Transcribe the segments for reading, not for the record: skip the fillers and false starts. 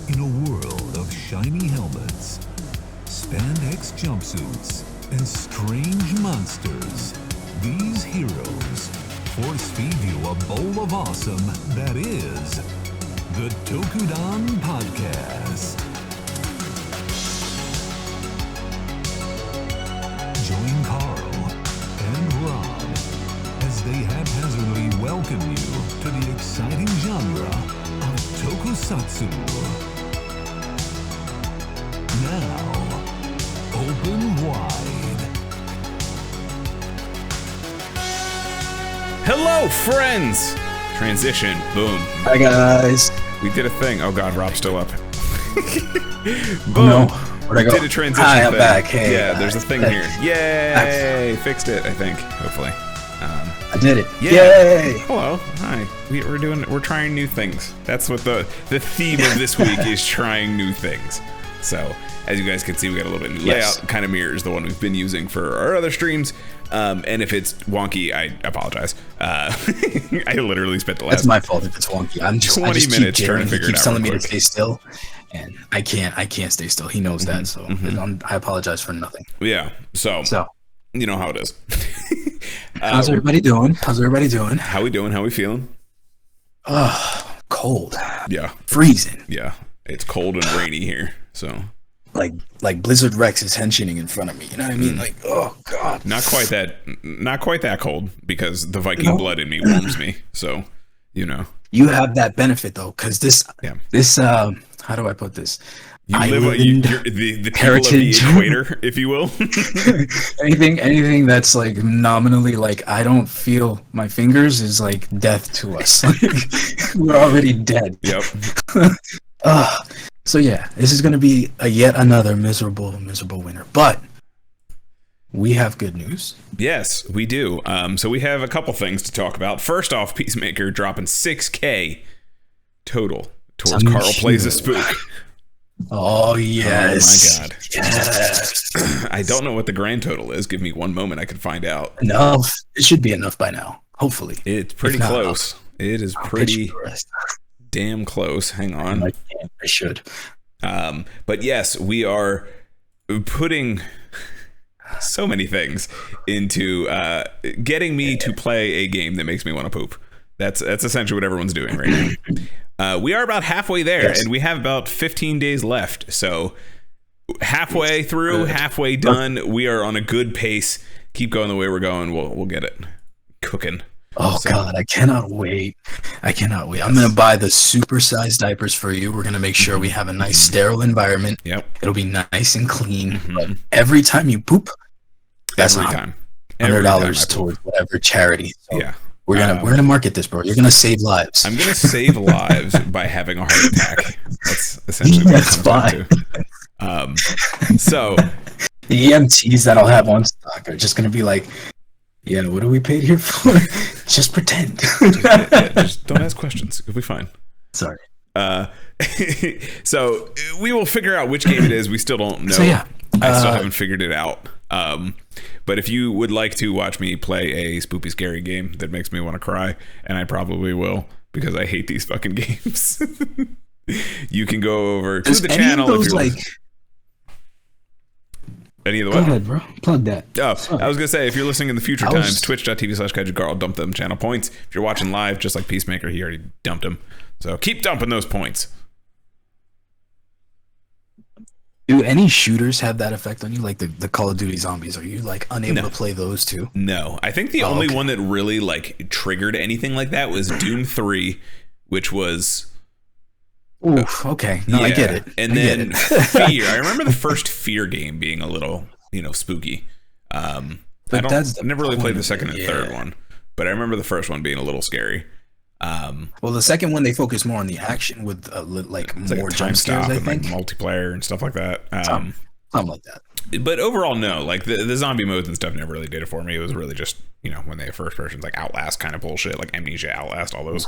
In a world of shiny helmets, spandex jumpsuits, and strange monsters, these heroes force feed you a bowl of awesome that is the Tokudon Podcast. Join Carl and Rob as they haphazardly welcome you to the exciting genre of Tokusatsu. Now, open wide. Hello, friends! Transition. Boom. Hi, guys. We did a thing. Oh, God, Rob's still up. Boom. No. Where'd I go? Did a transition Hi, I'm thing. back. Hey, yeah, there's a thing here. Yay! Fixed it, I think. Hopefully. I did it. Yeah. Yay! Hello. Hi. We're trying new things. That's what the theme of this week is, trying new things. So, as you guys can see, we got a little bit new layout. Kind of mirrors the one we've been using for our other streams. And if it's wonky, I apologize. I literally spent the last... That's my fault if it's wonky. I just minutes trying to figure it out. He keeps telling me to stay still, and I can't stay still. He knows that, so I apologize for nothing. Yeah, so you know how it is. How's everybody doing? How we doing? How we feeling? Cold. Yeah. Freezing. Yeah, it's cold and rainy here, so... Like Blizzard Rex is henching in front of me. You know what I mean? Like, oh god. Not quite that cold, because the Viking blood in me warms me. So, you know. You have that benefit though, because this how do I put this? You live the people of the equator, if you will. anything that's like nominally like I don't feel my fingers is like death to us. Like, we're already dead. Yep. So yeah, this is going to be yet another miserable winter, but we have good news. Yes, we do. So we have a couple things to talk about. First off, Peacemaker dropping 6K total towards Carl Plays a Spook. Oh yes. Oh my god. Yes. I don't know what the grand total is. Give me one moment, I can find out. Enough. It should be enough by now. Hopefully. It's pretty close. It is pretty damn close. Hang on. I should. But yes, we are putting so many things into getting me to play a game that makes me want to poop. That's essentially what everyone's doing right now. We are about halfway there, and we have about 15 days left. So halfway through, halfway done. We are on a good pace. Keep going the way we're going. We'll get it cooking. Oh God, I cannot wait. I'm going to buy the supersized diapers for you. We're going to make sure we have a nice sterile environment. Yep. It'll be nice and clean. But every time you poop, that's $100 towards whatever charity. So yeah. We're gonna market this, bro. You're gonna save lives. I'm gonna save lives by having a heart attack. That's essentially what it comes down to. So the EMTs that I'll have on stock are just gonna be like, yeah, what are we paid here for? Just pretend. Just don't ask questions. It'll be fine. Sorry. So we will figure out which game it is. We still don't know. So yeah, I still haven't figured it out. But if you would like to watch me play a spoopy scary game that makes me want to cry, and I probably will because I hate these fucking games, you can go over to the channel. If you're like, any of the go ahead, bro. Plug that. Oh, sorry. I was gonna say, if you're listening in the future times, twitch.tv/KaijuCarl, dump them channel points. If you're watching live, just like Peacemaker, he already dumped them. So keep dumping those points. Do any shooters have that effect on you, like the Call of Duty zombies? Are you like unable to play those too? No, I think the only one that really like triggered anything like that was Doom 3, which was. Oof, okay. No, yeah. I get it. And then Fear. I remember the first Fear game being a little, spooky. I never really played the second and third one, but I remember the first one being a little scary. Well, the second one they focus more on the action with like more jump scares, I think, like multiplayer and stuff like that. Something like that. But overall, no. Like the zombie modes and stuff never really did it for me. It was really just when they have first persons, like Outlast kind of bullshit, like Amnesia, Outlast, all those.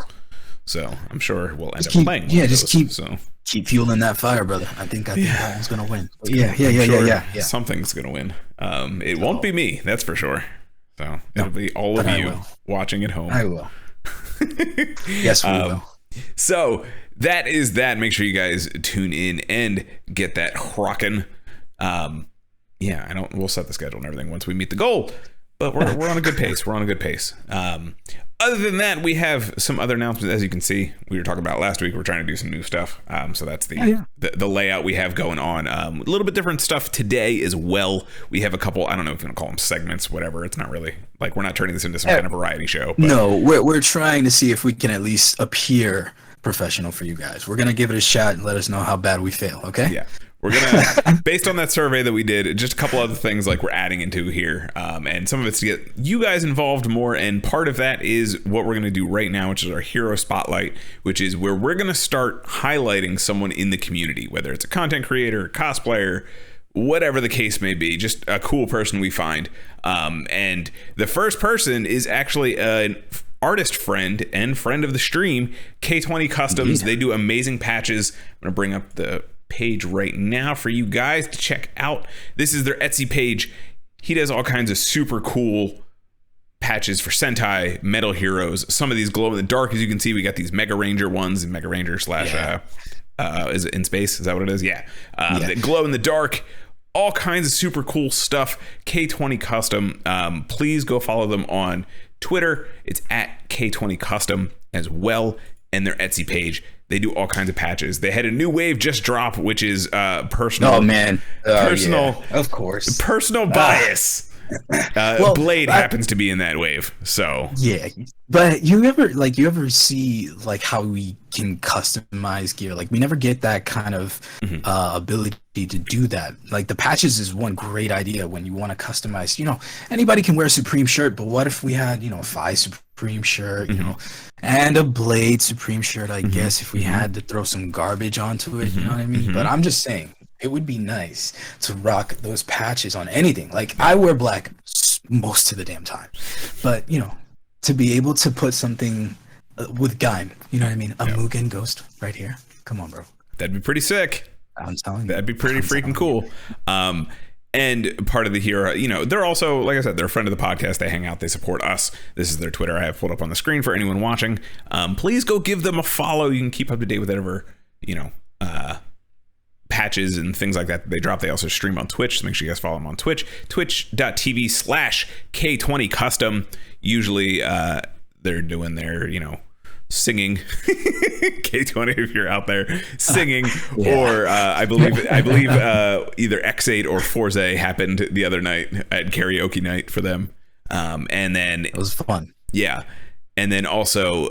So I'm sure we'll end up playing. Yeah, just keep fueling that fire, brother. I think that one's gonna win. But yeah. Something's gonna win. It won't be me, that's for sure. So it'll be all of you watching at home. I will. Yes, we will. So that is that. Make sure you guys tune in and get that rocking. We'll set the schedule and everything once we meet the goal, but we're on a good pace. We're on a good pace. Other than that, we have some other announcements. As you can see, we were talking about last week. We're trying to do some new stuff. So that's the layout we have going on. A little bit different stuff today as well. We have a couple, I don't know if you want to call them segments, whatever. It's not really like we're not turning this into some kind of variety show. But. No, we're trying to see if we can at least appear professional for you guys. We're going to give it a shot and let us know how bad we fail. Okay. Yeah. We're gonna, based on that survey that we did, just a couple other things like we're adding into here, and some of it's to get you guys involved more. And part of that is what we're gonna do right now, which is our hero spotlight, which is where we're gonna start highlighting someone in the community, whether it's a content creator, cosplayer, whatever the case may be, just a cool person we find. And the first person is actually an artist friend and friend of the stream, K20 Customs. They do amazing patches. I'm gonna bring up the page right now for you guys to check out. This is their Etsy page. He does all kinds of super cool patches for Sentai, Metal Heroes. Some of these glow in the dark, as you can see. We got these Mega Ranger ones and Mega Ranger slash is it In Space? Is that what it is? Yeah. That glow in the dark. All kinds of super cool stuff. K20 Custom. Please go follow them on Twitter. It's at K20 Custom as well, and their Etsy page. They do all kinds of patches. They had a new wave just drop, which is personal. Oh man, personal, of course, personal bias. Blade happens to be in that wave, so yeah. But you ever see like how we can customize gear? Like we never get that kind of ability to do that. Like the patches is one great idea when you want to customize. You know, anybody can wear a Supreme shirt, but what if we had a Phi Supreme shirt, you know, and a Blade Supreme shirt? I guess if we had to throw some garbage onto it, you know what I mean? But I'm just saying. It would be nice to rock those patches on anything. Like I wear black most of the damn time, but to be able to put something with Gaim, you know what I mean? A Mugen Ghost right here. Come on, bro. That'd be pretty sick. I'm telling you. That'd be pretty freaking cool. And part of the hero, they're also, like I said, they're a friend of the podcast. They hang out, they support us. This is their Twitter. I have pulled up on the screen for anyone watching. Please go give them a follow. You can keep up to date with whatever, patches and things like that they drop. They also stream on Twitch, so make sure you guys follow them on Twitch, twitch.tv/K20 Custom. Usually they're doing their singing K20 if you're out there singing. Or I believe either X8 or Forze happened the other night at karaoke night for them, and then it was fun. And then also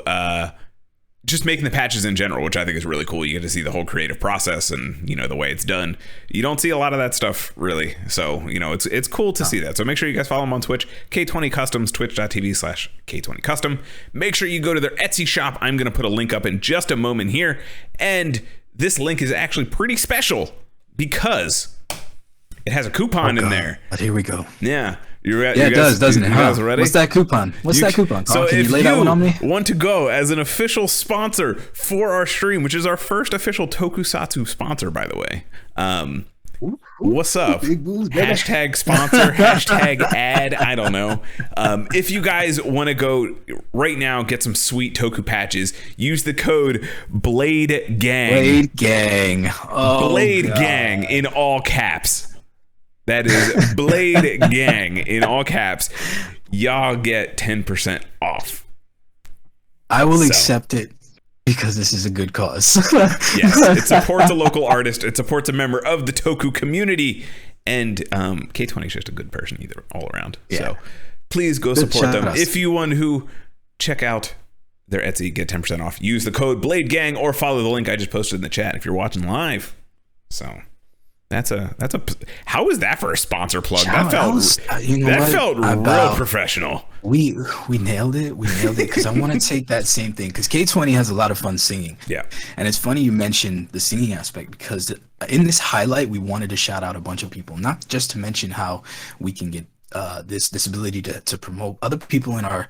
just making the patches in general, which I think is really cool. You get to see the whole creative process and the way it's done. You don't see a lot of that stuff really, so it's cool to see that. So make sure you guys follow them on Twitch, K20 Customs, twitch.tv/K20 Custom. Make sure you go to their Etsy shop. I'm going to put a link up in just a moment here, and this link is actually pretty special because it has a coupon in there. But here we go. Yeah. It does, doesn't it? Huh? What's that coupon? That coupon? So can if you lay that one on me? Want to go as an official sponsor for our stream, which is our first official Tokusatsu sponsor, by the way. What's up? Hashtag sponsor, hashtag ad. I don't know. If you guys want to go right now, get some sweet Toku patches, use the code Blade Gang. Blade Gang. Oh, Blade God. Gang in all caps. That is Blade Gang in all caps. Y'all get 10% off. I will accept it because this is a good cause. Yes, it supports a local artist. It supports a member of the Toku community. And K20 is just a good person all around. Yeah. So please go support them. If you want to check out their Etsy, get 10% off. Use the code Blade Gang or follow the link I just posted in the chat if you're watching live. So... That's a how was that for a sponsor plug? That felt real professional. We nailed it. We nailed it because I want to take that same thing because K20 has a lot of fun singing. Yeah, and it's funny you mentioned the singing aspect because in this highlight we wanted to shout out a bunch of people, not just to mention how we can get this ability to promote other people in our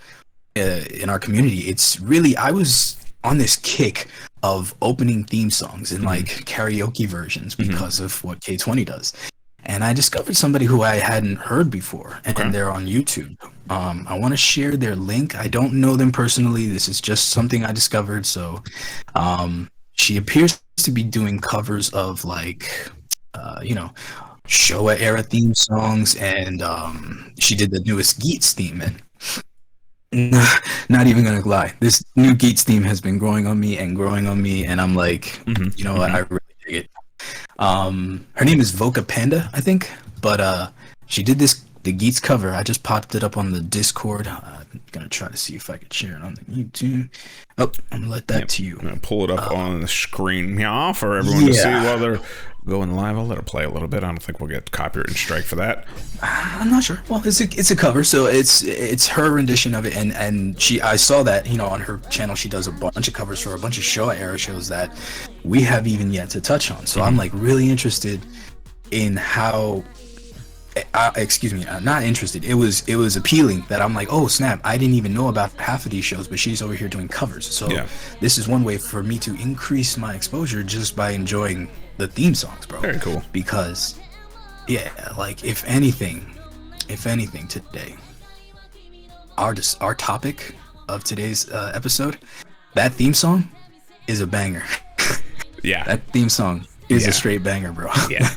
community. It's really I was on this kick of opening theme songs and like karaoke versions because of what K20 does. And I discovered somebody who I hadn't heard before, and they're on YouTube. I want to share their link. I don't know them personally. This is just something I discovered. So, she appears to be doing covers of like, Showa era theme songs, and she did the newest Geats theme. And not even gonna lie, this new Geats theme has been growing on me, and I'm like, you know what, I really dig it. Her name is Voca Panda, I think, but she did the Geats cover. I just popped it up on the Discord. I'm gonna try to see if I can share it on the YouTube. Oh, I'm gonna let that to you. I'm gonna pull it up on the screen for everyone to see while they're going live. I'll let it play a little bit. I don't think we'll get copyright and strike for that. I'm not sure. Well, it's a cover, so it's her rendition of it, and I saw that, on her channel she does a bunch of covers for a bunch of Showa era shows that we have even yet to touch on. So I'm like really interested in how. Not interested. It was appealing that I'm like, oh snap, I didn't even know about half of these shows, but she's over here doing covers. So this is one way for me to increase my exposure just by enjoying the theme songs, bro. Very cool. Because like if anything today, our topic of today's episode, that theme song is a banger. Yeah. That theme song is a straight banger, bro. Yeah.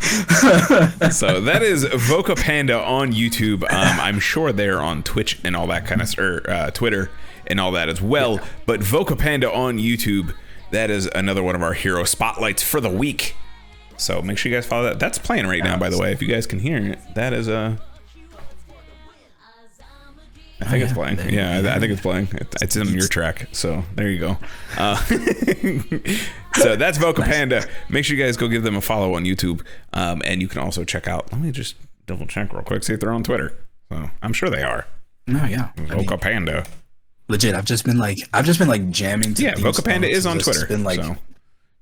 So that is Voca Panda on YouTube. I'm sure they're on Twitch and all that kind of Twitter and all that as well. Yeah. But Voca Panda on YouTube, that is another one of our hero spotlights for the week. So make sure you guys follow that. That's playing right now, by the way. If you guys can hear it, that is I think it's playing. Yeah, I think it's playing. It's in your track. So there you go. So that's Voca Panda. Make sure you guys go give them a follow on YouTube. And you can also check out, let me just double check real quick, see if they're on Twitter. So I'm sure they are. No, yeah. Voca Panda. Legit, I've just been like jamming to Voca Panda is on Twitter. So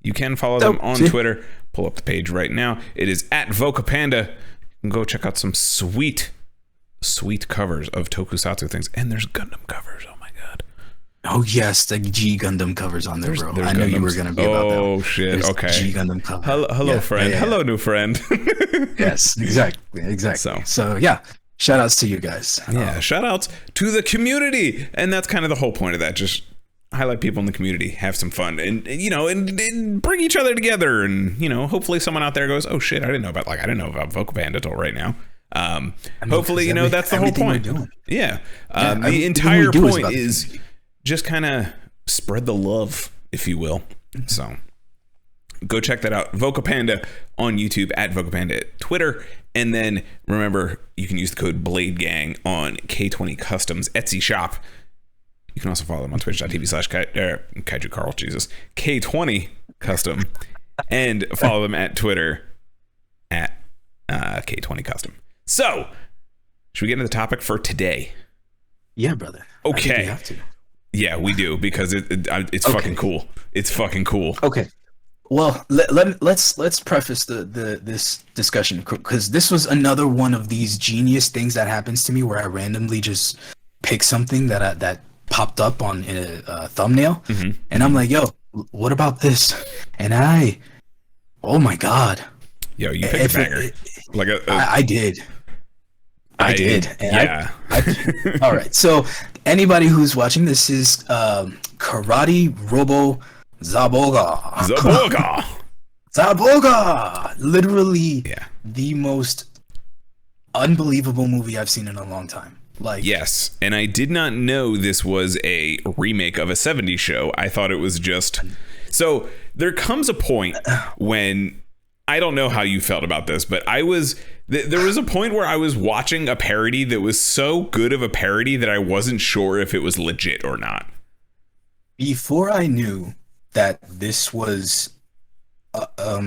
you can follow them on Twitter. Pull up the page right now. It is at Voca Panda. You can go check out some sweet covers of Tokusatsu things, and there's Gundam covers. Oh my god! Oh yes, the G Gundam covers on there, bro. I knew you were gonna be about that. Oh shit! There's okay. G Gundam cover. Hello, friend. Yeah. Hello, new friend. Yes, exactly. So yeah, shout outs to you guys. Yeah, shout outs to the community, and that's kind of the whole point of that. Just highlight people in the community, have some fun, and bring each other together, and hopefully someone out there goes, oh shit, I didn't know about Voca Panda till right now. Hopefully that's the whole point. Yeah. The entire point is just kind of spread the love, if you will. So go check that out. Voca Panda on YouTube, at Voca Panda at Twitter, and then remember you can use the code BladeGang on K20 Customs Etsy shop. You can also follow them on twitch.tv/Kaiju Carl, Jesus, K20 Custom, and follow them at Twitter at K20 Custom. So, should we get into the topic for today? Yeah, brother. Okay. I think we have to. Yeah, we do, because it's fucking cool. It's fucking cool. Okay. Well, let's preface this discussion, because this was another one of these genius things that happens to me where I randomly just pick something that popped up on a thumbnail, and I'm like, yo, what about this? And oh my god. Yo, you picked a banger. I did. I did. Yeah. All right. So anybody who's watching this is Karate Robo Zaborgar. Zaborgar. Literally the most unbelievable movie I've seen in a long time. Yes, and I did not know this was a remake of a 70s show. I thought it was just... So there comes a point when... I don't know how you felt about this, but there was a point where I was watching a parody that was so good of a parody that I wasn't sure if it was legit or not. Before I knew that this was a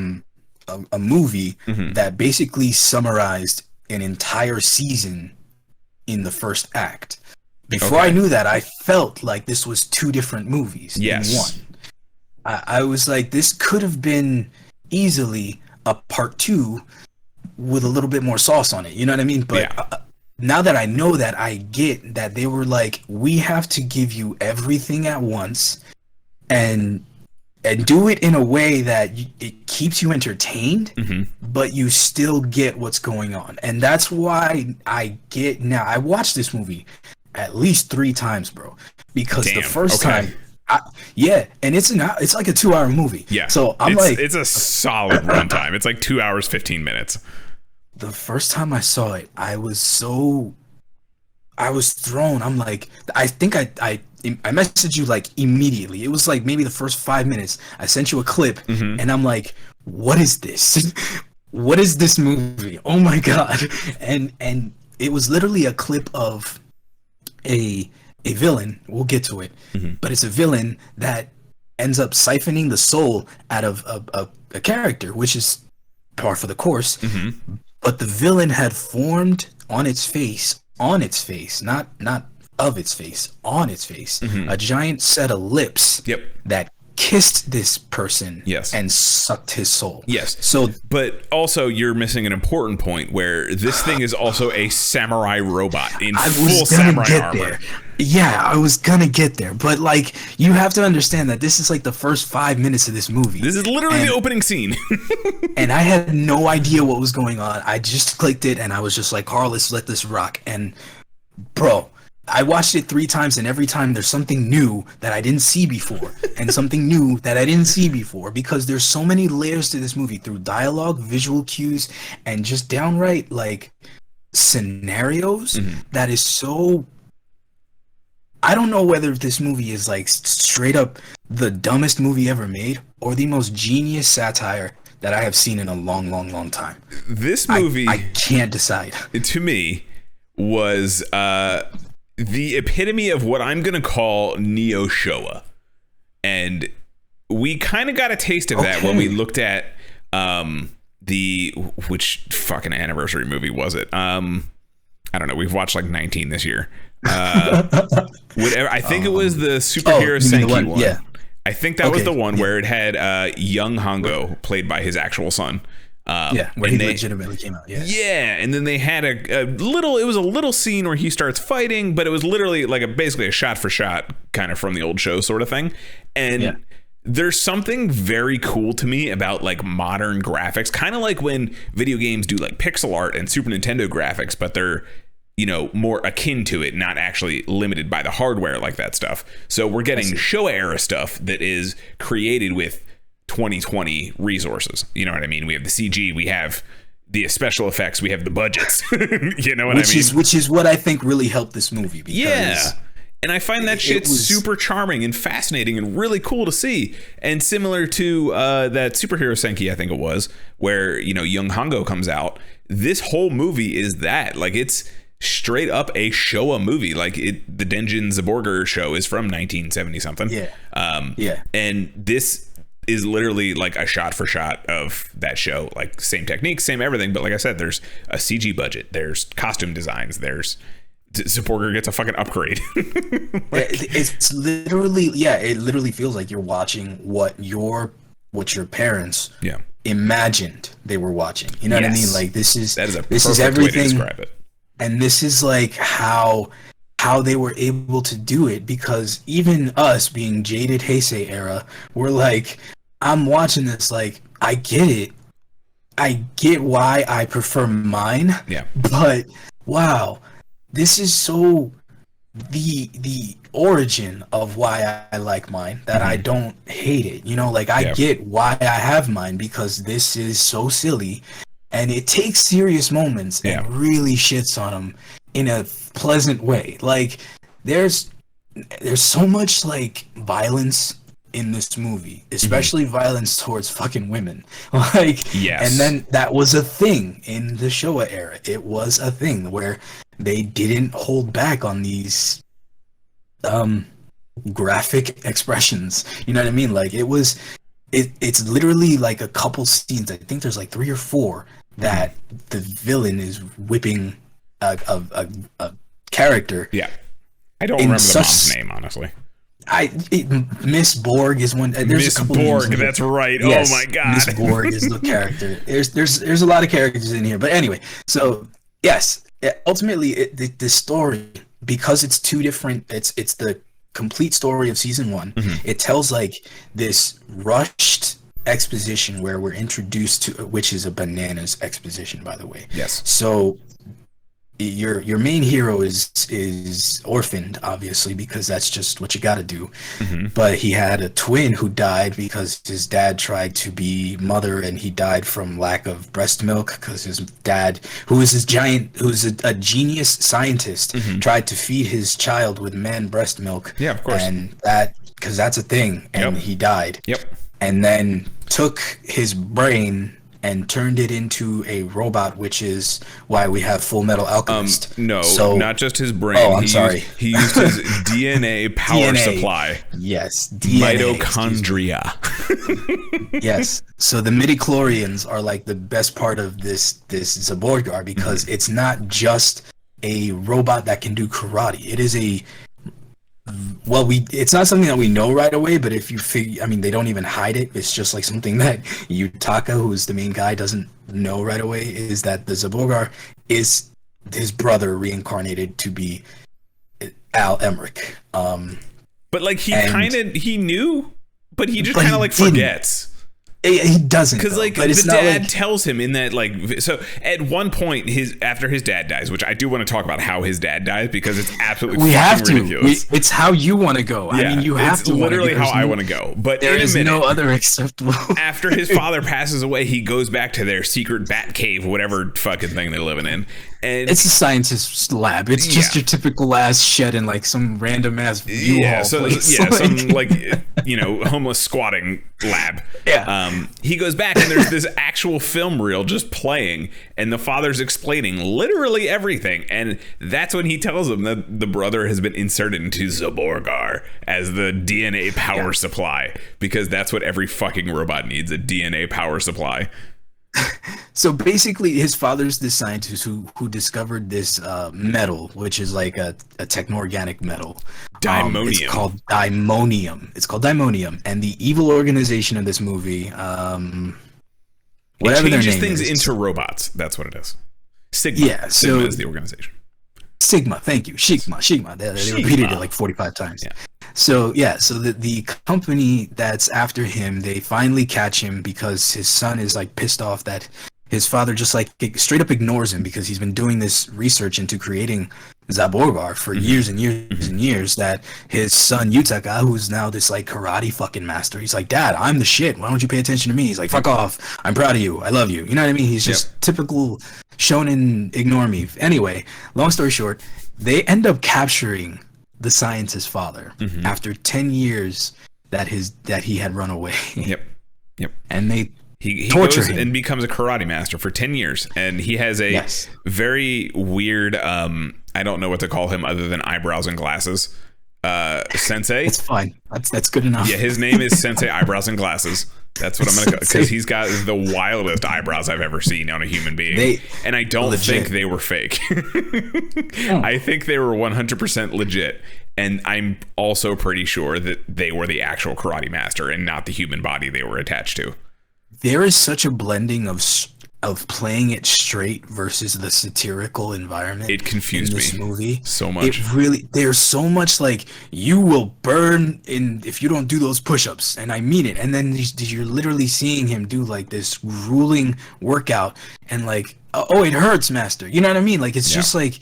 movie that basically summarized an entire season in the first act. Before I knew that, I felt like this was two different movies in one. I was like, this could have been easily a part 2 with a little bit more sauce on it. You know what I mean? But now that I know that, I get that they were like, we have to give you everything at once and do it in a way that it keeps you entertained, but you still get what's going on. And that's why I watched this movie at least 3 times, bro. Because the first time, and it's like a 2-hour movie. Yeah. So it's a solid runtime. It's like 2 hours, 15 minutes. The first time I saw it, I was thrown. I'm like, I think I messaged you like immediately. It was like maybe the first 5 minutes. I sent you a clip, and I'm like, what is this? What is this movie? Oh my god! And it was literally a clip of a villain. We'll get to it, but it's a villain that ends up siphoning the soul out of a character, which is par for the course. But the villain had formed on its face, not of its face, on its face, a giant set of lips that kissed this person and sucked his soul. But also you're missing an important point where this thing is also a samurai robot in full samurai armor. Yeah, I was gonna get there, but like you have to understand that this is like the first 5 minutes of this movie. This is literally the opening scene. And I had no idea what was going on. I just clicked it and I was just like, Carl, let's let this rock. And bro, I watched it 3 times, and every time there's something new that I didn't see before, and something new that I didn't see before, because there's so many layers to this movie through dialogue, visual cues, and just downright like scenarios that is so. I don't know whether this movie is like straight up the dumbest movie ever made or the most genius satire that I have seen in a long, long, long time. This movie, I can't decide. To me, was the epitome of what I'm going to call Neo Showa. And we kind of got a taste of that when we looked at which fucking anniversary movie was it? I don't know. We've watched like 19 this year. Whatever. I think it was the superhero Senki one. Yeah. I think that was the one where it had young Hongo played by his actual son. Where he legitimately came out. Yeah, and then they had a little scene where he starts fighting, but it was literally like basically a shot for shot kind of from the old show sort of thing. And there's something very cool to me about like modern graphics, kind of like when video games do like pixel art and Super Nintendo graphics, but they're, you know, more akin to it, not actually limited by the hardware like that stuff. So we're getting Showa era stuff that is created with 2020 resources. You know what I mean? We have the CG, we have the special effects, we have the budgets. You know what I mean? Which is what I think really helped this movie. Because and I find that shit super charming and fascinating and really cool to see. And similar to that superhero Senki, I think it was, where, you know, young Hongo comes out. This whole movie is that. Like, it's straight up a Showa movie. Like, the Denjin Zaborgar show is from 1970 something. And this is literally like a shot for shot of that show. Like, same techniques, same everything. But like I said, there's a CG budget, there's costume designs, there's Zaborgar gets a fucking upgrade. It's literally, it literally feels like you're watching what your parents imagined they were watching. You know what I mean? Like, this is everything. Way to describe it. And this is like how they were able to do it, because even us being jaded Heisei era, we're like, I'm watching this, like, I get it. I get why I prefer mine. Yeah. But wow, this is so the origin of why I like mine, that I don't hate it. You know, like, I get why I have mine, because this is so silly, and it takes serious moments and really shits on them in a pleasant way. Like, there's so much like violence in this movie, especially violence towards fucking women. Like, and then that was a thing in the Showa era. It was a thing where they didn't hold back on these graphic expressions. You know what I mean? Like, it's literally like a couple scenes. I think there's like 3 or 4 that the villain is whipping a character. Yeah, I don't remember the mom's name, honestly. Miss Borg is one. There's Miss a couple Borg, that's right. Yes, oh my god, Miss Borg is the character. There's a lot of characters in here, but anyway. So yes, ultimately the story, because it's 2 different. It's the complete story of season 1. It tells like this rushed exposition where we're introduced to, which is a bananas exposition, by the way. Yes. So your main hero is orphaned, obviously, because that's just what you got to do. But he had a twin who died because his dad tried to be mother, and he died from lack of breast milk because his dad, who's a genius scientist, tried to feed his child with man breast milk. Yeah, of course. And that, because that's a thing, and he died. Yep. And then took his brain and turned it into a robot, which is why we have Full Metal Alchemist. No, so, not just his brain. Oh, I'm sorry. He used his DNA power supply. Yes, DNA. Mitochondria. Yes. So the midichlorians are like the best part of this Zaborgar, because it's not just a robot that can do karate. It is it's not something that we know right away, but if you figure, I mean, they don't even hide it. It's just like something that Yutaka, who's the main guy, doesn't know right away, is that the Zaborgar is his brother reincarnated to be Al Emmerich. But like he knew, but he just kind of like forgets. He doesn't, because like but the dad tells him in that, like, so at one point after his dad dies, which I do want to talk about how his dad dies, because it's absolutely ridiculous. It's how you want to go. Yeah, I mean, you have to literally how I want to go. But there is no other acceptable. After his father passes away, he goes back to their secret bat cave, whatever fucking thing they're living in. And it's a scientist's lab. It's just your typical ass shed in like some random ass U-Haul place. Some like homeless squatting lab. Yeah. He goes back and there's this actual film reel just playing, and the father's explaining literally everything, and that's when he tells him that the brother has been inserted into Zaborgar as the DNA power supply, because that's what every fucking robot needs, a DNA power supply. So basically, his father's this scientist who discovered this metal, which is like a techno-organic metal. Dimonium. It's called dimonium. And the evil organization of this movie, whatever it changes their name things is, into robots. That's what it is. Sigma. Yeah, Sigma is the organization. Sigma. Thank you. Sigma. They repeated it like 45 times. Yeah. So the company that's after him, they finally catch him because his son is like pissed off that his father just like straight up ignores him, because he's been doing this research into creating Zaborgar for years and years and years, that his son Yutaka, who's now this like karate fucking master, he's like, Dad, I'm the shit. Why don't you pay attention to me? He's like, fuck off. I'm proud of you. I love you. You know what I mean? He's just typical shonen ignore me. Anyway, long story short, they end up capturing the scientist's father after 10 years that he had run away. Yep. And he torture goes him and becomes a karate master for 10 years, and he has a very weird I don't know what to call him other than eyebrows and glasses. Sensei. It's fine. That's good enough. Yeah, his name is Sensei Eyebrows and Glasses. That's what I'm gonna go, because he's got the wildest eyebrows I've ever seen on a human being. And I don't think they were fake. I think they were 100% legit. And I'm also pretty sure that they were the actual karate master and not the human body they were attached to. There is such a blending of playing it straight versus the satirical environment. It confused in this movie so much. It really, there's so much like, you will burn in if you don't do those push-ups, and I mean it. And then you're literally seeing him do like this grueling workout, and like, oh, it hurts, master. You know what I mean? Like, it's just like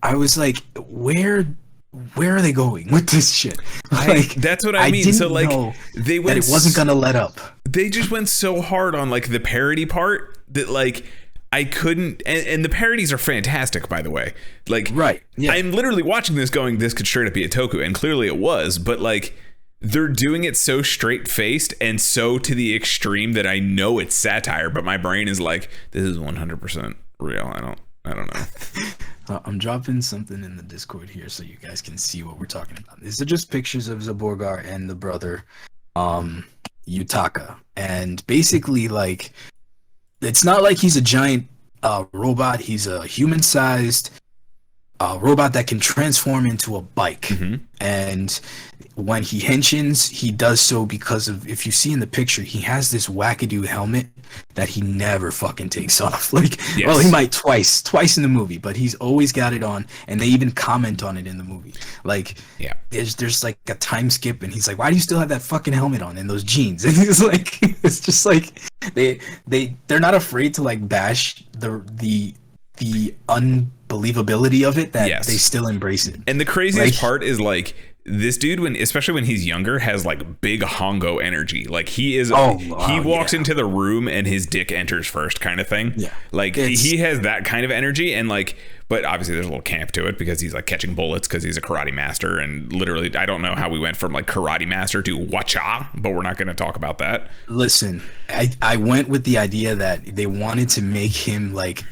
I was like, where are they going with this shit? Like, that's what I mean. So like, they went that it wasn't gonna let up. They just went so hard on like the parody part that like I couldn't. And the parodies are fantastic, by the way. Like, right? Yeah. I'm literally watching this, going, this could straight up be a toku, and clearly it was. But like, they're doing it so straight faced and so to the extreme that I know it's satire, but my brain is like, this is 100% real. I don't know. I'm dropping something in the Discord here so you guys can see what we're talking about. These are just pictures of Zaborgar and the brother, Yutaka. And basically, like, it's not like he's a giant robot. He's a human-sized robot that can transform into a bike. And when he henshins, he does so because of, if you see in the picture, he has this wackadoo helmet that he never fucking takes off. Like, yes. Well, he might twice in the movie, but he's always got it on, and they even comment on it in the movie. Like, yeah, there's like a time skip, and he's like, "Why do you still have that fucking helmet on and those jeans?" And it's like, it's just like they're not afraid to like bash the unbelievability of it, that yes. they still embrace it. And the craziest part is like, this dude, especially when he's younger, has like big hongo energy. Like he walks into the room and his dick enters first, kind of thing. Yeah, like he has that kind of energy, and like, but obviously there's a little camp to it because he's like catching bullets because he's a karate master, and literally I don't know how we went from like karate master to wacha, but we're not going to talk about that. Listen, I went with the idea that they wanted to make him like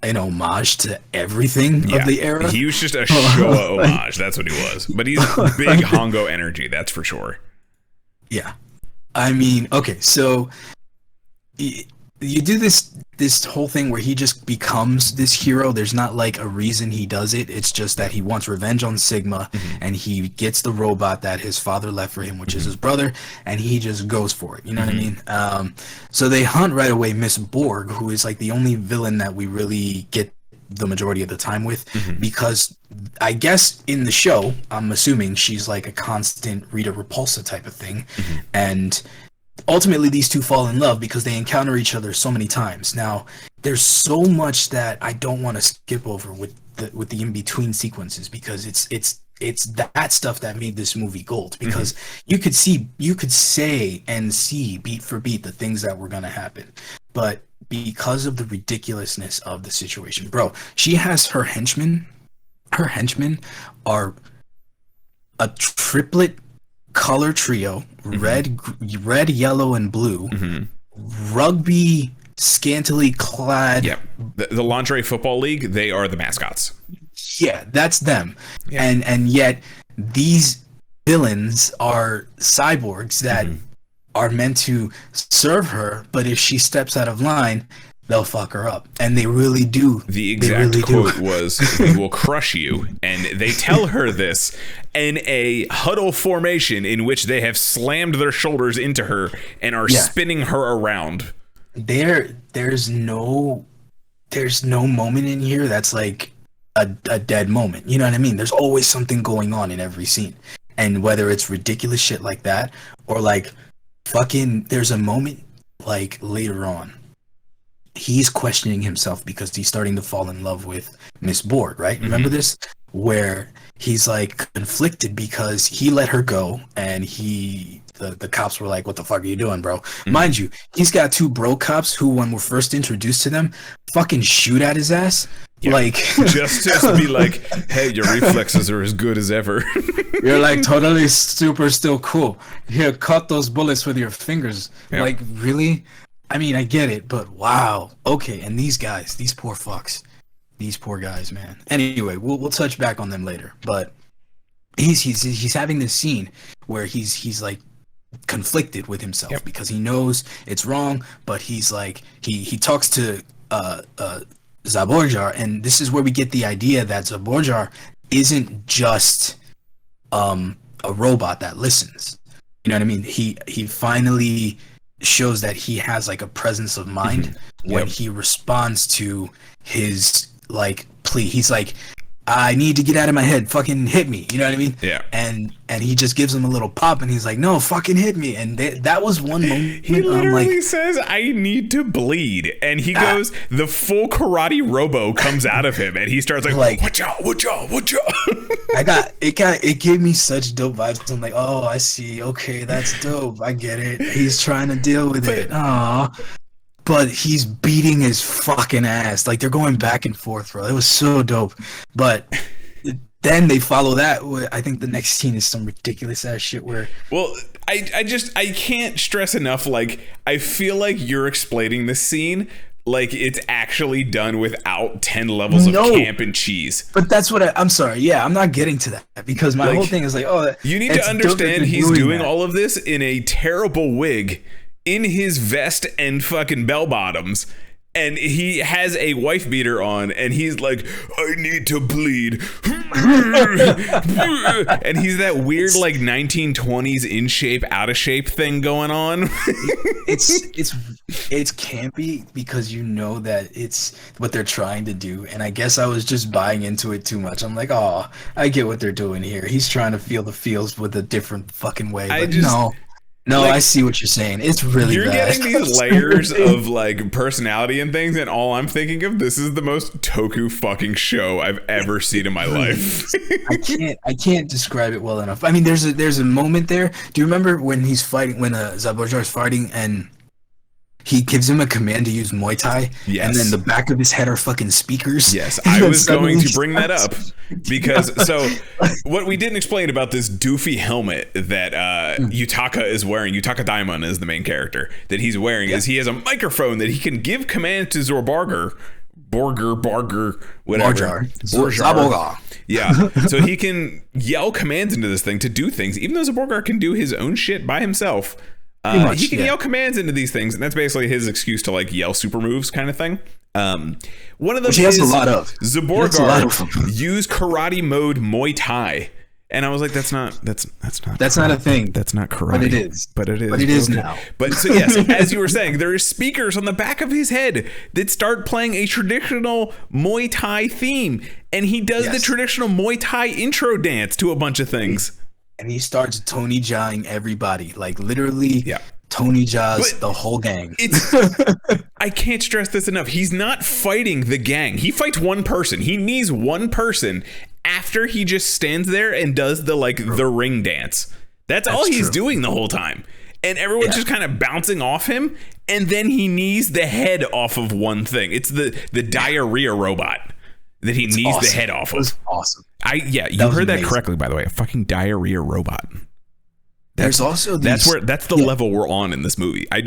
an homage to everything of the era. He was just a Showa homage. That's what he was. But he's big hongo energy, that's for sure. Yeah. I mean, okay, so you do this whole thing where he just becomes this hero. There's not like a reason he does it. It's just that he wants revenge on Sigma, and he gets the robot that his father left for him, which is his brother, and he just goes for it. You know what I mean? So they hunt right away Miss Borg, who is like the only villain that we really get the majority of the time with, because I guess in the show, I'm assuming she's like a constant Rita Repulsa type of thing, and ultimately these two fall in love because they encounter each other so many times. Now, there's so much that I don't want to skip over with the in-between sequences, because it's that stuff that made this movie gold, because you could say and see beat for beat the things that were going to happen, but because of the ridiculousness of the situation, bro, she has her henchmen are a triplet color trio, red, yellow, and blue, rugby, scantily clad. Yeah, the lingerie football league, they are the mascots. Yeah, that's them. Yeah. And yet these villains are cyborgs that are meant to serve her, but if she steps out of line, they'll fuck her up. And they really do. The exact quote was, "We will crush you." And they tell her this in a huddle formation in which they have slammed their shoulders into her and are spinning her around. There's no moment in here that's like a dead moment. You know what I mean? There's always something going on in every scene. And whether it's ridiculous shit like that, or like fucking, there's a moment like later on, he's questioning himself because he's starting to fall in love with Miss Borg, right? Remember this? Where he's like conflicted because he let her go, and the cops were like, "What the fuck are you doing, bro?" Mind you, he's got two bro cops who, when we're first introduced to them, fucking shoot at his ass. Yeah. Like just to be like, "Hey, your reflexes are as good as ever." You're like totally super still cool. Here, cut those bullets with your fingers. Yep. Like, really? I mean, I get it, but wow. Okay, and these guys, these poor fucks. These poor guys, man. Anyway, we'll touch back on them later. But he's having this scene where he's like conflicted with himself because he knows it's wrong, but he's like he talks to Zaborgar, and this is where we get the idea that Zaborgar isn't just a robot that listens. You know what I mean? He finally shows that he has like a presence of mind when he responds to his like plea. He's like, "I need to get out of my head, fucking hit me." You know what I mean? Yeah. And he just gives him a little pop, and he's like, "No, fucking hit me." And that was one moment. He literally says, "I need to bleed," and he goes, the full karate Robo comes out of him, and he starts like "Watcha, watcha, watcha." It gave me such dope vibes. I'm like, oh, I see. Okay, that's dope. I get it. He's trying to deal with it. Aw. But he's beating his fucking ass. Like, they're going back and forth, bro. It was so dope. But then they follow that. I think the next scene is some ridiculous ass shit where... Well, I can't stress enough. Like, I feel like you're explaining this scene like it's actually done without 10 levels of camp and cheese. But that's what I'm sorry. Yeah, I'm not getting to that because my whole thing is like, oh... You need to understand he's doing all of this in a terrible wig, in his vest and fucking bell bottoms, And he has a wife beater on, and he's like, I need to bleed. And he's that weird, like, 1920s in shape, out of shape thing going on. It's campy because you know that it's what they're trying to do. And I guess I was just buying into it too much. I'm like, oh, I get what they're doing here. He's trying to feel the feels with a different fucking way. But no, like, I see what you're saying. It's really you're bad. getting these layers of like personality and things, and all I'm thinking of, this is the most Toku fucking show I've ever seen in my life. I can't describe it well enough. I mean, there's a moment there. Do you remember when he's fighting, when Zaborgar is fighting, and he gives him a command to use Muay Thai, yes. And then the back of his head are fucking speakers. Yes, I was going to bring that up because what we didn't explain about this doofy helmet that Yutaka is wearing, Yutaka Daimon is the main character, that he's wearing, is he has a microphone that he can give commands to Zaborgar, whatever. Zaborgar. Yeah, so he can yell commands into this thing to do things, even though Zaborgar can do his own shit by himself. He can yell commands into these things, and that's basically his excuse to like yell super moves kind of thing. One of them is a lot of. Zaborgar use karate mode Muay Thai, and I was like, that's not a thing. That's not karate. But it is. But it is now. But so yes, as you were saying, there are speakers on the back of his head that start playing a traditional Muay Thai theme, and he does the traditional Muay Thai intro dance to a bunch of things. And he starts Tony Jawing everybody, like literally Tony Jaws the whole gang. I can't stress this enough. He's not fighting the gang. He fights one person. He needs one person after he just stands there and does the ring dance. That's all he's doing the whole time. And everyone's just kind of bouncing off him. And then he knees the head off of one thing. It's the diarrhea robot that he knees the head off of. It was awesome. You heard that correctly, by the way. A fucking diarrhea robot. There's also that's the level we're on in this movie. I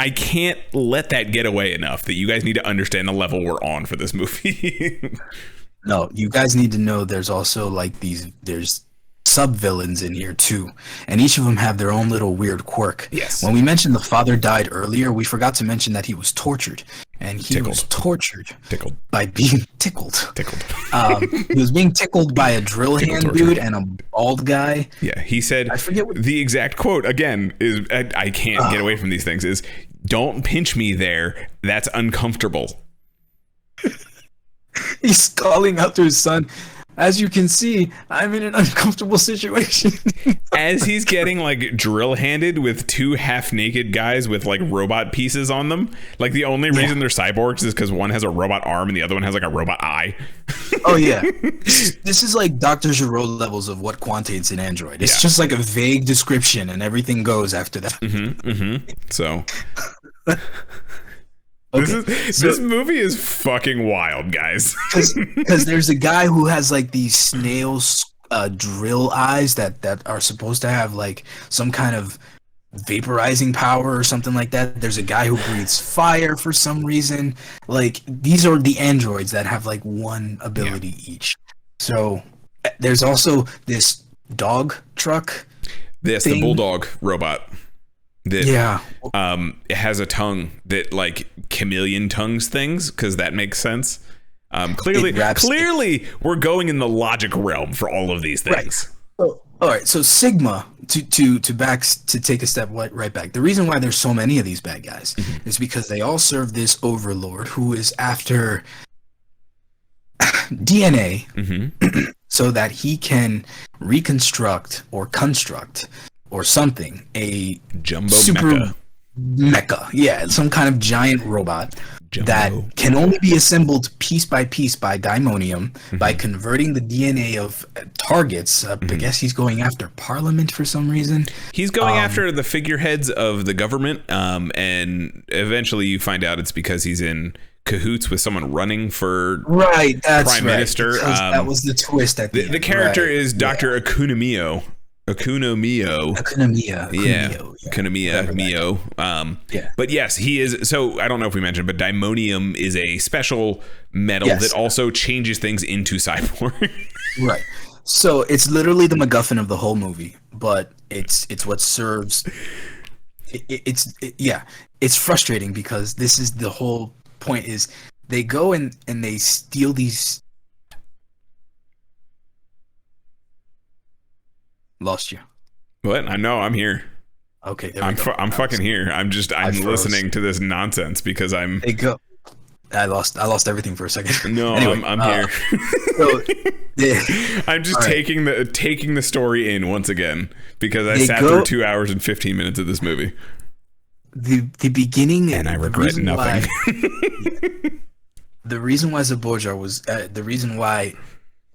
can't let that get away enough that you guys need to understand the level we're on for this movie. No, you guys need to know there's also there's sub-villains in here too, and each of them have their own little weird quirk. Yes. When we mentioned the father died earlier, we forgot to mention that he was tortured, and he was tortured by being tickled. He was being tickled by a drill hand torture. Dude and a bald guy. Yeah, he said, I forget the exact quote again is, I can't get away from these things, is, "Don't pinch me there, that's uncomfortable." He's calling out to his son, "As you can see, I'm in an uncomfortable situation." As he's getting like drill handed with two half naked guys with like robot pieces on them. Like the only reason they're cyborgs is because one has a robot arm and the other one has like a robot eye. Oh yeah. This is like Dr. Giro levels of what quantates an android. It's just like a vague description and everything goes after that. So okay. This movie is fucking wild, guys. Because there's a guy who has like these snails drill eyes that are supposed to have like some kind of vaporizing power or something like that. There's a guy who breathes fire for some reason. Like these are the androids that have like one ability each. So there's also this dog truck. The bulldog robot. That it has a tongue that like chameleon tongues things, because that makes sense. Clearly we're going in the logic realm for all of these things. Right. So, all right, so Sigma to take a step right back. The reason why there's so many of these bad guys is because they all serve this overlord who is after DNA so that he can reconstruct or construct or something, a jumbo super mecha, some kind of giant robot that can only be assembled piece by piece by Daimonium by converting the DNA of targets. I guess he's going after Parliament for some reason. He's going after the figureheads of the government, and eventually you find out it's because he's in cahoots with someone running for prime minister. That was the twist at the end. The character is Dr. Akunomiya. But yes, he is. So I don't know if we mentioned, but Daimonium is a special metal that also changes things into cyborg. Right. So it's literally the MacGuffin of the whole movie, but it's what serves it's frustrating because this is the whole point. Is they go and they steal these. Lost you. What? I know I'm here. Okay, I'm fucking here. I'm listening to this nonsense because They go. I lost everything for a second. No, anyway, I'm here. So, I'm just taking the story in once again because I sat through 2 hours and 15 minutes of this movie. The beginning, and I regret nothing. The reason why Zaborgar was the reason why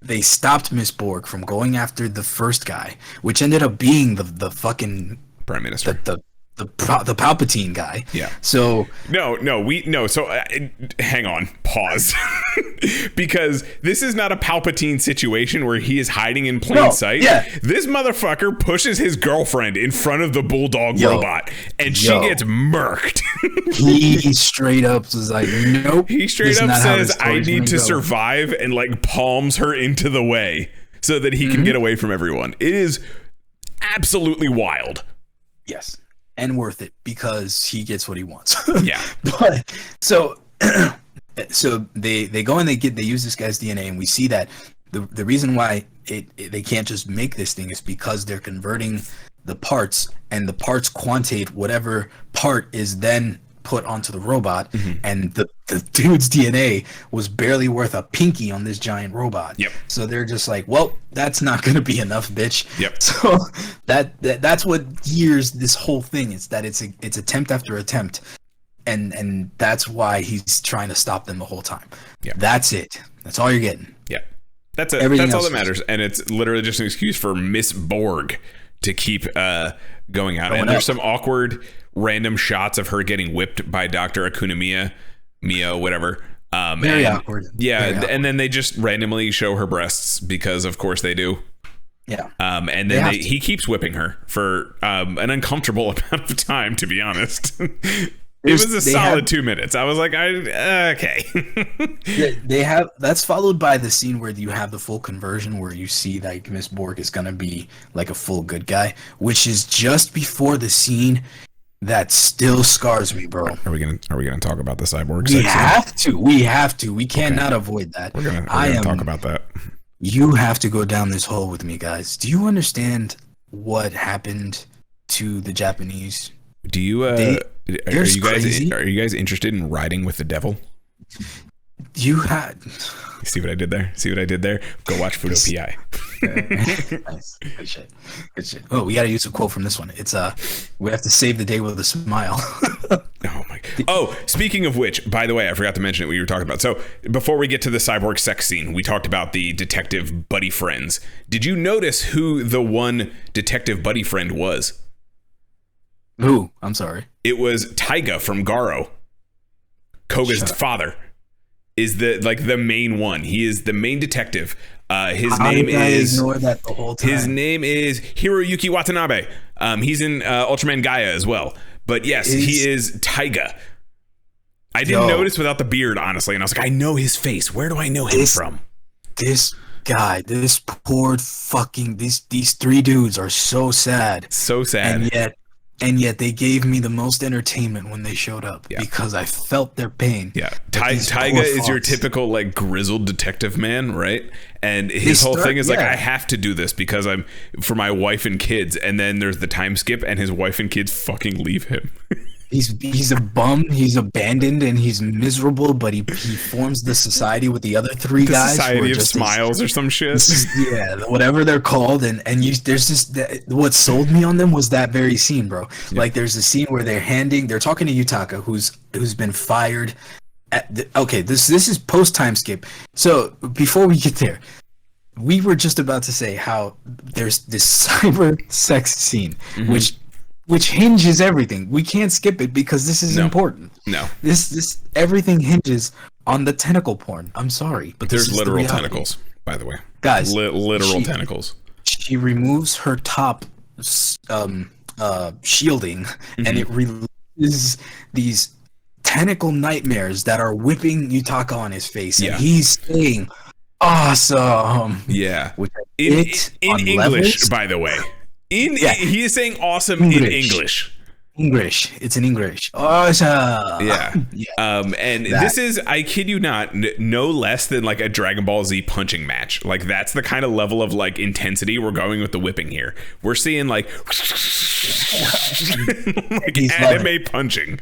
they stopped Miss Borg from going after the first guy, which ended up being the fucking Prime Minister, the Palpatine guy. Yeah. So So hang on, pause, because this is not a Palpatine situation where he is hiding in plain sight. Yeah. This motherfucker pushes his girlfriend in front of the bulldog robot, and she gets murked. He straight up was like, nope. He straight up says, "I need to survive," and like palms her into the way so that he can get away from everyone. It is absolutely wild. Yes. And worth it because he gets what he wants. Yeah. But so they go and they use this guy's DNA, and we see that the reason why they can't just make this thing is because they're converting the parts, and the parts quantate whatever part is then put onto the robot, and the dude's DNA was barely worth a pinky on this giant robot. Yep. So they're just like, well, that's not going to be enough, bitch. Yep. So that's what gears this whole thing. It's that it's attempt after attempt, and that's why he's trying to stop them the whole time. Yeah. That's it. That's all you're getting. Yeah. That's it. Everything That's all else that matters, and it's literally just an excuse for Miss Borg to keep going out. And there's some awkward random shots of her getting whipped by Dr. Akunamiya, Mio, whatever. Very awkward. Yeah, Very awkward. and then they just randomly show her breasts because, of course, they do. Yeah. And then he keeps whipping her for an uncomfortable amount of time, to be honest. It was a solid 2 minutes. I was like, okay. They have that's followed by the scene where you have the full conversion, where you see like Miss Borg is gonna be like a full good guy, which is just before the scene that still scars me, bro. Are we gonna talk about the cyborg? We have to. We cannot avoid that. We're gonna talk about that. You have to go down this hole with me, guys. Do you understand what happened to the Japanese? Do you are you guys interested in riding with the devil? You had see what I did there? Go watch Fudo PI. Nice. Good shit. Oh, we gotta use a quote from this one. It's we have to save the day with a smile. Oh my god. Oh, speaking of which, by the way, I forgot to mention it when you were talking about. So before we get to the cyborg sex scene, we talked about the detective buddy friends. Did you notice who the one detective buddy friend was? Who? I'm sorry. It was Taiga from Garo. Koga's father is the main one. He is the main detective. His name is Hiroyuki Watanabe. He's in Ultraman Gaia as well. But yes, he is Taiga. I didn't notice without the beard, honestly, and I was like, I know his face. Where do I know him from? This guy, this poor fucking these three dudes are so sad. So sad. And yet they gave me the most entertainment when they showed up because I felt their pain. Yeah. Taiga is your typical like grizzled detective man, right? And his whole thing is like, I have to do this because I'm for my wife and kids. And then there's the time skip and his wife and kids fucking leave him. He's a bum. He's abandoned and he's miserable. But he forms the society with the other three guys. Society of Smiles or some shit. Whatever they're called. And there's just what sold me on them was that very scene, bro. Yeah. Like there's a scene where they're talking to Yutaka, who's been fired. This is post time skip. So before we get there, we were just about to say how there's this cyber sex scene, which hinges everything. We can't skip it because this is important. No. This everything hinges on the tentacle porn. I'm sorry, but there's literal tentacles, by the way. Guys, literal tentacles. She removes her top shielding and it releases these tentacle nightmares that are whipping Yutaka on his face and he's saying awesome. Yeah. In English, by the way. He is saying awesome in English. English. It's in English. Oh, Yeah. And this is, I kid you not, no less than like a Dragon Ball Z punching match. Like that's the kind of level of like intensity we're going with the whipping here. We're seeing like, like anime punching.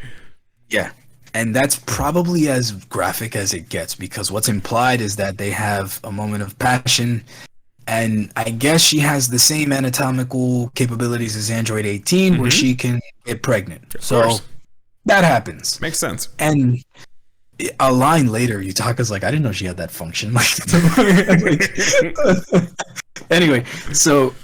Yeah. And that's probably as graphic as it gets, because what's implied is that they have a moment of passion. And I guess she has the same anatomical capabilities as Android 18, where she can get pregnant. So that happens. Makes sense. And a line later, Yutaka's like, I didn't know she had that function. Anyway, so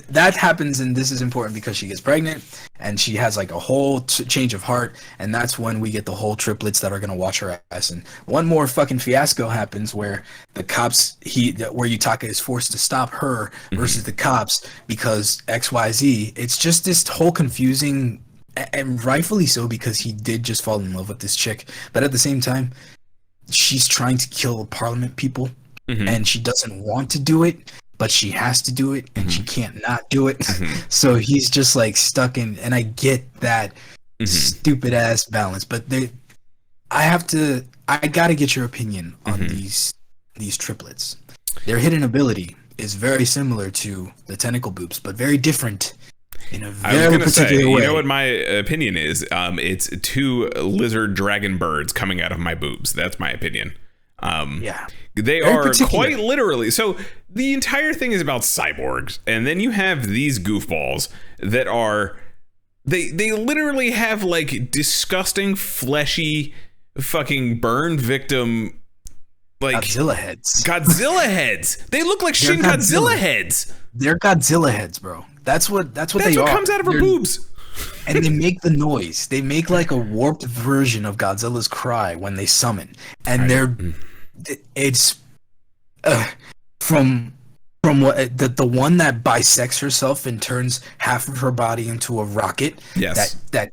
that happens, and this is important because she gets pregnant, and she has like a whole change of heart, and that's when we get the whole triplets that are gonna watch her ass. And one more fucking fiasco happens where the cops, where Yutaka is forced to stop her versus the cops because XYZ. It's just this whole confusing, and rightfully so, because he did just fall in love with this chick, but at the same time, she's trying to kill Parliament people, and she doesn't want to do it. But she has to do it, and she can't not do it. So he's just like stuck in, and I get that stupid ass balance. But I gotta get your opinion on these triplets. Their hidden ability is very similar to the tentacle boobs, but very different in a very particular way. You know what my opinion is? It's two lizard dragon birds coming out of my boobs. That's my opinion. Yeah. They are quite literally. So the entire thing is about cyborgs, and then you have these goofballs that are they literally have like disgusting fleshy fucking burn victim like Godzilla heads. They look like Shin Godzilla heads. They're Godzilla heads, bro. That's what they are. That's what comes out of her boobs. And they make the noise. They make like a warped version of Godzilla's cry when they summon. And it's from what the one that bisects herself and turns half of her body into a rocket. Yes. That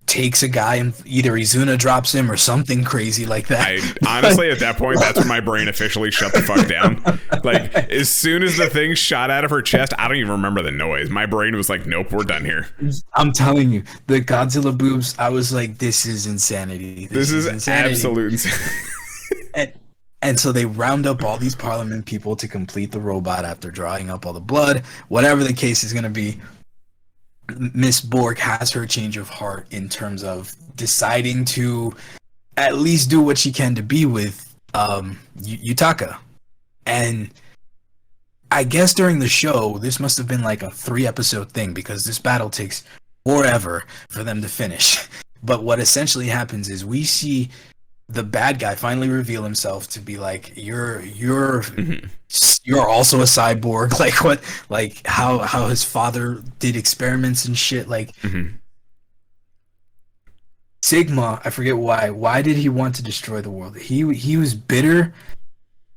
takes a guy and either Izuna drops him or something crazy like that. Honestly, at that point, that's when my brain officially shut the fuck down. Like, as soon as the thing shot out of her chest, I don't even remember the noise. My brain was like, nope, we're done here. I'm telling you, the Godzilla boobs, I was like, this is insanity. This is insanity. Absolute insanity. And so they round up all these Parliament people to complete the robot after drawing up all the blood. Whatever the case is going to be, Miss Borg has her change of heart in terms of deciding to at least do what she can to be with Yutaka. And I guess during the show, this must have been like a 3-episode thing, because this battle takes forever for them to finish. But what essentially happens is we see the bad guy finally reveal himself to be like, you're also a cyborg. Like what, like how his father did experiments and shit. Like Sigma, I forget why did he want to destroy the world? He was bitter.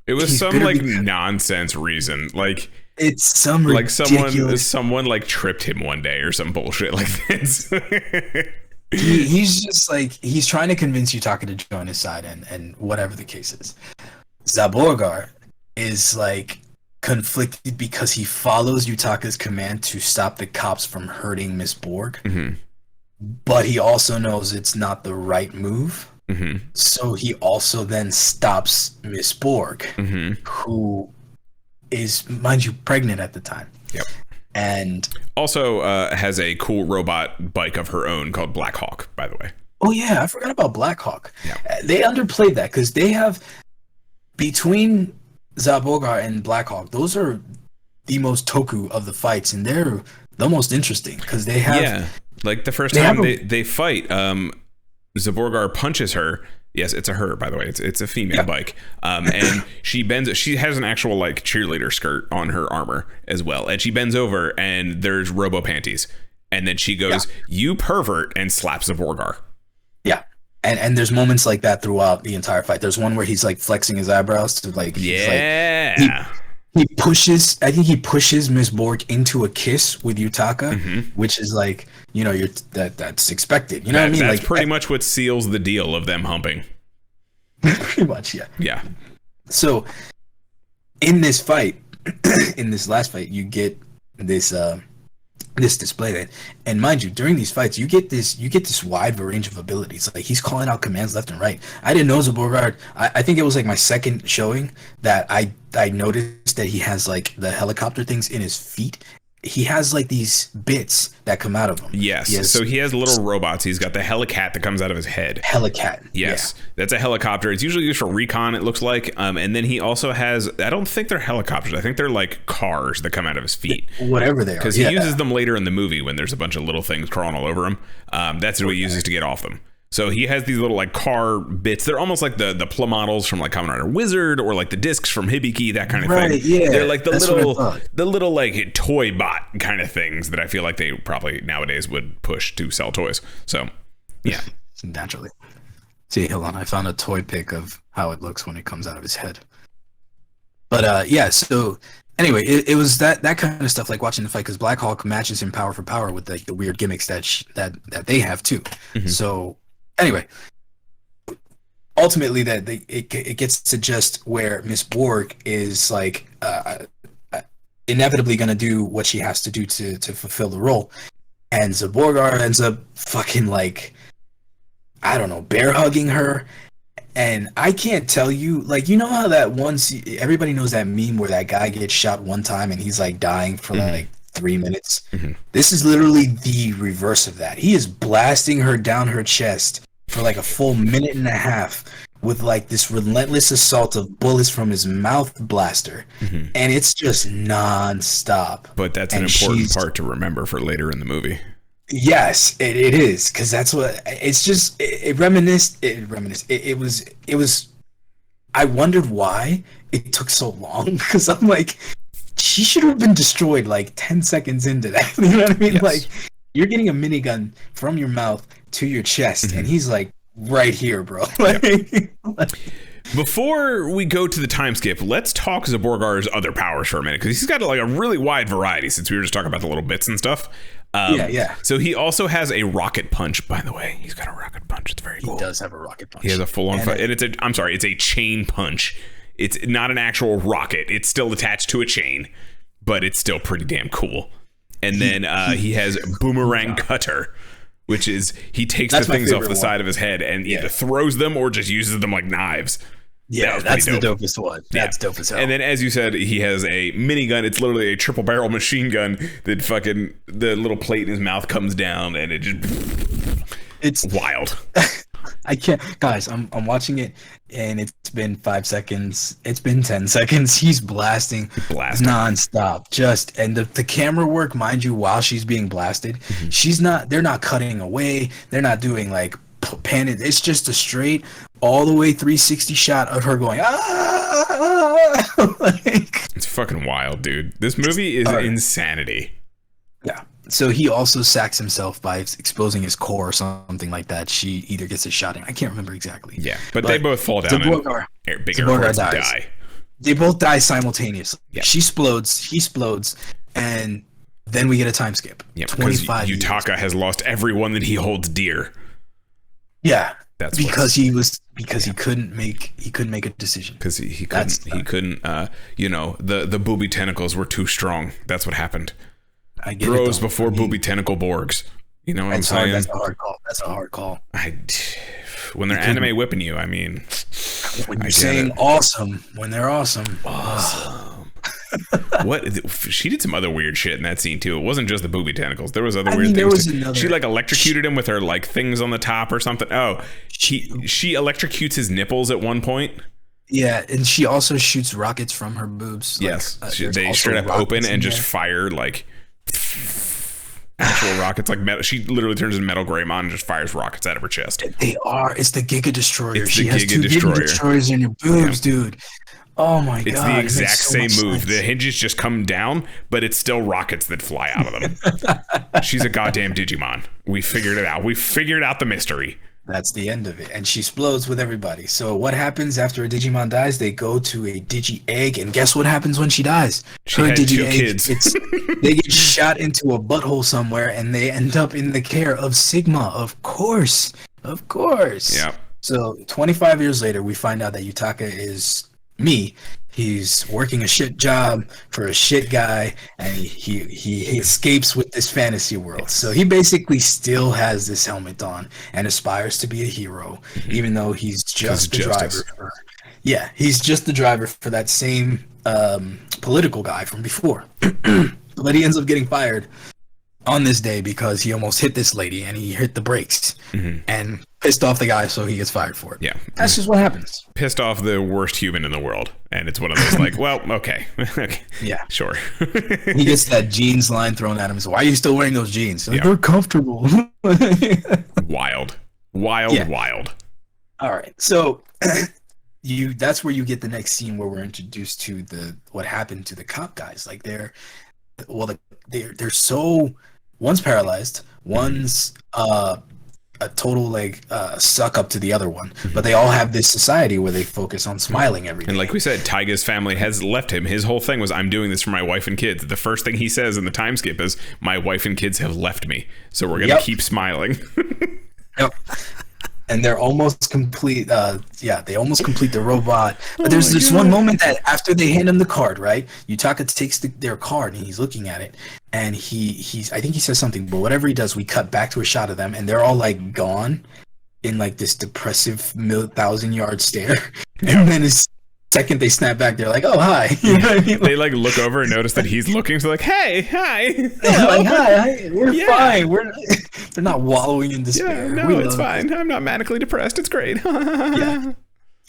It was some like nonsense reason. Like it's some like someone like tripped him one day or some bullshit like this. He's just like, he's trying to convince Yutaka to join his side, and whatever the case is. Zaborgar is like conflicted because he follows Yutaka's command to stop the cops from hurting Miss Borg, but he also knows it's not the right move. So he also then stops Miss Borg, who is, mind you, pregnant at the time. Yep. And also has a cool robot bike of her own called Black Hawk, by the way. Oh yeah, I forgot about Black Hawk. Yeah. They underplayed that because they have, between Zaborgar and Black Hawk, those are the most toku of the fights, and they're the most interesting because they have like the first time they fight, Zaborgar punches her. Yes, it's a her, by the way. It's a female bike. And she bends. She has an actual like cheerleader skirt on her armor as well. And she bends over, and there's Robo panties. And then she goes, "You pervert," and slaps Zaborgar. Yeah. And there's moments like that throughout the entire fight. There's one where he's like flexing his eyebrows to like, he pushes Miss Borg into a kiss with Yutaka, which is like, you know, that's expected. You know what I mean? That's like, pretty much what seals the deal of them humping. Pretty much, yeah. Yeah. So in this fight, in this last fight, you get this this display that, and mind you, during these fights you get this wide range of abilities. Like he's calling out commands left and right. I didn't know Zaborgar. I think it was like my second showing that I noticed that he has like the helicopter things in his feet. He has like these bits that come out of him. Yes. So he has little robots. He's got the helicat that comes out of his head. Helicat. Yes. Yeah. That's a helicopter. It's usually used for recon, it looks like. And then he also has, I don't think they're helicopters. I think they're like cars that come out of his feet. Whatever they are. Because he uses them later in the movie when there's a bunch of little things crawling all over him. That's what he uses to get off them. So he has these little like car bits. They're almost like the Pla models from like Kamen Rider Wizard, or like the discs from Hibiki, that kind of thing. Yeah, they're like the little like toy bot kind of things that I feel like they probably nowadays would push to sell toys. So yeah, naturally. See, hold on, I found a toy pic of how it looks when it comes out of his head. But yeah, so anyway, it was that kind of stuff, like watching the fight, because Black Hawk matches him power for power with like the weird gimmicks that they have too. Mm-hmm. So anyway, ultimately, it gets to just where Miss Borg is like inevitably going to do what she has to do to fulfill the role, and Zaborgar ends up fucking like, I don't know, bear hugging her. And I can't tell you, like, you know how that once everybody knows that meme where that guy gets shot one time and he's like dying for like 3 minutes. Mm-hmm. This is literally the reverse of that. He is blasting her down her chest for like a full minute and a half with like this relentless assault of bullets from his mouth blaster. Mm-hmm. And it's just non-stop. But that's an important part to remember for later in the movie. Yes, it is, because that's what it's just. It reminisced. It was. I wondered why it took so long, because I'm like, she should have been destroyed like 10 seconds into that. You know what I mean? Yes. Like, you're getting a minigun from your mouth to your chest, and he's like right here, bro. Like, before we go to the time skip, let's talk Zaborgar's other powers for a minute, because he's got like a really wide variety, since we were just talking about the little bits and stuff. Yeah. So he also has a rocket punch, by the way. He's got a rocket punch. It's very cool. He does have a rocket punch. He has a full-on fight. And it's a chain punch. It's not an actual rocket. It's still attached to a chain, but it's still pretty damn cool. And then he has boomerang cutter, which is he takes the things off the side of his head and either throws them or just uses them like knives. Yeah, that's the dopest one. That's dope as hell. And then, as you said, he has a minigun. It's literally a triple barrel machine gun that fucking the little plate in his mouth comes down, and it's wild. I can't, guys. I'm watching it, and it's been 5 seconds. It's been 10 seconds. He's blasting nonstop. And the camera work, mind you, while she's being blasted, they're not cutting away. They're not doing like pan it. It's just a straight all the way 360 shot of her going like, it's fucking wild, dude. This movie is insanity. Yeah. So he also sacks himself by exposing his core or something like that. She either gets a shot in. I can't remember exactly. Yeah, but they both fall down and bigger hearts die. They both die simultaneously. Yeah. She explodes, he explodes, and then we get a time skip. Yeah, because Yutaka has lost everyone that he holds dear. Yeah, that's because he couldn't make a decision. Because he couldn't. The booby tentacles were too strong. That's what happened. I get Bros before booby tentacle Borgs. You know what I'm saying? That's a hard call. When they're anime whipping you, I mean, when you're saying awesome, when they're awesome. What she did some other weird shit in that scene too. It wasn't just the booby tentacles. There was other weird things too. She like electrocuted him with her like things on the top or something. Oh, she electrocutes his nipples at one point. Yeah, and she also shoots rockets from her boobs. Yes, they straight up open and just fire like actual rockets, like metal. She literally turns into Metal Greymon and just fires rockets out of her chest. They are. It's the Giga Destroyer. She has two Giga Destroyers in her boobs, dude. Oh my god! It's the exact same move. The hinges just come down, but it's still rockets that fly out of them. She's a goddamn Digimon. We figured it out. We figured out the mystery. That's the end of it. And she explodes with everybody. So what happens after a Digimon dies? They go to a Digi-Egg, and guess what happens when she dies? She had 2 kids. They get shot into a butthole somewhere, and they end up in the care of Sigma. Of course. Yeah. So 25 years later, we find out that Yutaka is me. He's working a shit job for a shit guy, and he escapes with this fantasy world. So he basically still has this helmet on and aspires to be a hero, even though he's just the driver. He's just the driver for that same political guy from before. But he ends up getting fired on this day because he almost hit this lady and he hit the brakes and pissed off the guy, so he gets fired for it. Yeah. That's just what happens. Pissed off the worst human in the world. And it's one of those like, well, okay. Yeah. Sure. He gets that jeans line thrown at him. So why are you still wearing those jeans? Like, they're comfortable. Wild. All right. So that's where you get the next scene where we're introduced to what happened to the cop guys. Like they're so, one's paralyzed, one's a total like suck up to the other one, but they all have this society where they focus on smiling every day. And like we said, Taiga's family has left him. His whole thing was, I'm doing this for my wife and kids. The first thing he says in the time skip is, my wife and kids have left me, so we're gonna keep smiling. Yep. And they're almost complete. They almost complete the robot. But there's this one moment that after they hand him the card, right? Yutaka takes their card and he's looking at it, and he's I think he says something, but whatever he does, we cut back to a shot of them, and they're all like gone in like this depressive 1,000-yard stare. And then as second they snap back, they're like, "Oh, hi." You know what I mean? They like look over and notice that he's looking, so like, "Hey, hi." Yeah, like, hi, we're fine. They're not wallowing in despair. Yeah, no, it's fine. I'm not manically depressed. It's great. Yeah.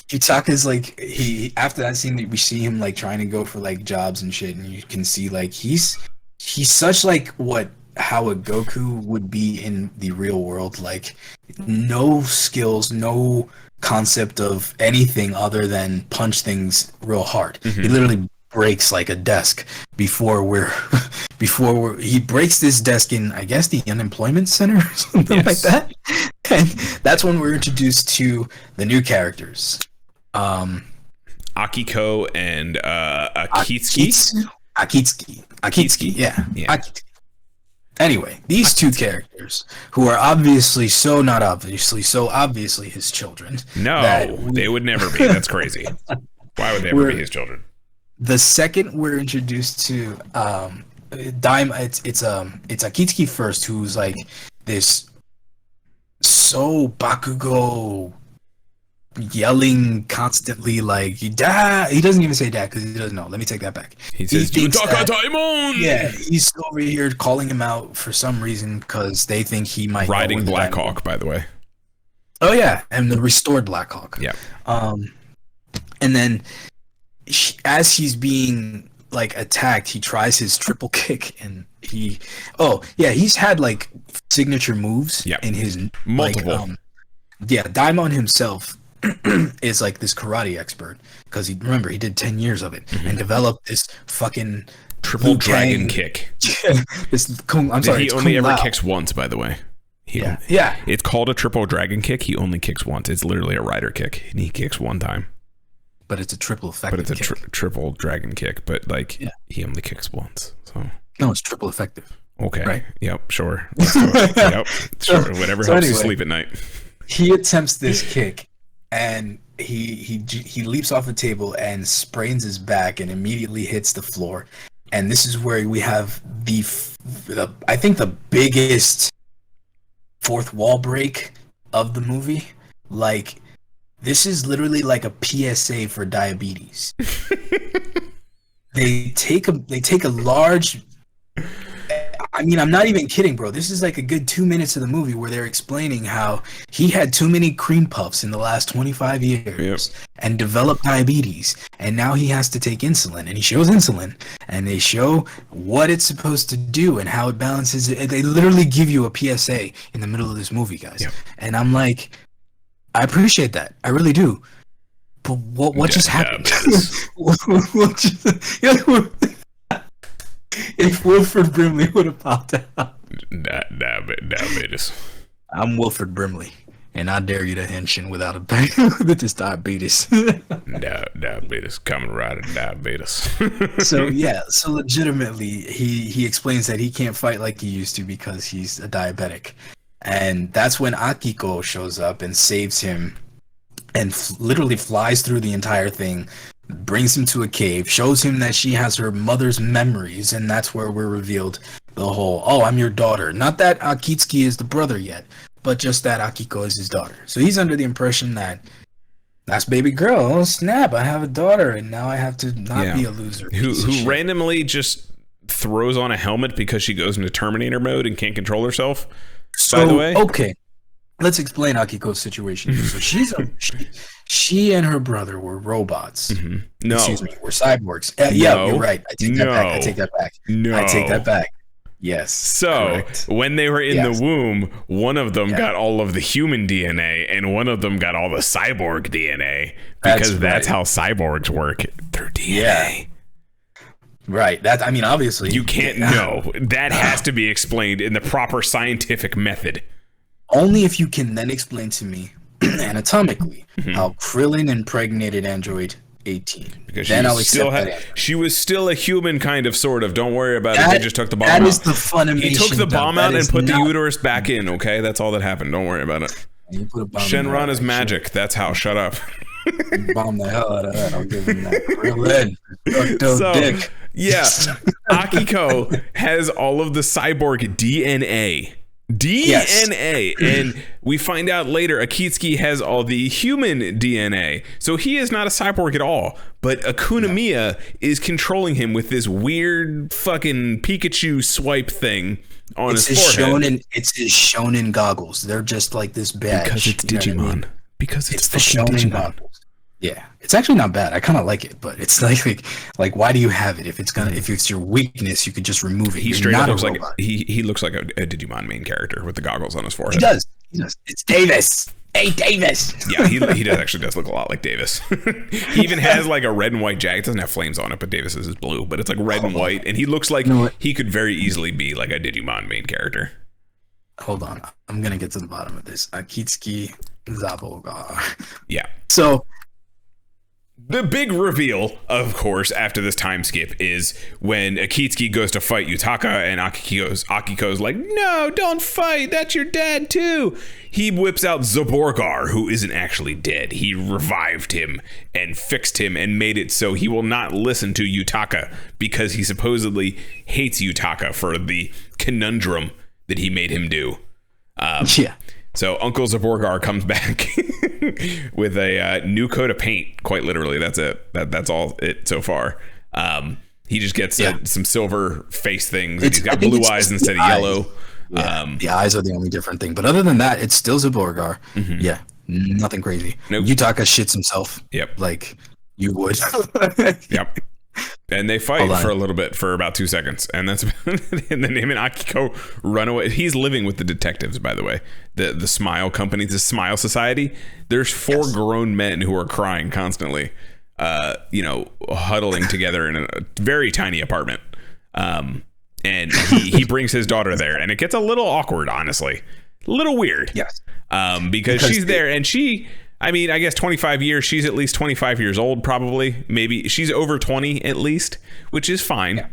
Yutaka's like, after that scene, we see him like trying to go for like jobs and shit, and you can see like he's such like how a Goku would be in the real world. Like no skills, no concept of anything other than punch things real hard. He literally breaks like a desk before he breaks this desk in, I guess, the unemployment center or something like that. And that's when we're introduced to the new characters, Akiko and Akitsuki. Akitsuki, yeah. Akitsuki. Anyway, these two characters, who are obviously so obviously his children. No, they would never be. That's crazy. Why would they ever be his children? The second we're introduced to it's Akitsuki first, who's like this so Bakugo yelling constantly, like dad. He doesn't even say dad because he doesn't know. Let me take that back. He says Yutaka Daimon. Yeah, he's over here calling him out for some reason because they think he might riding Black Hawk, by the way. Oh yeah, and the restored Black Hawk. Yeah. And then as he's being like attacked, he tries his triple kick, and he's had like signature moves in his multiple. Daimon himself is like this karate expert because he did 10 years of it and developed this fucking triple dragon kick. I'm sorry, he only ever kicks once, by the way. Yeah. It's called a triple dragon kick. He only kicks once. It's literally a rider kick, and he kicks one time. But it's a triple effective. But it's a triple dragon kick. But like he only kicks once. So no, it's triple effective. Okay. Right. Yep. Sure. Yep. Sure. Whatever helps you sleep at night. He attempts this kick, and he leaps off the table and sprains his back, and immediately hits the floor. And this is where we have I think the biggest fourth wall break of the movie. Like, this is literally like a PSA for diabetes. They take a large. I mean, I'm not even kidding, bro. This is like a good 2 minutes of the movie where they're explaining how he had too many cream puffs in the last 25 years and developed diabetes, and now he has to take insulin, and he shows insulin, and they show what it's supposed to do and how it balances it. They literally give you a PSA in the middle of this movie, guys. Yep. And I'm like, I appreciate that. I really do. But what just happened? If Wilford Brimley would have popped out. Diabetes. I'm Wilford Brimley, and I dare you to henshin without with this diabetes. Diabetes. Kamen Rider diabetes. So legitimately, he explains that he can't fight like he used to because he's a diabetic. And that's when Akiko shows up and saves him and literally flies through the entire thing, brings him to a cave, shows him that she has her mother's memories, and that's where we're revealed the whole, oh, I'm your daughter. Not that Akitsuki is the brother yet, but just that Akiko is his daughter. So he's under the impression that that's baby girl. Oh, snap, I have a daughter, and now I have to not be a loser. Who randomly just throws on a helmet because she goes into Terminator mode and can't control herself, by the way. Okay. Let's explain Akiko's situation. So she and her brother were robots. Mm-hmm. No. Excuse me, were cyborgs. Yeah, you're right. I take that back. I take that back. Yes. So correct. When they were in the womb, one of them got all of the human DNA and one of them got all the cyborg DNA because that's how cyborgs work through DNA. Yeah. Right. That, I mean, obviously you can't know. That has to be explained in the proper scientific method. Only if you can then explain to me anatomically how Krillin impregnated Android 18. Because then I'll accept that. She was still a human, kind of, sort of. Don't worry about it. They just took the bomb out. That is the Funimation. He took the bomb out and put the uterus back in, okay? That's all that happened. Don't worry about it. Shenron is magic. That's how. Shut up. Bomb the hell out of that. I'll give him that. Krillin. Dick. Yeah. Akiko has all of the cyborg DNA. And we find out later Akitsuki has all the human DNA, so he is not a cyborg at all, but Akunamiya is controlling him with this weird fucking Pikachu swipe thing on his forehead. It's his shonen goggles. They're just like this badge. Because it's Digimon. You know what I mean? Because it's the shonen Digimon. Goggles. Yeah, it's actually not bad. I kind of like it, but it's like why do you have it if it's your weakness? You could just remove it. He straight up looks like he looks like a Digimon main character with the goggles on his forehead. He does. It's Davis. Hey, Davis. Yeah, he does look a lot like Davis. He even has like a red and white jacket. It doesn't have flames on it, but Davis's is blue. But it's like red and white, and he looks like he could very easily be like a Digimon main character. Hold on, I'm gonna get to the bottom of this. Akitsuki Zaborgar. Yeah. So. The big reveal, of course, after this time skip is when Akitsuki goes to fight Yutaka and Akiko's like, no, don't fight. That's your dad, too. He whips out Zaborgar, who isn't actually dead. He revived him and fixed him and made it so he will not listen to Yutaka because he supposedly hates Yutaka for the conundrum that he made him do. Yeah. So Uncle Zaborgar comes back with a new coat of paint. Quite literally, that's it. That's all it so far. He just gets some silver face things. And he's got blue eyes instead of yellow. Yeah, the eyes are the only different thing. But other than that, it's still Zaborgar. Mm-hmm. Yeah, nothing crazy. Nope. Yutaka shits himself. Yep. Like you would. Yep. And they fight for a little bit, for about 2 seconds, and that's and then him and Akiko run away. He's living with the detectives, by the way, the Smile Company, the Smile Society. There's 4 grown men who are crying constantly, huddling together in a very tiny apartment. And he brings his daughter there, and it gets a little awkward, honestly, a little weird. Yes, because she's there, and she. I mean, I guess 25 years, she's at least 25 years old, probably. Maybe she's over 20 at least, which is fine.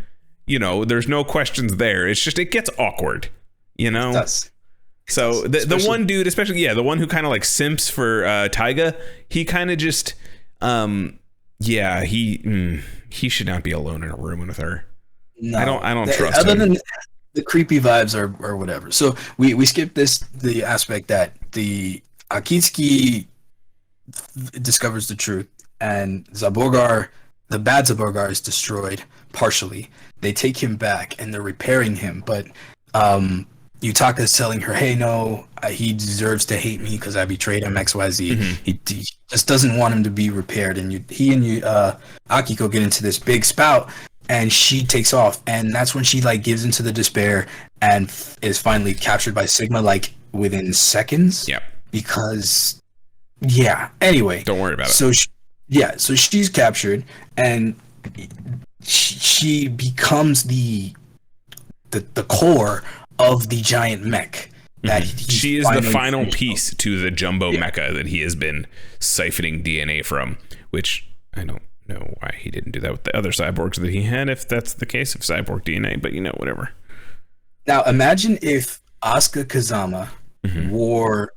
Yeah. There's no questions there. It's just, it gets awkward, It does. So the one dude, especially, the one who kind of like simps for Taiga, he kind of just, he should not be alone in a room with her. No, I don't trust him. Other than the creepy vibes or whatever. So we skipped the aspect that the Akitsuki discovers the truth, and Zaborgar, the bad Zaborgar, is destroyed partially. They take him back and they're repairing him, but Yutaka is telling her, hey, no, he deserves to hate me because I betrayed him, XYZ. Mm-hmm. He just doesn't want him to be repaired, and he and Akiko get into this big spout, and she takes off, and that's when she like gives into the despair and is finally captured by Sigma like within seconds. Yep. Because anyway, don't worry about it. So she's captured, and she becomes the core of the giant mech. That she is the final piece to the jumbo mecha that he has been siphoning DNA from, which I don't know why he didn't do that with the other cyborgs that he had, if that's the case of cyborg DNA, but whatever. Now imagine if Asuka Kazama wore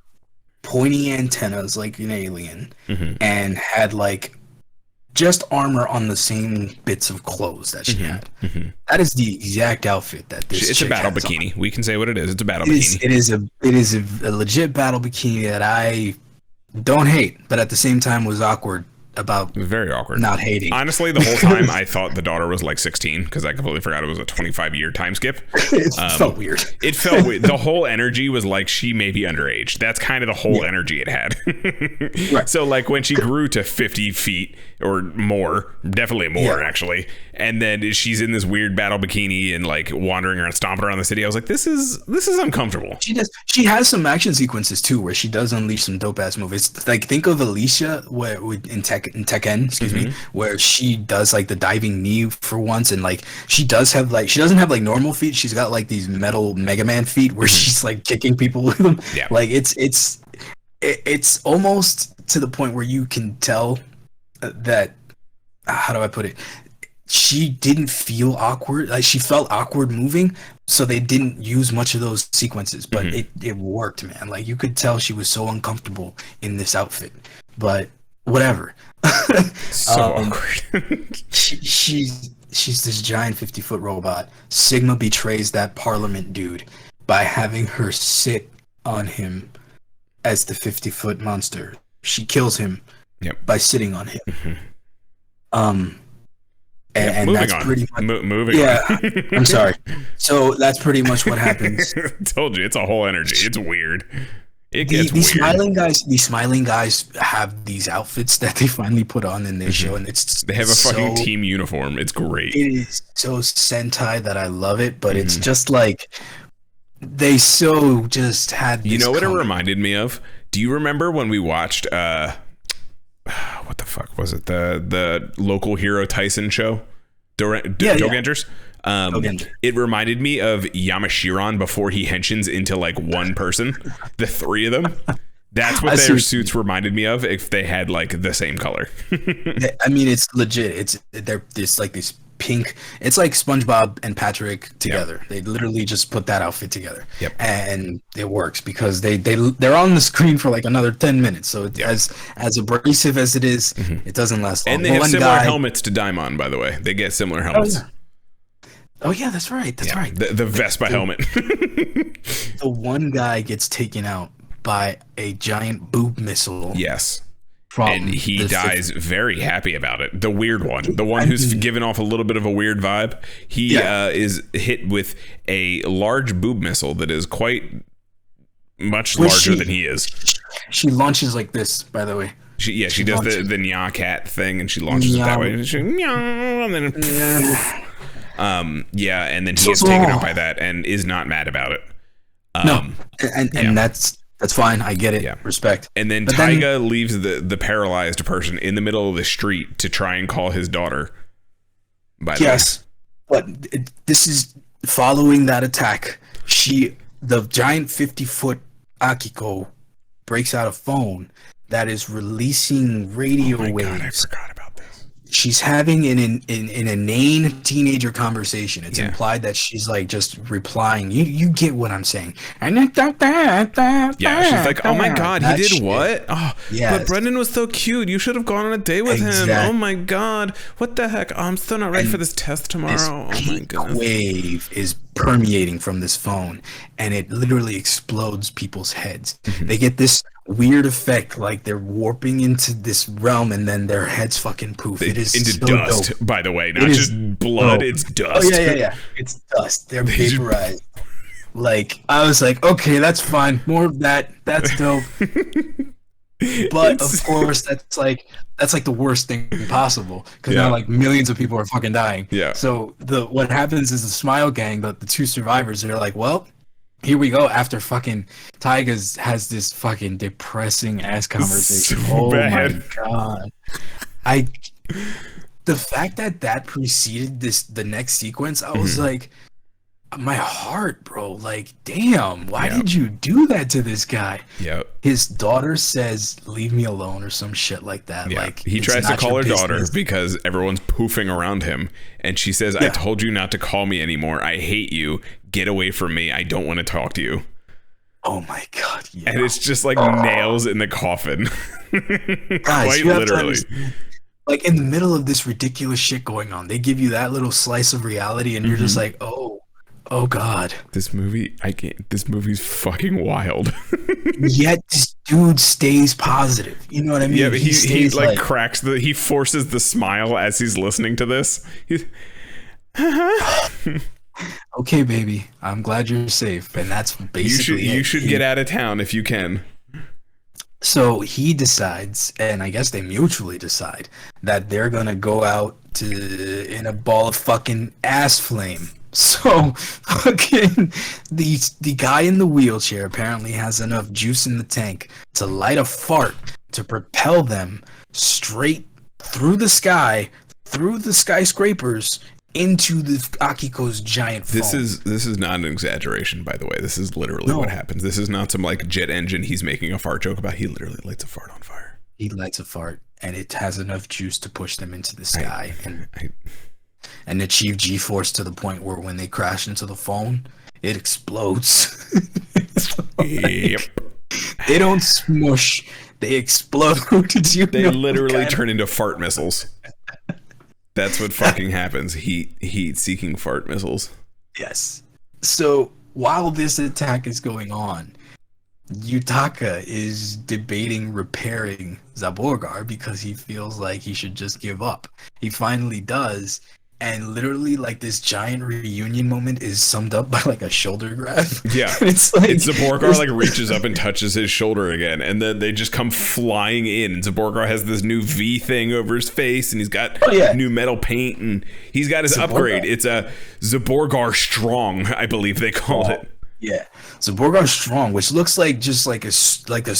pointy antennas like an alien and had like just armor on the same bits of clothes that she had. That is the exact outfit that this. It's a battle bikini. We can say what it is. It's a battle bikini. It is a legit battle bikini that I don't hate, but at the same time was awkward about. Very awkward. Not hating. Honestly, the whole time I thought the daughter was like 16 because I completely forgot it was a 25-year time skip. It felt weird. It felt weird. The whole energy was like she may be underage. That's kind of the whole energy it had. Right. So like when she grew to 50 feet or more, definitely more actually, and then she's in this weird battle bikini and like wandering around, stomping around the city. I was like, this is uncomfortable. She has some action sequences too where she does unleash some dope ass moves. Like think of Alicia in Tekken, excuse me, where she does like the diving knee for once, and like she doesn't have like normal feet. She's got like these metal Mega Man feet where she's like kicking people with them. Yeah. Like it's almost to the point where you can tell that, how do I put it? She didn't feel awkward. Like she felt awkward moving, so they didn't use much of those sequences, but it worked, man. Like you could tell she was so uncomfortable in this outfit, but whatever. So awkward. She's this giant 50-foot robot. Sigma betrays that Parliament dude by having her sit on him as the 50-foot monster. She kills him by sitting on him. And that's pretty much moving on. I'm sorry. So that's pretty much what happens. Told you, it's a whole energy. It's weird. It gets weird. These smiling guys have these outfits that they finally put on in their show, and they have a fucking team uniform. It's great. It is so Sentai that I love it, but it's just like they so just had this. You know what it reminded me of? Do you remember when we watched what the fuck was it? The local Hero Tyson show? Dogenters? It reminded me of Yamashiron before he henshins into like one person. The three of them. That's what their suits reminded me of if they had like the same color. I mean, it's legit. It's like this pink. It's like SpongeBob and Patrick together. Yep. They literally just put that outfit together. Yep. And it works because they're on the screen for like another 10 minutes. So as abrasive as it is, it doesn't last long. And they have similar helmets to Daimon, by the way. They get similar helmets. Oh yeah, that's right. That's right. The Vespa helmet. The one guy gets taken out by a giant boob missile. Yes. And he dies very happy about it. The weird one. The one who's given off a little bit of a weird vibe. He is hit with a large boob missile that is quite much larger than he is. She launches like this, by the way. She does the Nya cat thing, and she launches it that way. And then and then he gets taken out by that and is not mad about it. And that's fine. I get it. Yeah. Respect. And then Taiga leaves the paralyzed person in the middle of the street to try and call his daughter. Yes, but this is following that attack. The giant 50-foot Akiko breaks out a phone that is releasing radio waves. God, I forgot about this. She's having an inane teenager conversation. It's implied that she's like just replying. You get what I'm saying. Yeah, she's like, oh my God, he did what? Oh, yes. But Brendan was so cute. You should have gone on a date with him. Oh my God, what the heck? Oh, I'm still not ready for this test tomorrow. This oh my goodness. Wave is permeating from this phone, and it literally explodes people's heads. They get this weird effect, like they're warping into this realm, and then their heads fucking poof. It is into so dust, dope. By the way, not just blood. It's dust. Oh yeah. It's dust. They're vaporized. Like I was like, okay, that's fine. More of that. That's dope. But of course, that's like the worst thing possible because now like millions of people are fucking dying. Yeah. So what happens is the Smile Gang, the two survivors, they're like, well, here we go. After fucking Tigers has this fucking depressing ass conversation. So bad. My God. The fact that preceded the next sequence, I was like, my heart, bro. Like, damn, why did you do that to this guy? Yep. His daughter says, leave me alone or some shit like that. Yeah. Like he tries to call her daughter because everyone's poofing around him. And she says, I told you not to call me anymore. I hate you. Get away from me. I don't want to talk to you. Oh my God. Yeah. And it's just like nails in the coffin. Guys, quite literally. Like in the middle of this ridiculous shit going on, they give you that little slice of reality, and you're just like, oh God. This movie, I can't. This movie's fucking wild. Yet this dude stays positive. You know what I mean? Yeah, but he stays like cracks he forces the smile as he's listening to this. He's, okay, baby, I'm glad you're safe, and that's basically you should get out of town if you can. So he decides, and I guess they mutually decide, that they're gonna go out in a ball of fucking ass flame. So fucking the guy in the wheelchair apparently has enough juice in the tank to light a fart to propel them straight through the sky, through the skyscrapers, into the Akiko's giant phone. This is not an exaggeration, by the way. This is literally what happens. This is not some like jet engine he's making a fart joke about. He literally lights a fart on fire. He lights a fart, and it has enough juice to push them into the sky and achieve G-force to the point where when they crash into the phone, it explodes. Yep. They don't smush; they explode. They literally turn into fart missiles. That's what fucking happens. Heat-seeking fart missiles. Yes. So while this attack is going on, Yutaka is debating repairing Zaborgar because he feels like he should just give up. He finally does, and literally like this giant reunion moment is summed up by like a shoulder grab. Yeah. It's like Zaborgar like reaches up and touches his shoulder again, and then they just come flying in. And Zaborgar has this new V thing over his face, and he's got new metal paint, and he's got his upgrade. It's a Zaborgar Strong, I believe they call it. Yeah, Zaborgar Strong, which looks like just like a stronger.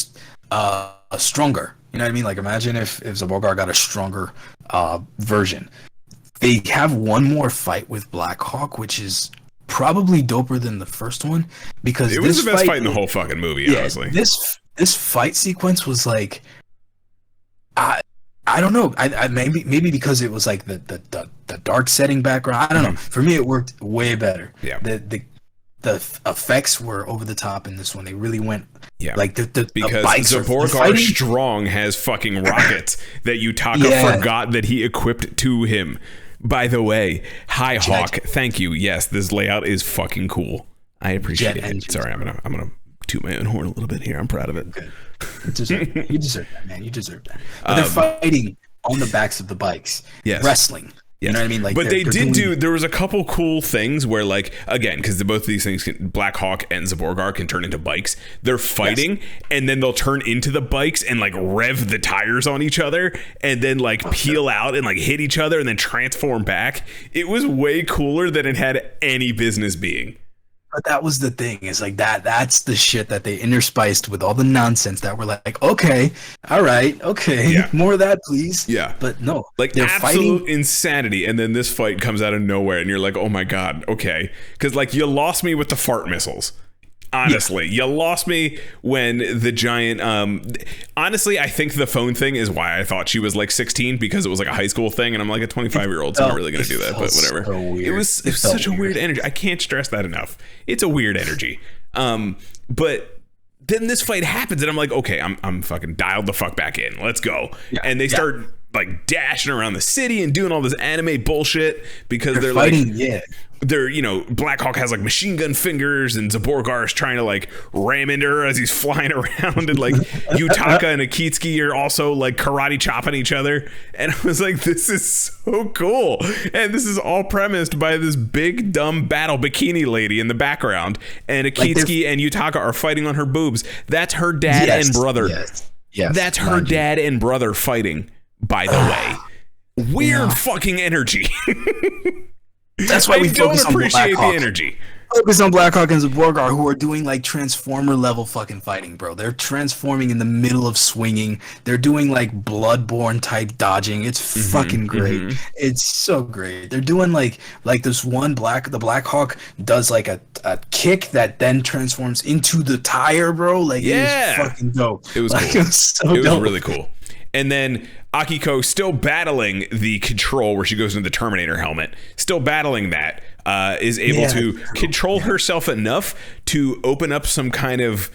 You know what I mean? Like imagine if Zaborgar got a stronger version. They have one more fight with Blackhawk, which is probably doper than the first one because it was the best fight in the whole fucking movie. Yeah, honestly, this fight sequence was like, I don't know. I maybe because it was like the dark setting background. I don't know. For me, it worked way better. Yeah. The effects were over the top in this one. They really went like because Zaborgar Strong has fucking rockets that Yutaka forgot that he equipped to him. By the way, hi Hawk, thank you. Yes, this layout is fucking cool. I appreciate it. Sorry, I'm gonna toot my own horn a little bit here. I'm proud of it. Good. You deserve that, man. You deserve that. But they're fighting on the backs of the bikes, wrestling. Yes. You know what I mean? Like, but there was a couple cool things where, like, again, because both of these things, Black Hawk and Zaborgar can turn into bikes. They're fighting, and then they'll turn into the bikes and, like, rev the tires on each other, and then, like, peel out and, like, hit each other and then transform back. It was way cooler than it had any business being. But that was the thing. Is like that's the shit that they interspiced with all the nonsense that we're like, okay, all right, okay, more of that, please. Yeah. But no, like they're absolute insanity, and then this fight comes out of nowhere, and you're like, oh my god, okay, because like you lost me with the fart missiles. Honestly, you lost me when the giant. Honestly, I think the phone thing is why I thought she was like 16 because it was like a high school thing, and I'm like a 25-year-old, so I'm not really gonna do that. But whatever. So it was such a weird energy. I can't stress that enough. It's a weird energy. But then this fight happens, and I'm like, okay, I'm fucking dialed the fuck back in. Let's go. Yeah, and they start like dashing around the city and doing all this anime bullshit because they're fighting, like, they're, you know, Blackhawk has like machine gun fingers, and Zaborgar is trying to like ram into her as he's flying around, and like Yutaka and Akitsuki are also like karate chopping each other, and I was like, this is so cool, and this is all premised by this big dumb battle bikini lady in the background, and Akitsuki and Yutaka are fighting on her boobs. That's her dad and brother. Yes. That's her dad and brother fighting. By the way, weird fucking energy. That's why we don't appreciate the energy. Focus on Blackhawk and Zaborgar, who are doing like Transformer level fucking fighting, bro. They're transforming in the middle of swinging. They're doing like Bloodborne type dodging. It's fucking great. It's so great. They're doing like this one the Blackhawk does like a kick that then transforms into the tire, bro. Like it was fucking dope. It was like, cool. It was really cool. And then Akiko, still battling the control where she goes into the Terminator helmet, still battling that, is able to control herself enough to open up some kind of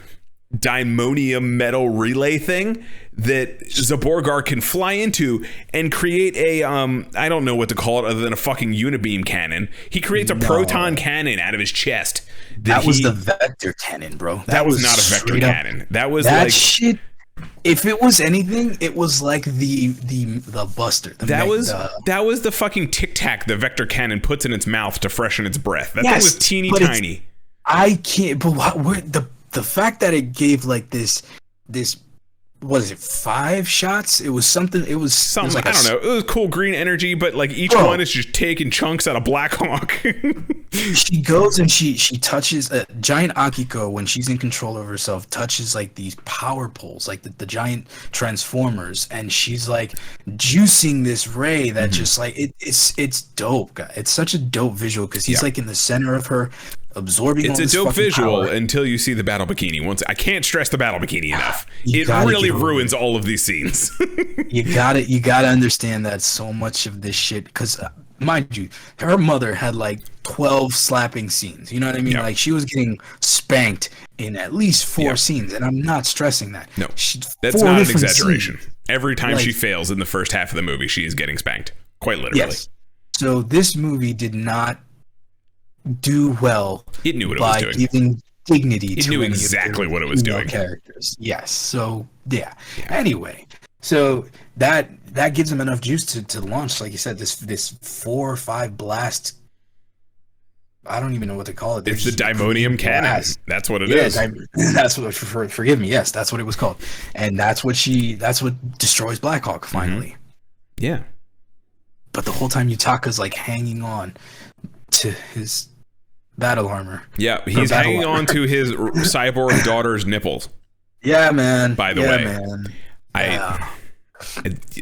dimonium metal relay thing that Zaborgar can fly into and create a I don't know what to call it other than a fucking unibeam cannon. He creates a proton cannon out of his chest. That was the vector cannon, bro. That was not a vector cannon. That was that like shit. If it was anything, it was like the Buster. That was the fucking Tic Tac the vector cannon puts in its mouth to freshen its breath. That thing was teeny tiny. I can't. But the fact that it gave like this what is it, 5 shots? It was something. It was something. Like I don't know. It was cool green energy, but like each one is just taking chunks out of Black Hawk. She goes and she touches giant Akiko when she's in control of herself. Touches like these power poles, like the giant transformers, and she's like juicing this ray that just like it's dope, guy. It's such a dope visual because he's like in the center of her. Absorbing it's a dope visual until you see the battle bikini. Once I can't stress the battle bikini enough. It really ruins all of these scenes. you gotta understand that so much of this shit, because mind you, her mother had like 12 slapping scenes. You know what I mean? Yep. Like she was getting spanked in at least 4 scenes, and I'm not stressing that. No, that's not an exaggeration. Scenes. Every time she fails in the first half of the movie, she is getting spanked, quite literally. Yes. So this movie did not do well. It knew what it was doing. Giving dignity it to knew exactly what it was doing. Characters. Yes. So yeah. Anyway, so that gives them enough juice to launch, like you said, this 4 or 5 blast. I don't even know what to call it. It's the dimonium cannon. That's what it is. That's what. Forgive me. Yes, that's what it was called, and that's what destroys Black Hawk finally. Mm-hmm. Yeah. But the whole time Yutaka's like hanging on to his battle armor. Yeah, he's hanging on to his cyborg daughter's nipples. Yeah, man. By the way, man.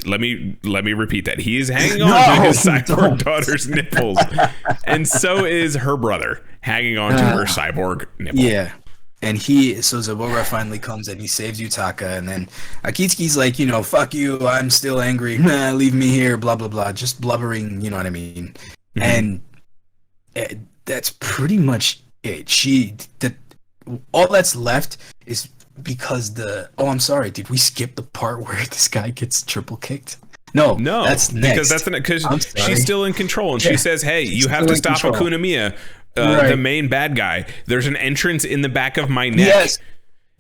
Let me repeat that. He is hanging on to his cyborg daughter's nipples, and so is her brother hanging on to her cyborg nipple. Yeah. And so Zaborgar finally comes and he saves Yutaka, and then Akitsuki's like, fuck you, I'm still angry, leave me here, blah blah blah, just blubbering, you know what I mean? Mm-hmm. And that's pretty much it. All that's left is because I'm sorry, did we skip the part where this guy gets triple kicked? No, that's next. Because she's still in control, and she says, hey, you have to stop Akunamiya, the main bad guy. There's an entrance in the back of my neck. Yes.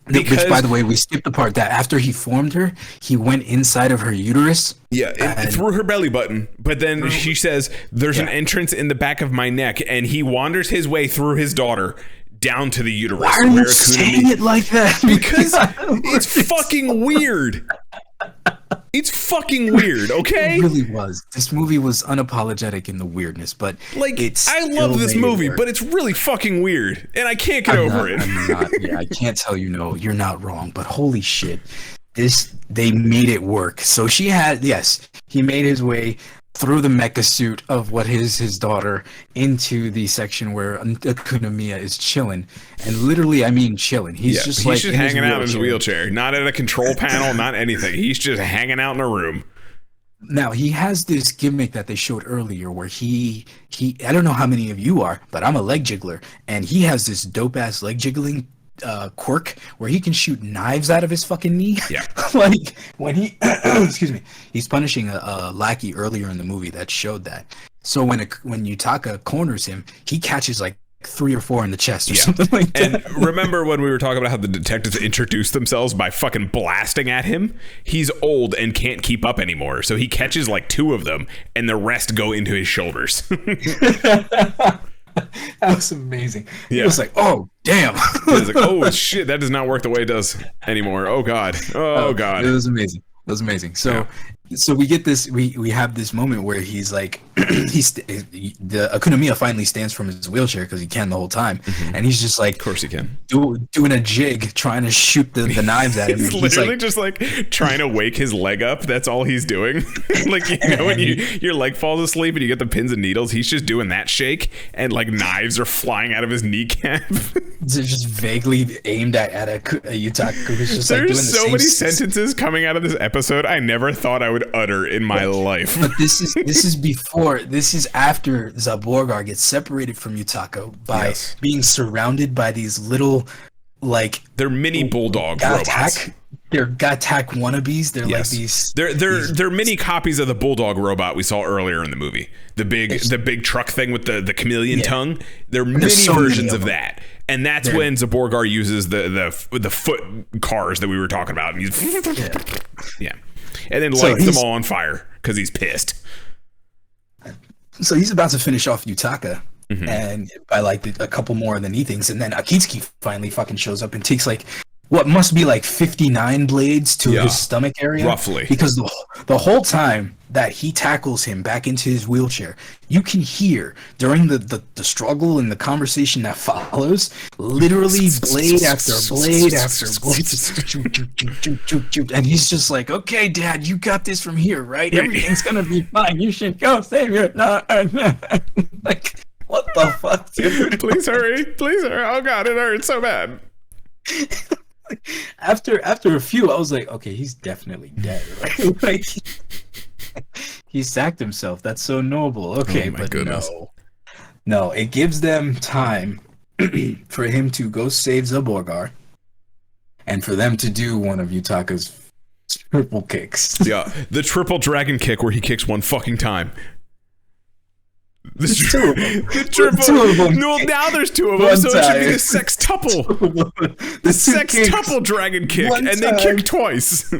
Which, by the way, we skipped the part that after he formed her, he went inside of her uterus. Yeah, through her belly button. But then she says, there's an entrance in the back of my neck, and he wanders his way through his daughter down to the uterus. Why are you saying it like that? Because it's fucking weird. It's fucking weird, okay? It really was. This movie was unapologetic in the weirdness, but I love this movie, but it's really fucking weird, and I can't get over it. I can't tell you no, you're not wrong, but holy shit, they made it work. So he made his way through the mecha suit of what is his daughter into the section where Akunamiya is chilling, and literally, I mean chilling. He's just hanging out in his wheelchair, not at a control panel, not anything. He's just hanging out in a room. Now he has this gimmick that they showed earlier, where he I don't know how many of you are, but I'm a leg jiggler, and he has this dope ass leg jiggling quirk where he can shoot knives out of his fucking knee. Yeah. Like when he excuse me, he's punishing a lackey earlier in the movie that showed that. So when Yutaka corners him, he catches like 3 or 4 in the chest or something like that. And remember when we were talking about how the detectives introduce themselves by fucking blasting at him? He's old and can't keep up anymore, so he catches like 2 of them, and the rest go into his shoulders. That was amazing. Yeah. He was like, oh, damn. He was like, oh, shit, that does not work the way it does anymore. Oh, God. Oh, God. It was amazing. So we get this, we have this moment where he's like, the Akunamiya finally stands from his wheelchair because he can the whole time. Mm-hmm. And he's just like, of course he can. Doing a jig, trying to shoot the knives at him. He's literally just like trying to wake his leg up. That's all he's doing. Like, when your leg falls asleep and you get the pins and needles, he's just doing that shake, and like knives are flying out of his kneecap. They're just vaguely aimed at a Yutaka. There's so many sentences coming out of this episode I never thought I would utter in my life. But this is after Zaborgar gets separated from Yutaka by being surrounded by these little like they're mini bulldog robots. They're Gattack wannabes. They're like these. They're mini copies of the bulldog robot we saw earlier in the movie. The big truck thing with the chameleon tongue. They're mini versions of that. And that's when Zaborgar uses the foot cars that we were talking about. And he's and then lights them all on fire because he's pissed. So he's about to finish off Yutaka. And by like a couple more than he thinks, and then Akitsuki finally fucking shows up and takes like what must be like 59 blades to his stomach area, roughly. Because the whole time that he tackles him back into his wheelchair, you can hear during the struggle and the conversation that follows, literally blade after blade after blade, and he's just like, "Okay, Dad, you got this from here, right? Everything's gonna be fine. You should go save your like." What the fuck, dude? Please hurry. Oh god, it hurts so bad. After a few, I was like, okay, he's definitely dead, right? Like, he sacked himself. That's so noble. Okay, but goodness. No, it gives them time for him to go save Zaborgar and for them to do one of Yutaka's triple kicks. Yeah, the triple dragon kick where he kicks one fucking time. The triple. No, now there's two of them, so it should be the sextuple. The sextuple dragon kick, and they kick twice.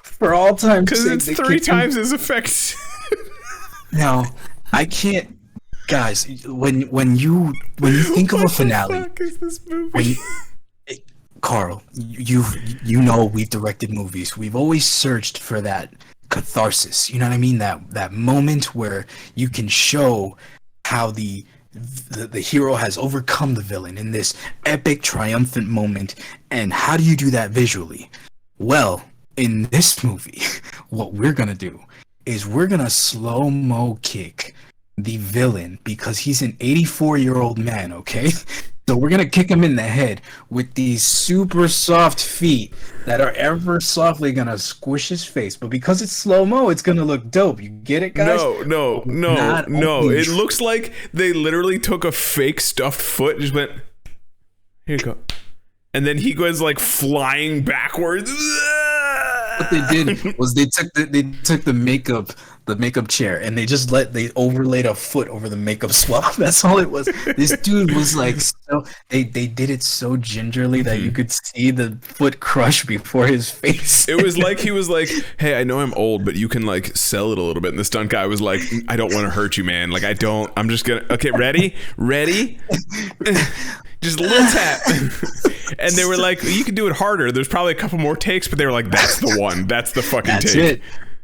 For all time, because it's 3 times as effective. Now, I can't, guys. When you think of a finale, what the fuck is this movie? Carl, you know we've directed movies. We've always searched for that catharsis, you know what I mean, that moment where you can show how the hero has overcome the villain in this epic triumphant moment. And how do you do that visually? Well, in this movie, what we're gonna do is we're gonna slow-mo kick the villain because he's an 84-year-old man, okay? So we're gonna kick him in the head with these super soft feet that are ever softly gonna squish his face. But because it's slow-mo, it's gonna look dope. You get it, guys? No. It looks like they literally took a fake stuffed foot and just went, here you go. And then he goes like flying backwards. What they did was they took the makeup chair and they overlaid a foot over the makeup swab. That's all it was. This dude was like, so they did it so gingerly that you could see the foot crush before his face. It was like he was like, hey, I know I'm old, but you can like sell it a little bit. And the stunt guy was like, I don't want to hurt you, man. Like I'm just gonna, okay, ready? Just a little tap. And they were like, you can do it harder. There's probably a couple more takes, but they were like, that's the one. That's the fucking take. It.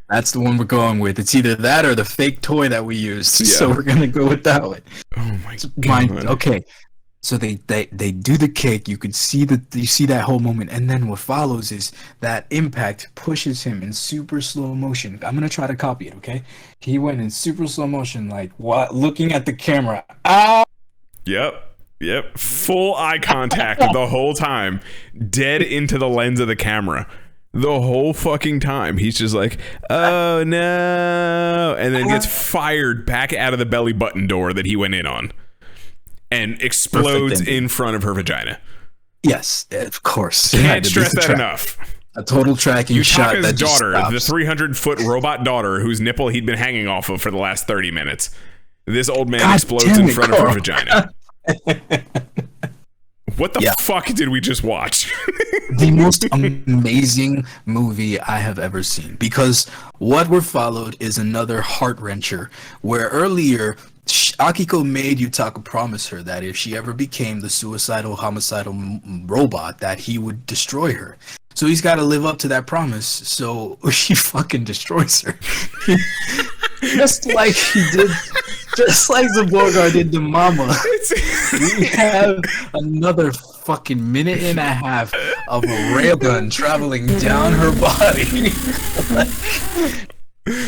That's the one we're going with. It's either that or the fake toy that we used. Yeah. So we're going to go with that one. Oh my God. Okay. So they do the kick. You can see that whole moment. And then what follows is that impact pushes him in super slow motion. I'm going to try to copy it, okay? He went in super slow motion, like what? Looking at the camera. Ah! Yep. Full eye contact the whole time. Dead into the lens of the camera. The whole fucking time. He's just like, oh no. And then gets fired back out of the belly button door that he went in on. And explodes in front of her vagina. Yes, of course. Can't stress that enough. A total tracking shot. Yutaka's daughter, the 300-foot robot daughter whose nipple he'd been hanging off of for the last 30 minutes. This old man explodes in front of her vagina. What the fuck did we just watch? The most amazing movie I have ever seen, because what we're followed is another heart wrencher where earlier Akiko made Yutaka promise her that if she ever became the suicidal homicidal robot that he would destroy her. So he's got to live up to that promise, so he fucking destroys her. Just like Zaborgar did to Mama. We have another fucking minute and a half of a railgun traveling down her body.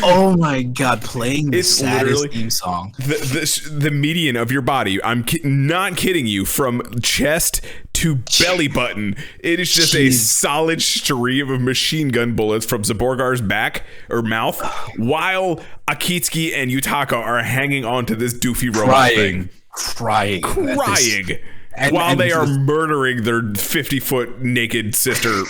Oh my God, playing the saddest theme song. The median of your body, I'm not kidding you, from chest to belly button, it is just a solid stream of machine gun bullets from Zaborgar's back or mouth, while Akitsuki and Yutaka are hanging onto this doofy robot thing. Crying. while they are murdering their 50-foot naked sister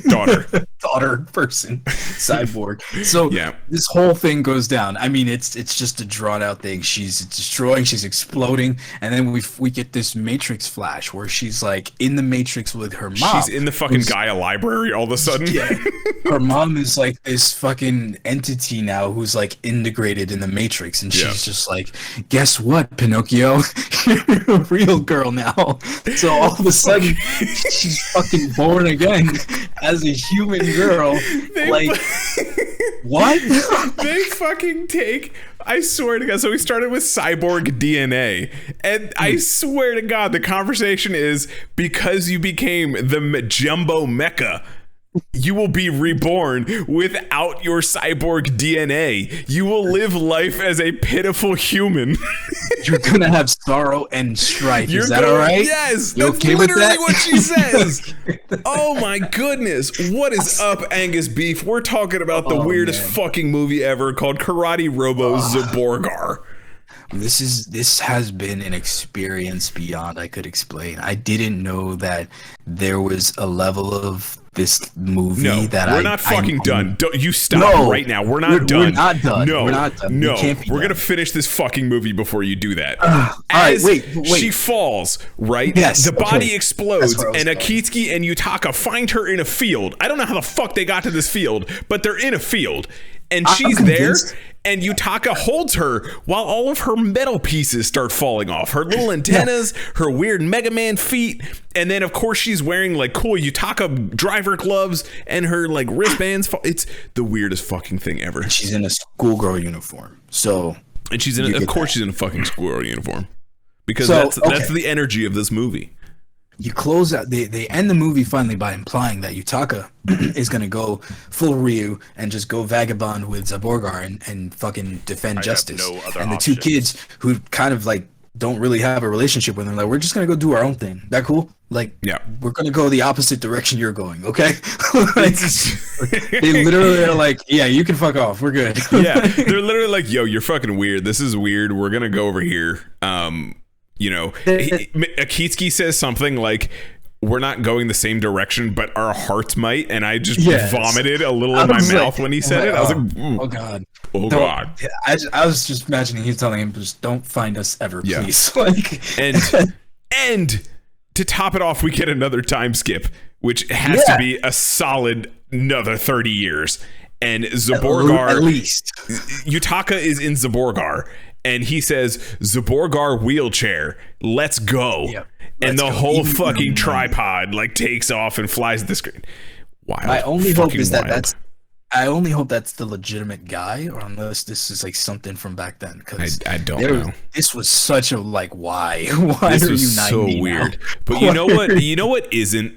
daughter person, Cyborg. So this whole thing goes down. I mean, it's just a drawn out thing. She's destroying, she's exploding, and then we get this Matrix flash where she's like in the Matrix with her mom. She's in the fucking Gaia library all of a sudden. Yeah, her mom is like this fucking entity now who's like integrated in the Matrix, and she's just like, guess what, Pinocchio, you're a real girl now. So all of a sudden she's fucking born again as a human girl. What? They fucking take, I swear to God. So we started with cyborg DNA, and I swear to God, the conversation is because you became the jumbo mecha, you will be reborn without your cyborg DNA. You will live life as a pitiful human. You're gonna have sorrow and strife. Is that all right? Yes, you that's okay literally with that? what she says. Oh my goodness. What is up, Angus Beef? We're talking about the weirdest fucking movie ever called Karate Robo Zaborgar. This has been an experience beyond I could explain. I didn't know that there was a level of this movie that we're not fucking done. Don't you stop right now. We're not done. We're not done. No, we're not done. No, we're gonna finish this fucking movie before you do that. All right, wait. She falls, right? Yes. The body explodes, and Akitsuki and Yutaka find her in a field. I don't know how the fuck they got to this field, but they're in a field, and she's there. And Yutaka holds her while all of her metal pieces start falling off. Her little antennas, her weird Mega Man feet, and then of course she's wearing like cool Yutaka driver gloves and her like wristbands. It's the weirdest fucking thing ever. She's in a schoolgirl uniform. And she's in she's in a fucking schoolgirl uniform. Because that's the energy of this movie. You close out. They end the movie finally by implying that Yutaka is gonna go full Ryu and just go vagabond with Zaborgar and fucking defend justice. And the two kids who kind of like don't really have a relationship with them, like, we're just gonna go do our own thing. That cool? Like, we're gonna go the opposite direction you're going. Okay? Like, they literally are like, yeah, you can fuck off. We're good. Yeah, they're literally like, yo, you're fucking weird. This is weird. We're gonna go over here. You know, Akitsuki says something like, we're not going the same direction, but our hearts might. And I just vomited a little in my mouth when he said it. I was like, oh God. Oh God. I was just imagining he's telling him, just don't find us ever, please. And to top it off, we get another time skip, which has to be a solid another 30 years. And Zaborgar, at least. Yutaka is in Zaborgar. And he says, Zaborgar wheelchair, let's go. Yep. And the whole fucking tripod like takes off and flies at the screen. Wild. My only hope is I only hope that's the legitimate guy, or unless this is like something from back then. Because I don't know. This was such a like, why? Why this are was you so weird. Now? But you know what? You know what isn't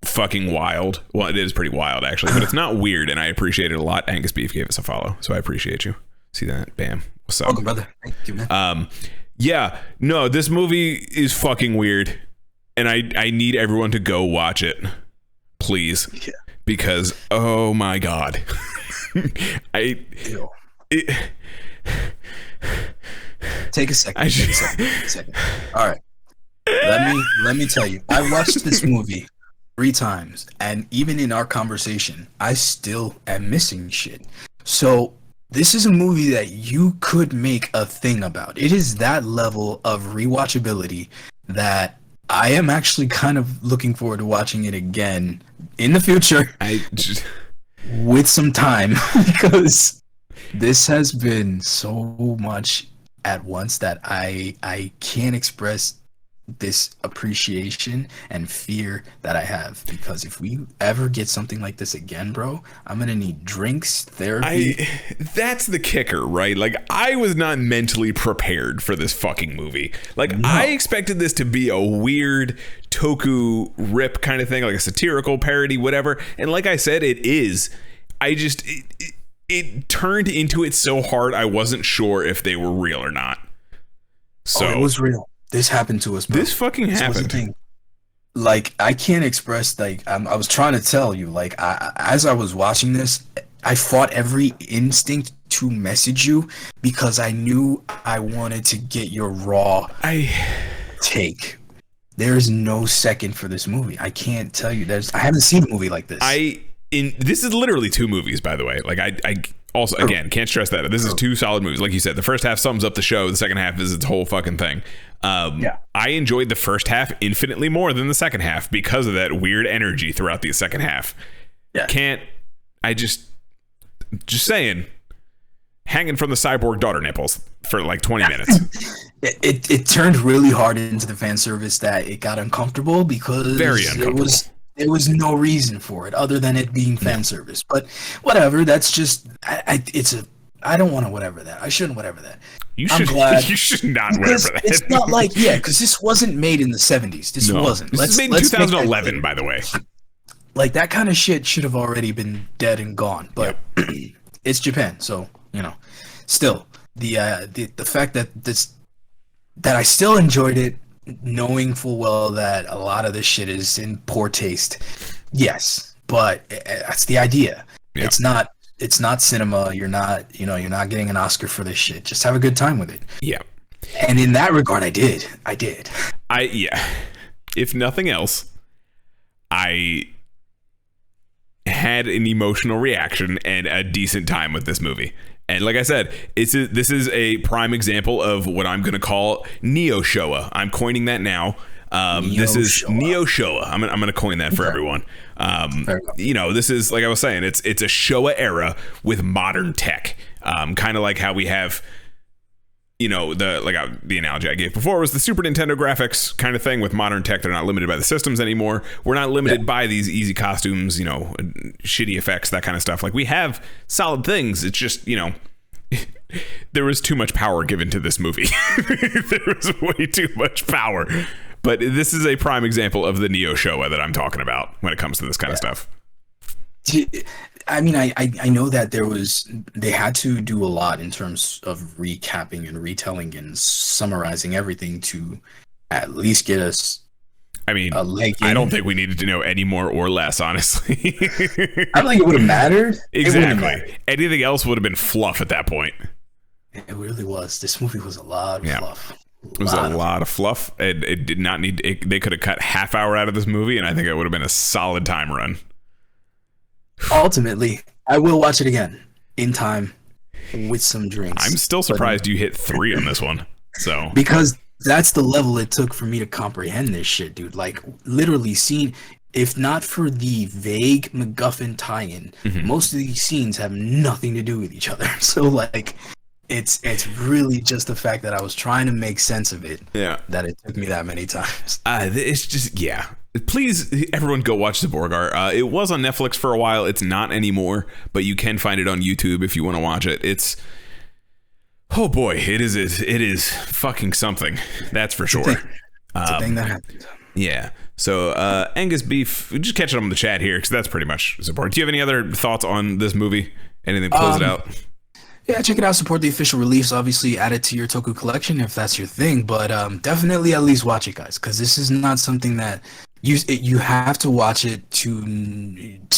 fucking wild? Well, it is pretty wild actually, but it's not weird, and I appreciate it a lot. Angus Beef gave us a follow, so I appreciate you. See that? Bam. What's up? Welcome, brother. Thank you, man. Yeah, no, this movie is fucking weird, and I need everyone to go watch it, please, because oh my God, Take a second. All right, let me tell you, I watched this movie 3 times, and even in our conversation, I still am missing shit. So. This is a movie that you could make a thing about. It is that level of rewatchability that I am actually kind of looking forward to watching it again in the future with some time, because this has been so much at once that I can't express this appreciation and fear that I have, because if we ever get something like this again, bro, I'm gonna need drinks, therapy. That's the kicker, right? Like, I was not mentally prepared for this fucking movie. Like, I expected this to be a weird toku rip kind of thing, like a satirical parody, whatever. And like I said, it is. I just it turned into it so hard I wasn't sure if they were real or not. So it was real. This happened to us, bro. This fucking happened. Like, I can't express, like, I was trying to tell you, like, as I was watching this, I fought every instinct to message you, because I knew I wanted to get your raw take. There's no second for this movie. I can't tell you. I haven't seen a movie like this. This is literally 2 movies, by the way. Like I also, again, can't stress that this is 2 solid movies. Like you said, the first half sums up the show. The second half is its whole fucking thing. I enjoyed the first half infinitely more than the second half because of that weird energy throughout the second half. Just saying, hanging from the cyborg daughter nipples for like 20 minutes. It turned really hard into the fan service that it got uncomfortable because very uncomfortable. There was no reason for it other than it being fan service. But whatever, that's just I don't want to whatever that. I shouldn't whatever that. You should not because whatever that. It's not like because this wasn't made in the 70s. This wasn't. This was made in 2011, by the way. Like that kind of shit should have already been dead and gone. But it's Japan, so still the fact that I still enjoyed it, knowing full well that a lot of this shit is in poor taste. Yes, but that's the idea. Yeah. It's not cinema. You're not getting an Oscar for this shit. Just have a good time with it. Yeah. And in that regard, I did. If nothing else, I had an emotional reaction and a decent time with this movie. And like I said, this is a prime example of what I'm going to call Neo-Showa. I'm coining that now. This is Neo-Showa. I'm going to coin that for everyone. This is, like I was saying, it's a Showa era with modern tech. Kind of like how we have, the analogy I gave before was the Super Nintendo graphics kind of thing with modern tech. They're not limited by the systems anymore. We're not limited by these easy costumes, shitty effects, that kind of stuff. Like, we have solid things. It's just, there was too much power given to this movie. There was way too much power. But this is a prime example of the Neo-Showa that I'm talking about when it comes to this kind of stuff. I mean, I know that they had to do a lot in terms of recapping and retelling and summarizing everything to at least get us. I mean, I don't think we needed to know any more or less, honestly. I don't think it would have mattered. Exactly. Anything else would have been fluff at that point. It really was. This movie was a lot of fluff. It was a lot of fluff. It did not need. They could have cut half hour out of this movie, and I think it would have been a solid time run. Ultimately, I will watch it again in time with some drinks. I'm still surprised you hit 3 on this one. So because that's the level it took for me to comprehend this shit, dude. Like, literally seeing, if not for the vague MacGuffin tie-in, most of these scenes have nothing to do with each other. So, like, it's really just the fact that I was trying to make sense of it. Yeah. That it took me that many times. It's just, please, everyone go watch Zaborgar. It was on Netflix for a while. It's not anymore, but you can find it on YouTube if you want to watch it. It's, oh boy, it is fucking something. That's for sure. It's a thing that happened. Yeah. So Angus Beef, just catch it on the chat here because that's pretty much Zaborgar. Do you have any other thoughts on this movie? Anything to close it out? Yeah, check it out. Support the official release. Obviously, add it to your Toku collection if that's your thing. But definitely at least watch it, guys, because this is not something that you have to watch it to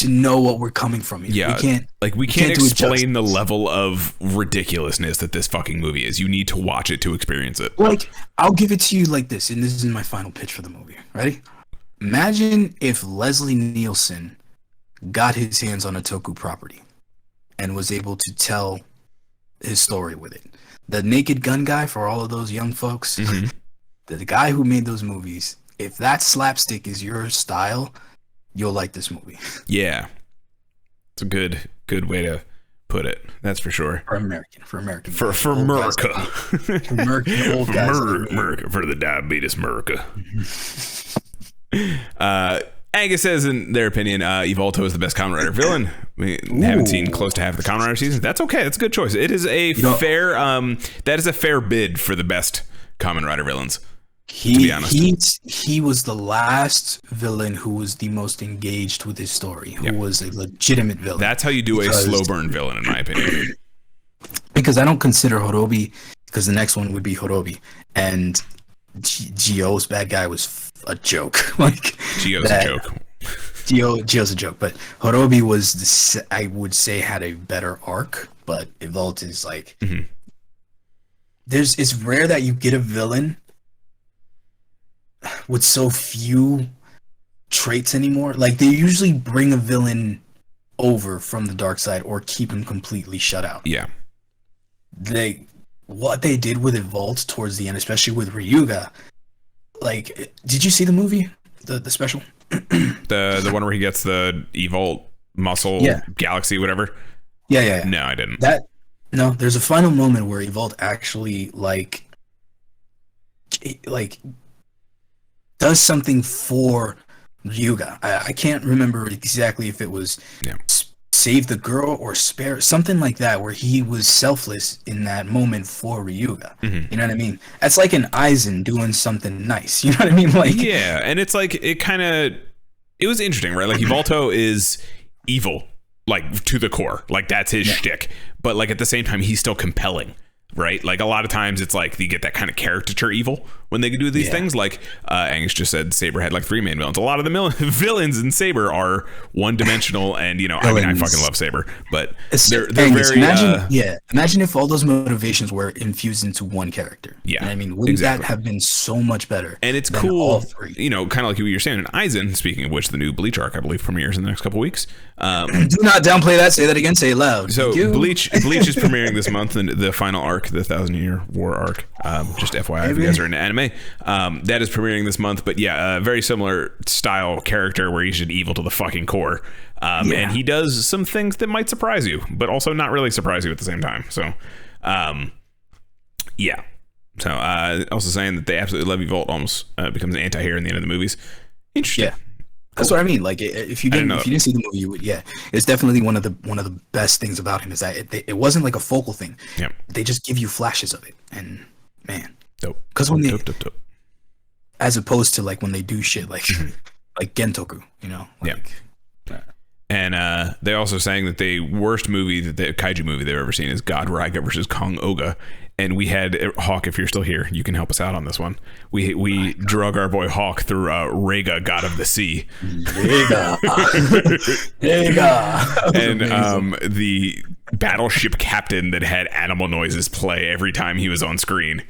know what we're coming from here. Yeah, we can't explain the level of ridiculousness that this fucking movie is. You need to watch it to experience it. Like, I'll give it to you like this, and this is my final pitch for the movie. Ready? Imagine if Leslie Nielsen got his hands on a Toku property and was able to tell his story with it. The Naked Gun guy, for all of those young folks, the guy who made those movies, if that slapstick is your style, you'll like this movie. Yeah. It's a good way to put it. That's for sure. For America. For America. For American old guys. America, for the diabetes America. Angus says, in their opinion, Evolto is the best Kamen Rider villain. We haven't seen close to half the Kamen Rider seasons. That's okay. That's a good choice. It is a fair. That is a fair bid for the best Kamen Rider villains. To be honest, he was the last villain who was the most engaged with his story. Who was a legitimate villain. That's how you do a slow burn villain, in my opinion. Because I don't consider Horobi, because the next one would be Horobi, and Gio's bad guy was a joke. Like, Gio's a joke. Gio's a joke, but Horobi was, I would say, had a better arc. But Evolta is like, it's rare that you get a villain with so few traits anymore. Like they usually bring a villain over from the dark side or keep him completely shut out. Yeah. What they did with Evolved towards the end, especially with Ryuga, like, did you see the movie, the special? The one where he gets the Evolt muscle galaxy, whatever. Yeah. No, I didn't. There's a final moment where Evolved actually like does something for Ryuga. I can't remember exactly if it was save the girl or spare, something like that, where he was selfless in that moment for Ryuga. Mm-hmm. You know what I mean? That's like an Aizen doing something nice. You know what I mean? Like, yeah, and it's like it was interesting, right? Like Evolto is evil, like to the core, like that's his shtick. But like at the same time, he's still compelling. Right, like a lot of times it's like you get that kind of caricature evil when they do these things. Like Angus just said, Saber had like 3 main villains. A lot of the villains in Saber are one-dimensional, and I mean, I fucking love Saber, but they're Angus, very imagine if all those motivations were infused into one character. Yeah, you know what I mean, wouldn't that have been so much better? And it's cool, kind of like what you're saying in Aizen. Speaking of which, the new Bleach arc, I believe, premieres in the next couple weeks. Do not downplay that. Say that again. Say it loud. So Bleach is premiering this month, and the final arc, the 1,000-year war arc. Just FYI, if you guys are into anime, that is premiering this month. But very similar style character where he's just evil to the fucking core, and he does some things that might surprise you, but also not really surprise you at the same time. So, So, also saying that they absolutely love Evolt almost becomes an anti-hero in the end of the movies. Interesting. Yeah. That's what I mean. Like, if you didn't see the movie, you would. Yeah, it's definitely one of the best things about him is that it wasn't like a focal thing. Yeah, they just give you flashes of it, and man, dope. Because when dope. As opposed to like when they do shit like like Gentoku, like, And they're also saying that the worst movie the kaiju movie they've ever seen is God Raiga versus Kong Oga. And we had Hawk, if you're still here, you can help us out on this one. We drug our boy Hawk through Raiga, God of the Sea. Raiga. And the battleship captain that had animal noises play every time he was on screen.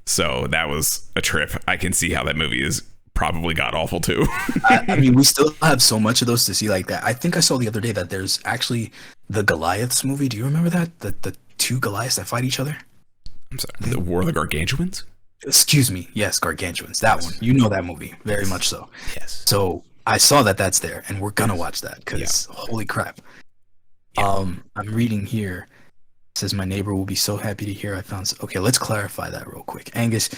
So that was a trip. I can see how that movie is probably god awful too. I mean, we still have so much of those to see like that. I think I saw the other day that there's actually the Goliaths movie. Do you remember that? The 2 Goliaths that fight each other? I'm sorry, the War of the Gargantuans? Excuse me. Yes, Gargantuans. That one. You know that movie. Very much so. Yes. So I saw that's there, and we're going to watch that because holy crap. Yeah. I'm reading here. It says, my neighbor will be so happy to hear I found... Okay, let's clarify that real quick. Angus,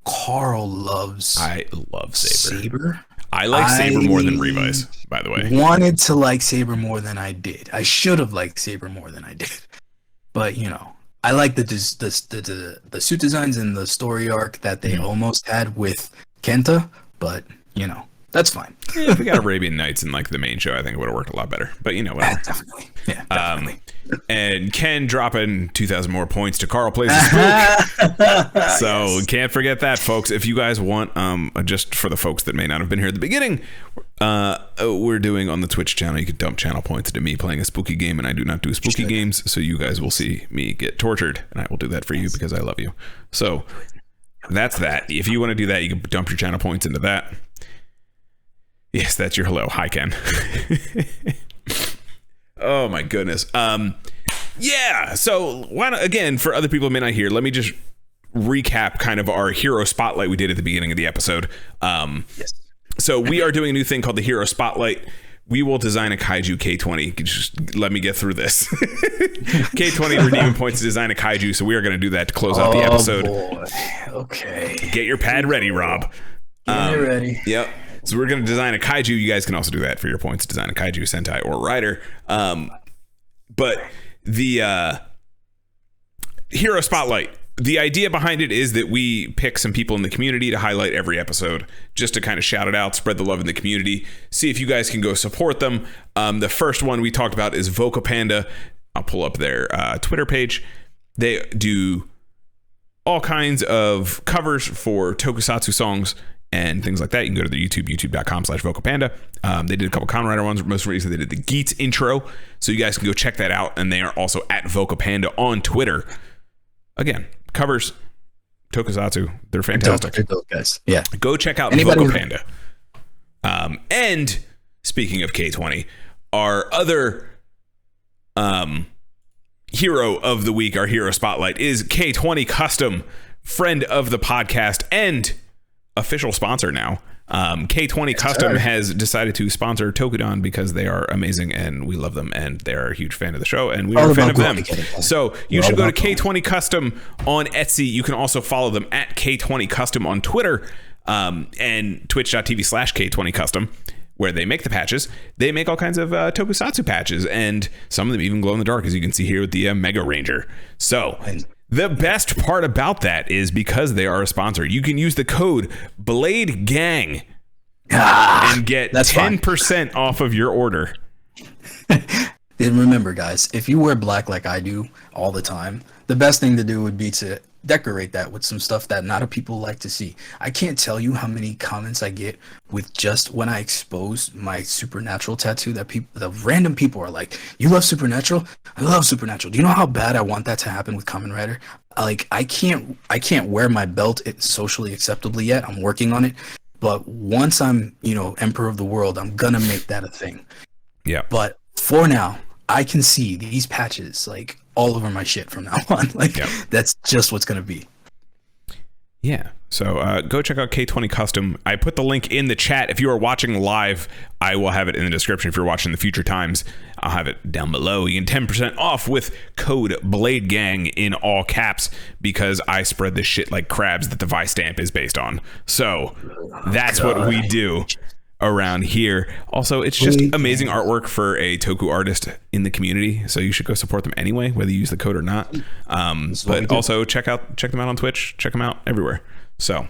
Carl loves... I love Saber. Saber? I like Saber more than Revice, by the way. Wanted to like Saber more than I did. I should have liked Saber more than I did. But, I like the suit designs and the story arc that they almost had with Kenta, but that's fine. If we got Arabian Nights in like the main show, I think it would have worked a lot better. But whatever. Definitely. Yeah, definitely. And Ken dropping 2,000 more points to Carl Plays a Spook. So can't forget that, folks. If you guys want, just for the folks that may not have been here at the beginning, we're doing on the Twitch channel, you can dump channel points into me playing a spooky game, and I do not do spooky games, so you guys will see me get tortured, and I will do that for you because I love you. So that's that. If you want to do that, you can dump your channel points into that. Yes, that's your hello. Hi, Ken. Oh my goodness. So again, for other people who may not hear, let me just recap kind of our hero spotlight we did at the beginning of the episode. Yes. So we are doing a new thing called the Hero Spotlight. We will design a Kaiju K20. Just let me get through this. K20 redeeming points to design a Kaiju. So we are going to do that to close out the episode. Boy. Okay. Get your pad ready, Rob. Get ready. Yep. So we're going to design a Kaiju. You guys can also do that for your points. Design a Kaiju, Sentai, or Rider. But the Hero Spotlight, the idea behind it is that we pick some people in the community to highlight every episode, just to kind of shout it out, spread the love in the community, see if you guys can go support them. The first one we talked about is Voca Panda. I'll pull up their Twitter page. They do all kinds of covers for tokusatsu songs and things like that. You can go to their YouTube, youtube.com/VocaPanda. They did a couple Kamen Rider ones. Most recently, they did the Geats intro. So you guys can go check that out. And they are also at VocaPanda on Twitter. Again, covers, Tokusatsu. They're fantastic. They're dope guys. Yeah. Go check out Anybody Voco Panda. And speaking of K20, our other hero of the week, our hero spotlight, is K20 Custom, friend of the podcast and official sponsor now. K20 Custom has decided to sponsor Tokudon because they are amazing and we love them and they're a huge fan of the show and we are a fan of them. So you should go to K20 Custom on Etsy. You can also follow them at K20 Custom on Twitter and twitch.tv/K20 Custom, where they make the patches. They make all kinds of tokusatsu patches, and some of them even glow in the dark, as you can see here with the Mega Ranger. So the best part about that is because they are a sponsor, you can use the code BLADEGANG and get 10% off of your order. And remember, guys, if you wear black like I do all the time, the best thing to do would be to decorate that with some stuff that not a people like to see. I can't tell you how many comments I get with just when I expose my Supernatural tattoo that random people are like, "You love Supernatural? I love Supernatural. Do you know how bad I want that to happen with Kamen Rider?" Like, I can't wear my belt socially acceptably yet. I'm working on it. But once I'm, Emperor of the World, I'm gonna make that a thing. Yeah. But for now, I can see these patches like all over my shit from now on. Like, that's just what's gonna be. Yeah. So go check out K20 Custom. I put the link in the chat. If you are watching live, I will have it in the description. If you're watching the future times, I'll have it down below. You can 10% off with code BLADEGANG in all caps because I spread this shit like crabs that the Vice stamp is based on. So that's what we do around here. Also, it's just amazing artwork for a toku artist in the community, so you should go support them anyway, whether you use the code or not. But also check them out on Twitch, check them out everywhere. So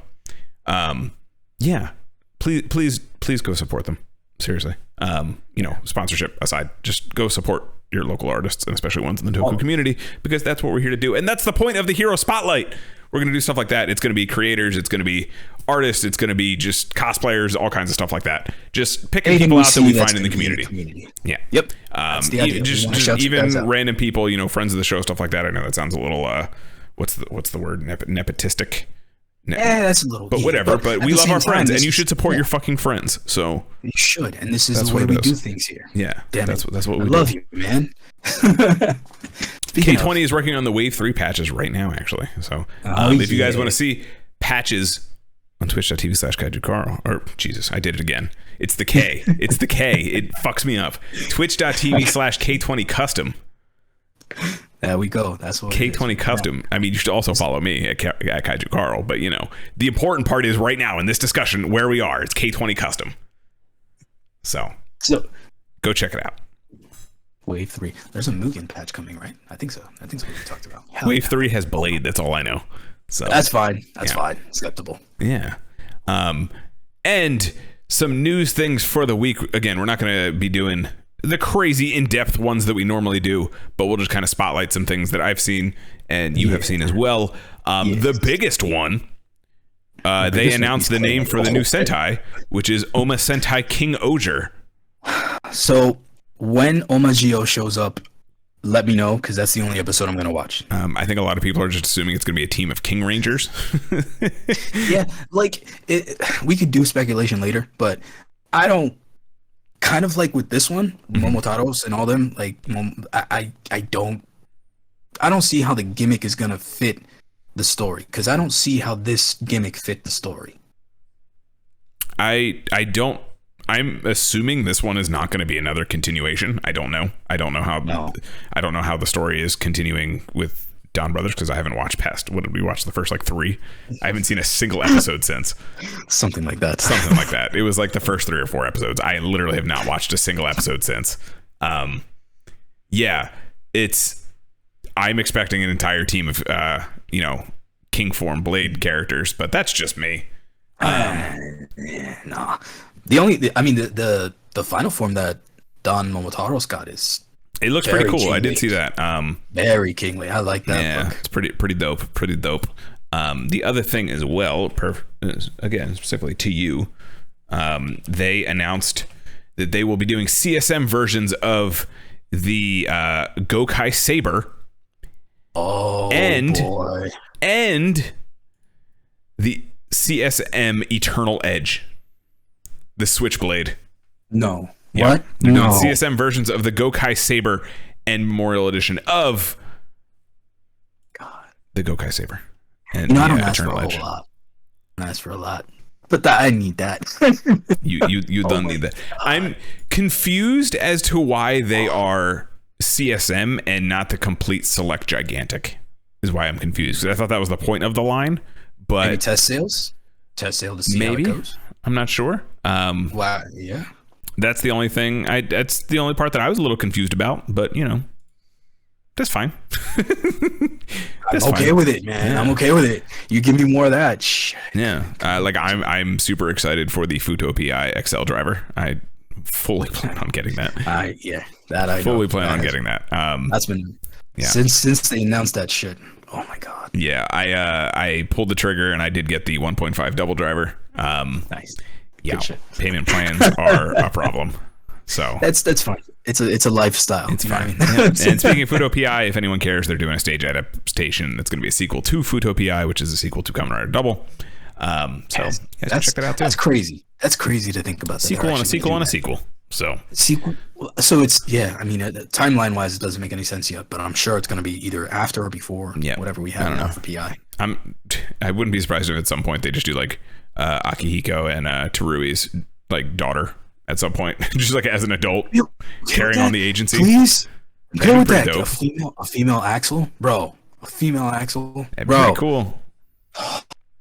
please go support them, seriously. Sponsorship aside, just go support your local artists, and especially ones in the toku community, because that's what we're here to do, and that's the point of the Hero Spotlight. We're going to do stuff like that. It's going to be creators. It's going to be artists. It's going to be just cosplayers, all kinds of stuff like that. Just picking people out that we find in the community. Yeah. Yep. Just even random people, friends of the show, stuff like that. I know that sounds a little, what's the word? Nepotistic. That's a little. But whatever. But we love our friends, and you should support your fucking friends. So you should, and this is the way we do things here. Yeah. That's what we do. I love you, man. K20 is working on the Wave 3 patches right now, actually. So if you guys want to see patches on twitch.tv/KaijuCarl, or Jesus, I did it again. It's the K. It's the K. It fucks me up. Twitch.tv/K20 Custom. There we go. That's what K20 Custom. I mean, you should also follow me at Kaiju Carl, but the important part is right now in this discussion where we are. It's K20 Custom. So go check it out. Wave 3. There's a Mugen patch coming, right? I think so. What we talked about. Wave 3 has Blade. That's all I know. So that's fine. That's fine. Acceptable. Yeah. And some news things for the week. Again, we're not going to be doing the crazy in-depth ones that we normally do, but we'll just kind of spotlight some things that I've seen and you have seen as well. The biggest one, they announced the name for the new Sentai, which is Oma Sentai King Oger. So when Omagio shows up, let me know, because that's the only episode I'm going to watch. I think a lot of people are just assuming it's going to be a team of King Rangers. Yeah, we could do speculation later, but I don't. Kind of like with this one, Momotaro's and all them. Like, I don't see how the gimmick is going to fit the story, because I don't see how this gimmick fit the story. I'm assuming this one is not going to be another continuation. I don't know how the story is continuing with Don Brothers, because I haven't watched past, what did we watch, the first 3? I haven't seen a single episode since. Something like that. It was like the first 3 or 4 episodes. I literally have not watched a single episode since. I'm expecting an entire team of King form Blade characters, but that's just me. Nah. The final form that Don Momotaro's got is, it looks pretty cool. Kingly. I did see that. Very kingly. I like that. Yeah, look. It's pretty dope. The other thing as well, again, specifically to you, they announced that they will be doing CSM versions of the Gokai Saber. Oh, boy. And the CSM Eternal Edge, the Switchblade. No. Yeah. What? They're No. doing CSM versions of the Gokai Saber and Memorial Edition of God. the Gokai Saber. And You know, I don't the ask for Eternal a Edge. whole lot. I don't ask for a lot. But I need that. You don't need that. I'm confused as to why they are CSM and not the complete select gigantic. Is why I'm confused. 'Cause I thought that was the point of the line, but Maybe test sales? Test sale to see maybe how it goes? I'm not sure. Wow, yeah. That's the only thing. That's the only part that I was a little confused about. But you know, that's fine. I'm okay with it, man. Yeah. I'm okay with it. You give me more of that. Shh. Yeah, like I'm super excited for the Futo PI XL driver. I fully plan on getting that. Yeah, that I Fully know. plan on That getting that. That's been Yeah. since they announced that shit. Oh my god. Yeah, I pulled the trigger and I did get the 1.5 double driver. Nice. Yeah, Good shit. payment plans are a problem. So That's fine. It's a lifestyle. it's you know fine. what I mean? Yeah. And speaking of Futo PI, if anyone cares, they're doing a stage adaptation. It's going to be a sequel to Futo PI, which is a sequel to Kamen Rider Double. So you guys can check that out too. That's crazy. That's crazy to think about. Sequel and a sequel and a sequel. So sequel. So it's I mean, timeline wise, it doesn't make any sense yet, but I'm sure it's going to be either after or before. Yeah. Whatever we I have don't now know. for PI. I wouldn't be surprised if at some point they just do like Akihiko and Terui's like daughter at some point, just like as an adult carrying on the agency. Please. That'd Okay be with pretty that. dope. A female Axel, bro. A female Axel, That'd be bro. pretty cool.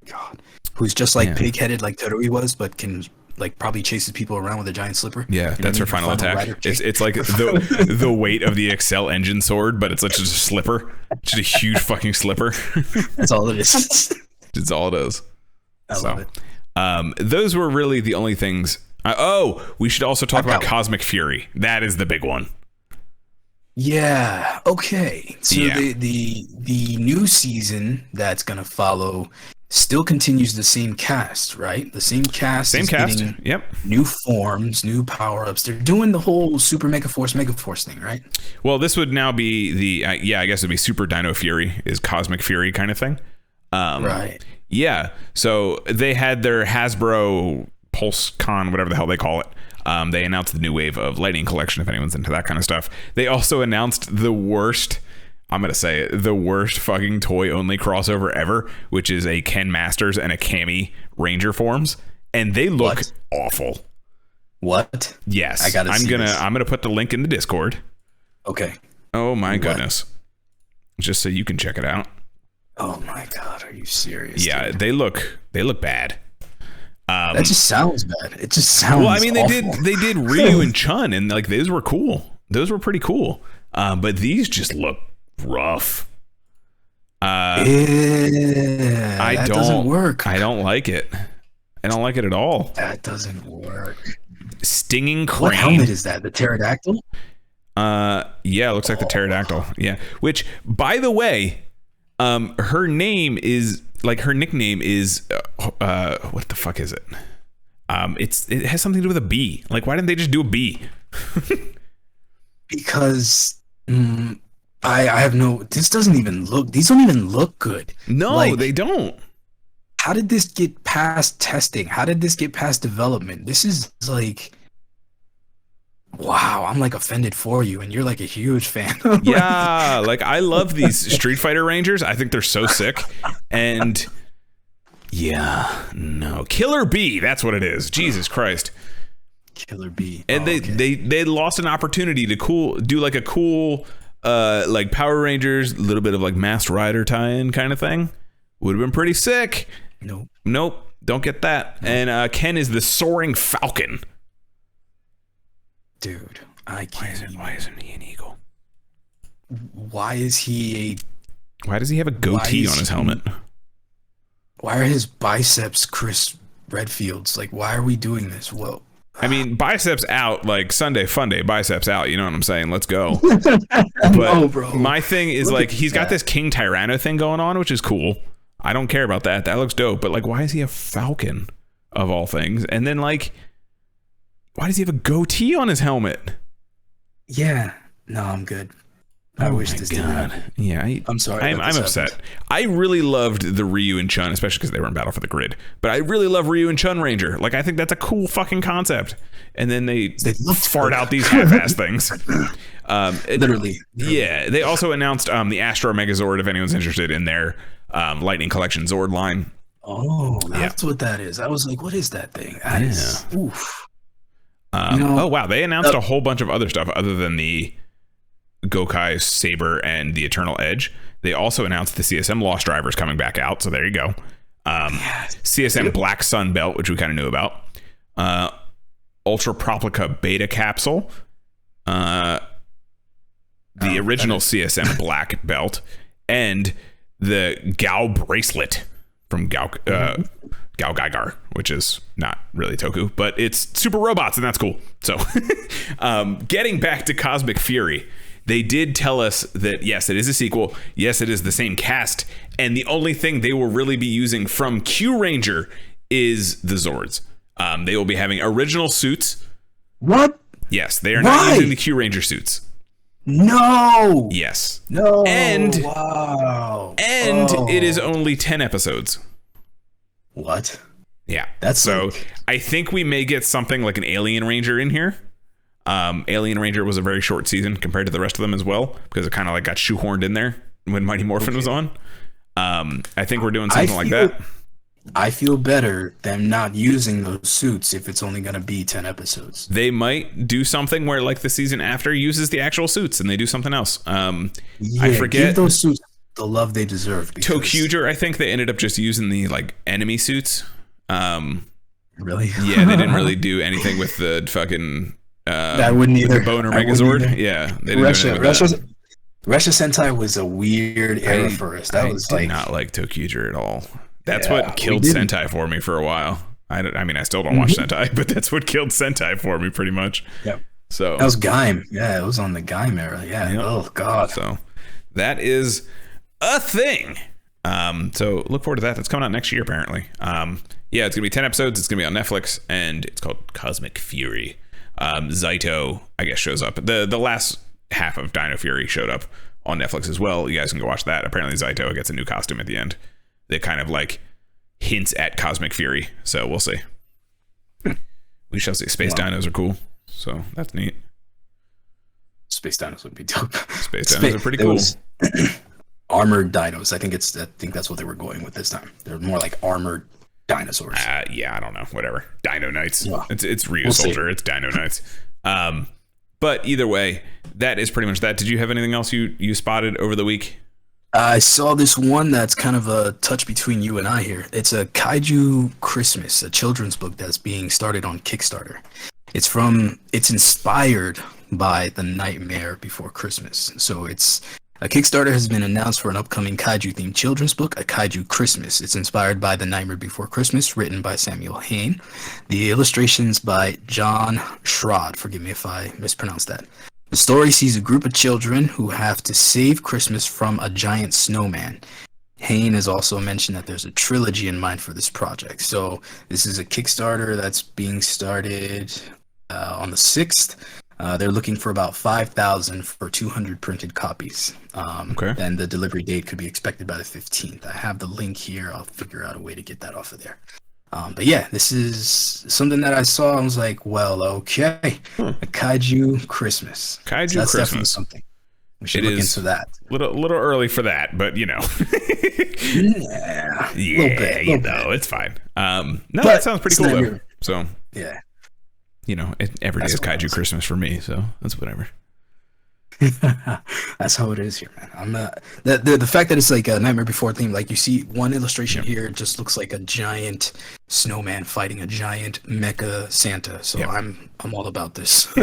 God, who's just like Yeah. pig-headed like Terui was, but can like probably chases people around with a giant slipper. Yeah, You know that's her what I mean? final attack. Rider It's like the weight of the Excel engine sword, but it's like just a slipper, just a huge fucking slipper. That's all it is. It's all it is. I So, love it. Those were really the only things. We should also talk about Okay. Cosmic Fury. That is the big one. Yeah. Okay. So Yeah. the new season that's gonna follow still continues the same cast, right? The same cast. Same is cast. getting Yep. New forms, new power ups. They're doing the whole Super Mega Force thing, right? Well, this would now be the I guess it'd be Super Dino Fury is Cosmic Fury kind of thing. Right. Yeah. So they had their Hasbro PulseCon, whatever the hell they call it. They announced the new wave of Lightning Collection, if anyone's into that kind of stuff. They also announced the worst, I'm going to say it, the worst fucking toy-only crossover ever, which is a Ken Masters and a Cammy Ranger forms. And they look What? awful. What? Yes. I gotta I'm see gonna this. I'm gonna put the link in the Discord. Okay. Oh my What? goodness. Just so you can check it out. Oh my god, are you serious? Yeah, dude? they look bad. That just sounds bad. It just sounds. Well, I mean, awful. they did Ryu and Chun, and like those were cool. Those were pretty cool. But these just look rough. Yeah, That doesn't work. I don't like it. I don't like it at all. That doesn't work. Stinging What helmet crane. is that? The pterodactyl? Yeah, it looks like the pterodactyl. Yeah. Which, by the way, her name is like her nickname is what the fuck is it? It has something to do with a bee. Like, why didn't they just do a bee? Because I have no. This doesn't even look. These don't even look good. No, Like, they don't. How did this get past testing? How did this get past development? This is like. Wow, I'm like offended for you, and you're like a huge fan. Yeah, like I love these Street Fighter Rangers. I think they're so sick. And yeah, no, Killer Bee. That's what it is. Jesus Christ. Killer Bee. And they lost an opportunity to do like a cool like Power Rangers, a little bit of like Masked Rider tie-in kind of thing. Would have been pretty sick. Nope, don't get that. And Ken is the Soaring Falcon. Dude, I can't. Why isn't he an eagle? Why is he a? Why does he have a goatee is on his he- helmet? Why are his biceps Chris Redfield's? Like, why are we doing this? Well, I mean, biceps out, like Sunday Fun Day, biceps out. You know what I'm saying? Let's go. But no, bro. my thing is Look like at he's got that. this King Tyranno thing going on, which is cool. I don't care about that. That looks dope. But like, why is he a falcon of all things? And then like, why does he have a goatee on his helmet? Yeah. No, I'm good. I Oh wish my this didn't God. happen. Yeah, I'm sorry. I'm that this upset. happened. I really loved the Ryu and Chun, especially because they were in Battle for the Grid. But I really love Ryu and Chun Ranger. Like, I think that's a cool fucking concept. And then they looked fart good. out these half-ass things. Literally. Yeah, they also announced the Astro Megazord, if anyone's interested, in their Lightning Collection Zord line. Oh, that's what that is. I was like, what is that thing? That is, oof. Oh, wow. They announced a whole bunch of other stuff other than the Gokai Saber and the Eternal Edge. They also announced the CSM Lost Drivers coming back out. So there you go. CSM Black Sun Belt, which we kind of knew about. Ultra Proplica Beta Capsule. The original CSM Black Belt. And the Gao Bracelet from Gao Gaigar, which is not really Toku, but it's super robots, and that's cool. So getting back to Cosmic Fury, they did tell us that, yes, it is a sequel. Yes, it is the same cast. And the only thing they will really be using from Q Ranger is the Zords. They will be having original suits. What? Yes, they are not using the Q Ranger suits. No. Yes. No. And wow. It is only 10 episodes. What? Yeah. That's so like... I think we may get something like an Alien Ranger in here. Alien Ranger was a very short season compared to the rest of them as well, because it kind of like got shoehorned in there when Mighty Morphin was on. I think we're doing something like that. I feel better than not using those suits if it's only going to be 10 episodes. They might do something where like the season after uses the actual suits and they do something else. I forget. Give those suits the love they deserve. Tokuger, I think they ended up just using the like enemy suits. Really? Yeah, they didn't really do anything with the fucking that wouldn't either. The Boner Megazord. Yeah, they didn't do anything with that. Russia Sentai was a weird era for us. That was did not like Tokuger at all. That's what killed Sentai for me for a while. I mean, I still don't watch Sentai, but that's what killed Sentai for me pretty much. Yep. So that was Gaim. Yeah, it was on the Gaim era. Yeah. Yep. Oh God. So that is a thing. So look forward to that. That's coming out next year apparently. Yeah, it's gonna be 10 episodes. It's gonna be on Netflix, and it's called Cosmic Fury. Zaito, I guess, shows up. The last half of Dino Fury showed up on Netflix as well. You guys can go watch that. Apparently Zaito gets a new costume at the end that kind of like hints at Cosmic Fury. So we'll see. We shall see. Space dinos are cool. So that's neat. Space dinos would be dope. Space dinos are pretty cool. Armored dinos. I think that's what they were going with this time. They're more like armored dinosaurs. Yeah, I don't know. Whatever. Dino Knights. Yeah. It's Ryu Soldier. It's Dino Knights. But either way, that is pretty much that. Did you have anything else you spotted over the week? I saw this one that's kind of a touch between you and I here. It's a Kaiju Christmas, a children's book that's being started on Kickstarter. It's inspired by The Nightmare Before Christmas. So it's a Kickstarter has been announced for an upcoming Kaiju-themed children's book, A Kaiju Christmas. It's inspired by The Nightmare Before Christmas, written by Samuel Hain. The illustrations by John Schrod. Forgive me if I mispronounced that. The story sees a group of children who have to save Christmas from a giant snowman. Hain has also mentioned that there's a trilogy in mind for this project. So this is a Kickstarter that's being started on the 6th. They're looking for about 5,000 for 200 printed copies. Okay. And the delivery date could be expected by the 15th. I have the link here. I'll figure out a way to get that off of there. But yeah, this is something that I saw. I was like, well, okay. A Kaiju Christmas. Kaiju so that's Christmas. Definitely something. We should look into that. Little early for that, but you know. Yeah. It's fine. No, that sounds pretty cool though. So yeah. You know, every day is Kaiju Christmas for me, so that's whatever. That's how it is here, man. I'm not the fact that it's like a Nightmare Before theme. Like you see one illustration here, it just looks like a giant snowman fighting a giant mecha Santa. So I'm all about this.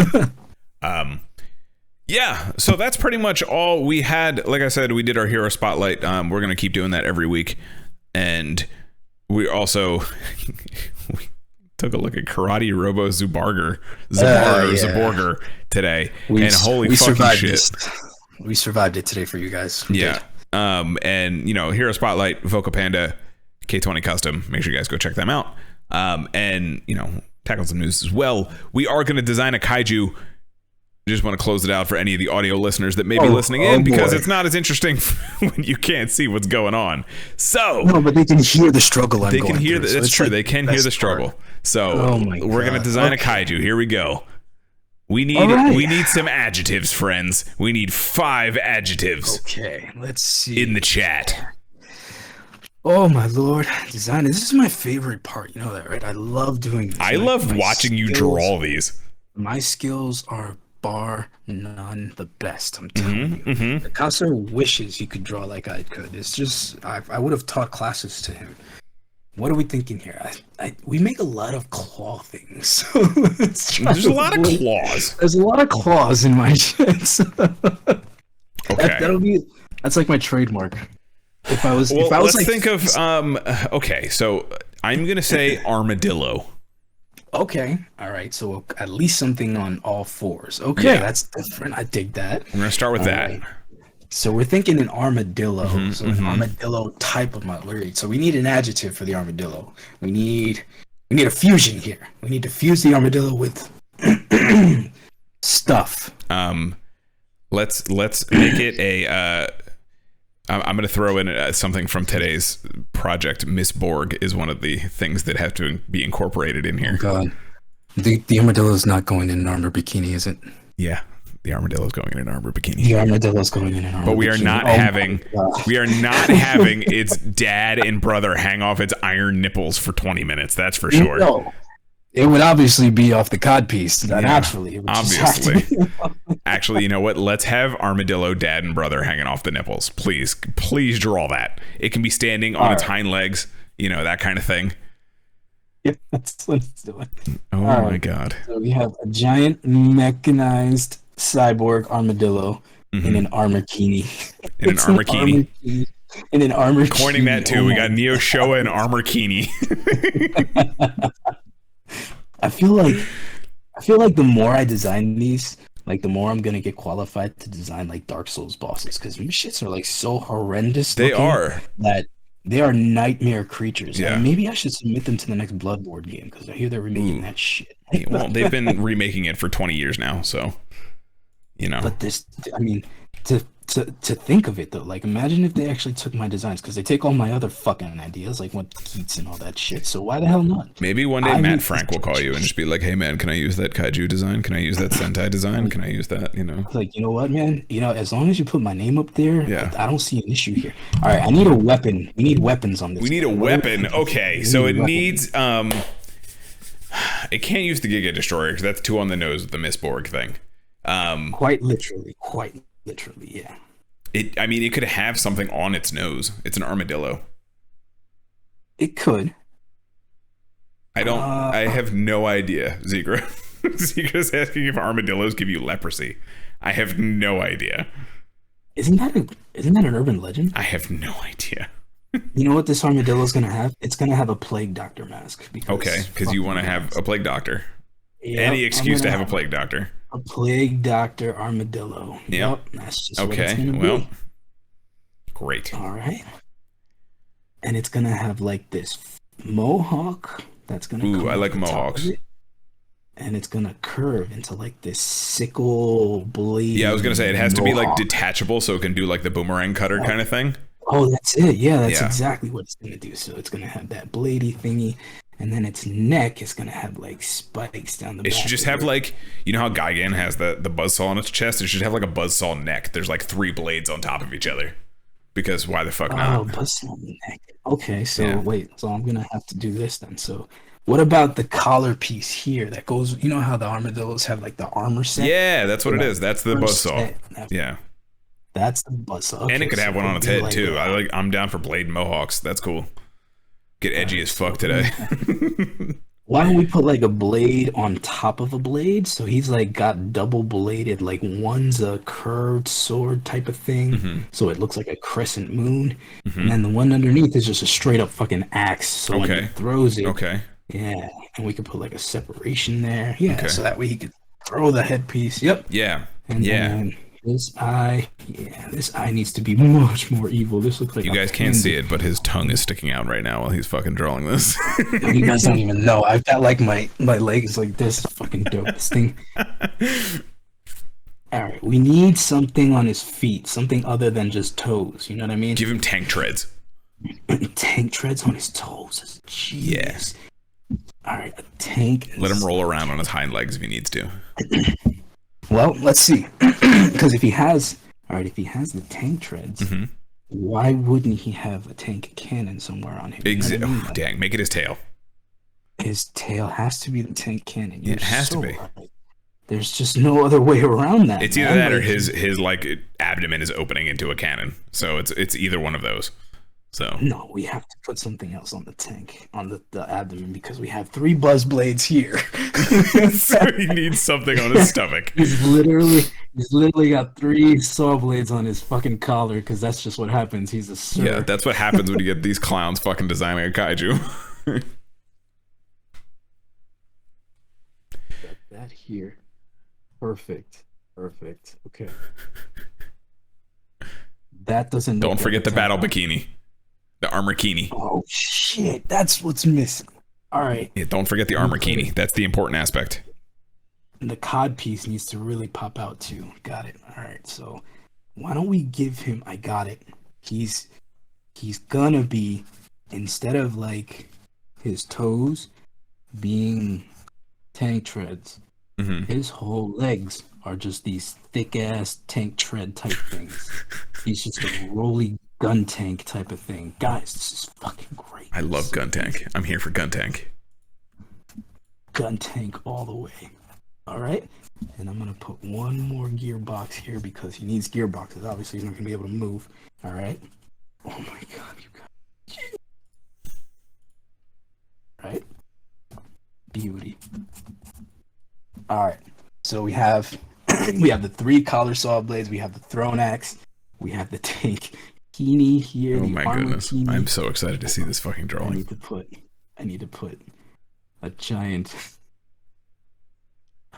Yeah, so that's pretty much all we had. Like I said, we did our hero spotlight. We're gonna keep doing that every week, and we also we took a look at Karate Robo Zaborgar today, and holy fucking shit, we survived it today for you guys. Yeah. And you know, hero spotlight, Vocal Panda, K20 Custom. Make sure you guys go check them out. And you know, tackle some news as well. We are gonna design a kaiju just want to close it out for any of the audio listeners that may be listening in, because it's not as interesting when you can't see what's going on. So no, but they can hear the struggle. They can hear that. It's true. Like, they can hear the struggle. So we're gonna design a kaiju. Here we go. We need some adjectives, friends. We need 5 adjectives. Okay, let's see. In the chat. Oh my lord, design. This is my favorite part. You know that, right? I love doing this. I love watching you draw these. My skills are bar none the best. I'm telling you. The counselor wishes he could draw like I could. It's just I would have taught classes to him. What are we thinking here? We make a lot of claw things. There's a lot of claws. There's a lot of claws in my shit. Okay. That's like my trademark. Let's think of okay, so I'm gonna say armadillo. Okay, all right, so at least something on all 4s. Okay, that's different. I dig that. We're gonna start with that. Right. So we're thinking an armadillo, an armadillo type of model. So we need an adjective for the armadillo. We need a fusion here. We need to fuse the armadillo with stuff. Let's make it a. I'm going to throw in something from today's project. Miss Borg is one of the things that have to be incorporated in here. Oh God, the armadillo is not going in an armor bikini, is it? Yeah. The armadillo is going in an armor bikini. The armadillo is going in an armor bikini. But we are not having its dad and brother hang off its iron nipples for 20 minutes. That's for sure. No. It would obviously be off the cod piece. Naturally. Obviously. Actually, you know what? Let's have armadillo dad and brother hanging off the nipples. Please draw that. It can be standing on its hind legs, that kind of thing. Yeah, that's what it's doing. Oh my God. So we have a giant mechanized cyborg armadillo in an armorkini. In an armorkini. In an armor. Coining that too. We got Neo Showa and armorkini. I feel like the more I design these, like the more I'm gonna get qualified to design like Dark Souls bosses, because these shits are like so horrendous. They are. That they are nightmare creatures. Yeah. And maybe I should submit them to the next Bloodborne game, because I hear they're remaking that shit. Well, they've been remaking it for 20 years now, so But this, I mean, to think of it though, like imagine if they actually took my designs, because they take all my other fucking ideas, like what Keats and all that shit. So why the hell not? Maybe one day Matt Frank will call you and just be like, "Hey man, can I use that Kaiju design? Can I use that Sentai design? Can I use that?" Like, you know what, man? As long as you put my name up there, I don't see an issue here. All right, I need a weapon. We need weapons on this. We need a weapon. Okay, so it needs it can't use the Giga Destroyer because that's too on the nose with the Miss Borg thing. Quite literally, yeah. It could have something on its nose. It's an armadillo. It could. I have no idea, Zegra. Zegra's asking if armadillos give you leprosy. I have no idea. Isn't that an urban legend? I have no idea. You know what this armadillo is gonna have? It's gonna have a plague doctor mask. Because you want to have a plague doctor. Yep, any excuse to have a plague doctor. A plague doctor armadillo. Yep. That's just what it's gonna be. Great. All right. And it's gonna have like this mohawk that's gonna. Ooh, I like mohawks. And it's gonna curve into like this sickle blade. Yeah, I was gonna say it has to be like detachable, so it can do like the boomerang cutter kind of thing. Oh, that's it. Yeah, that's exactly what it's gonna do. So it's gonna have that bladey thingy. And then its neck is going to have like spikes down the back. It should just have like, you know how Gigan has the buzzsaw on its chest? It should have like a buzzsaw neck. There's like 3 blades on top of each other. Because why the fuck not? Oh, buzzsaw neck. Okay, so wait. So I'm going to have to do this then. So what about the collar piece here that goes, you know how the armadillos have like the armor set? Yeah, that's what it is. That's the buzzsaw. Yeah. That's the buzzsaw. Okay, and it could have one on its head too. I'm down for blade mohawks. That's cool. Get edgy as fuck today. Why don't we put like a blade on top of a blade? So he's like got double bladed, like one's a curved sword type of thing. So it looks like a crescent moon. And then the one underneath is just a straight up fucking axe. So when he throws it. Yeah. And we could put like a separation there. Yeah. So that way he could throw the headpiece. Yep. Yeah. And then this eye needs to be much more evil. This looks like you guys can't see it, but his tongue is sticking out right now while he's fucking drawing this. You guys don't even know. I've got like my leg is like this. Fucking dope. This thing. All right, we need something on his feet, something other than just toes. You know what I mean? Give him tank treads. Tank treads on his toes. Jeez. Yes. All right, a tank. Let him roll around on his hind legs if he needs to. Well, let's see. Because if he has the tank treads, why wouldn't he have a tank cannon somewhere on him? You know what I mean? Dang, make it his tail. His tail has to be the tank cannon. Yeah, it has to be. Right. There's just no other way around that. It's either that or his like abdomen is opening into a cannon. So it's either one of those. So no, we have to put something else on the tank, on the abdomen, because we have 3 buzz blades here. So he needs something on his stomach. He's literally got 3 saw blades on his fucking collar, because that's just what happens. He's a sir. Yeah, that's what happens when you get these clowns fucking designing a kaiju. That here. Perfect. Okay. That doesn't. Don't forget the battle bikini. The armor kini. Oh shit, that's what's missing. All right. Yeah, don't forget the armor kini. That's the important aspect. And the cod piece needs to really pop out too. Got it. All right. So why don't we give him? I got it. He's gonna be, instead of like his toes being tank treads, his whole legs are just these thick ass tank tread type things. He's just a rolly gun tank type of thing. Guys, this is fucking great. I love gun tank. I'm here for gun tank. Gun tank all the way. All right. And I'm gonna put one more gearbox here because he needs gearboxes. Obviously, he's not gonna be able to move. All right. Oh my god, you guys. Right. Beauty. All right. So we have the 3 collar saw blades. We have the thrown axe. We have the tank kini here. Oh my goodness! Kini. I'm so excited to see this fucking drawing. I need to put a giant.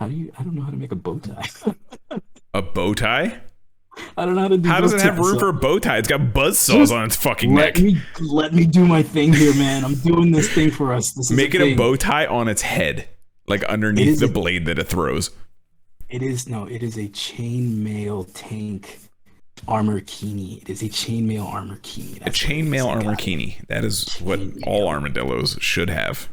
I don't know how to make a bow tie. A bow tie? I don't know how to do. How does it have room for a bow tie? It's got buzzsaws on its fucking neck. Let me do my thing here, man. I'm doing this thing for us. Make it a bow tie on its head, like underneath the blade that it throws. It is a chainmail tank armor kini. It is a chainmail armor kini. A chainmail armor kini. That is what all armadillos should have.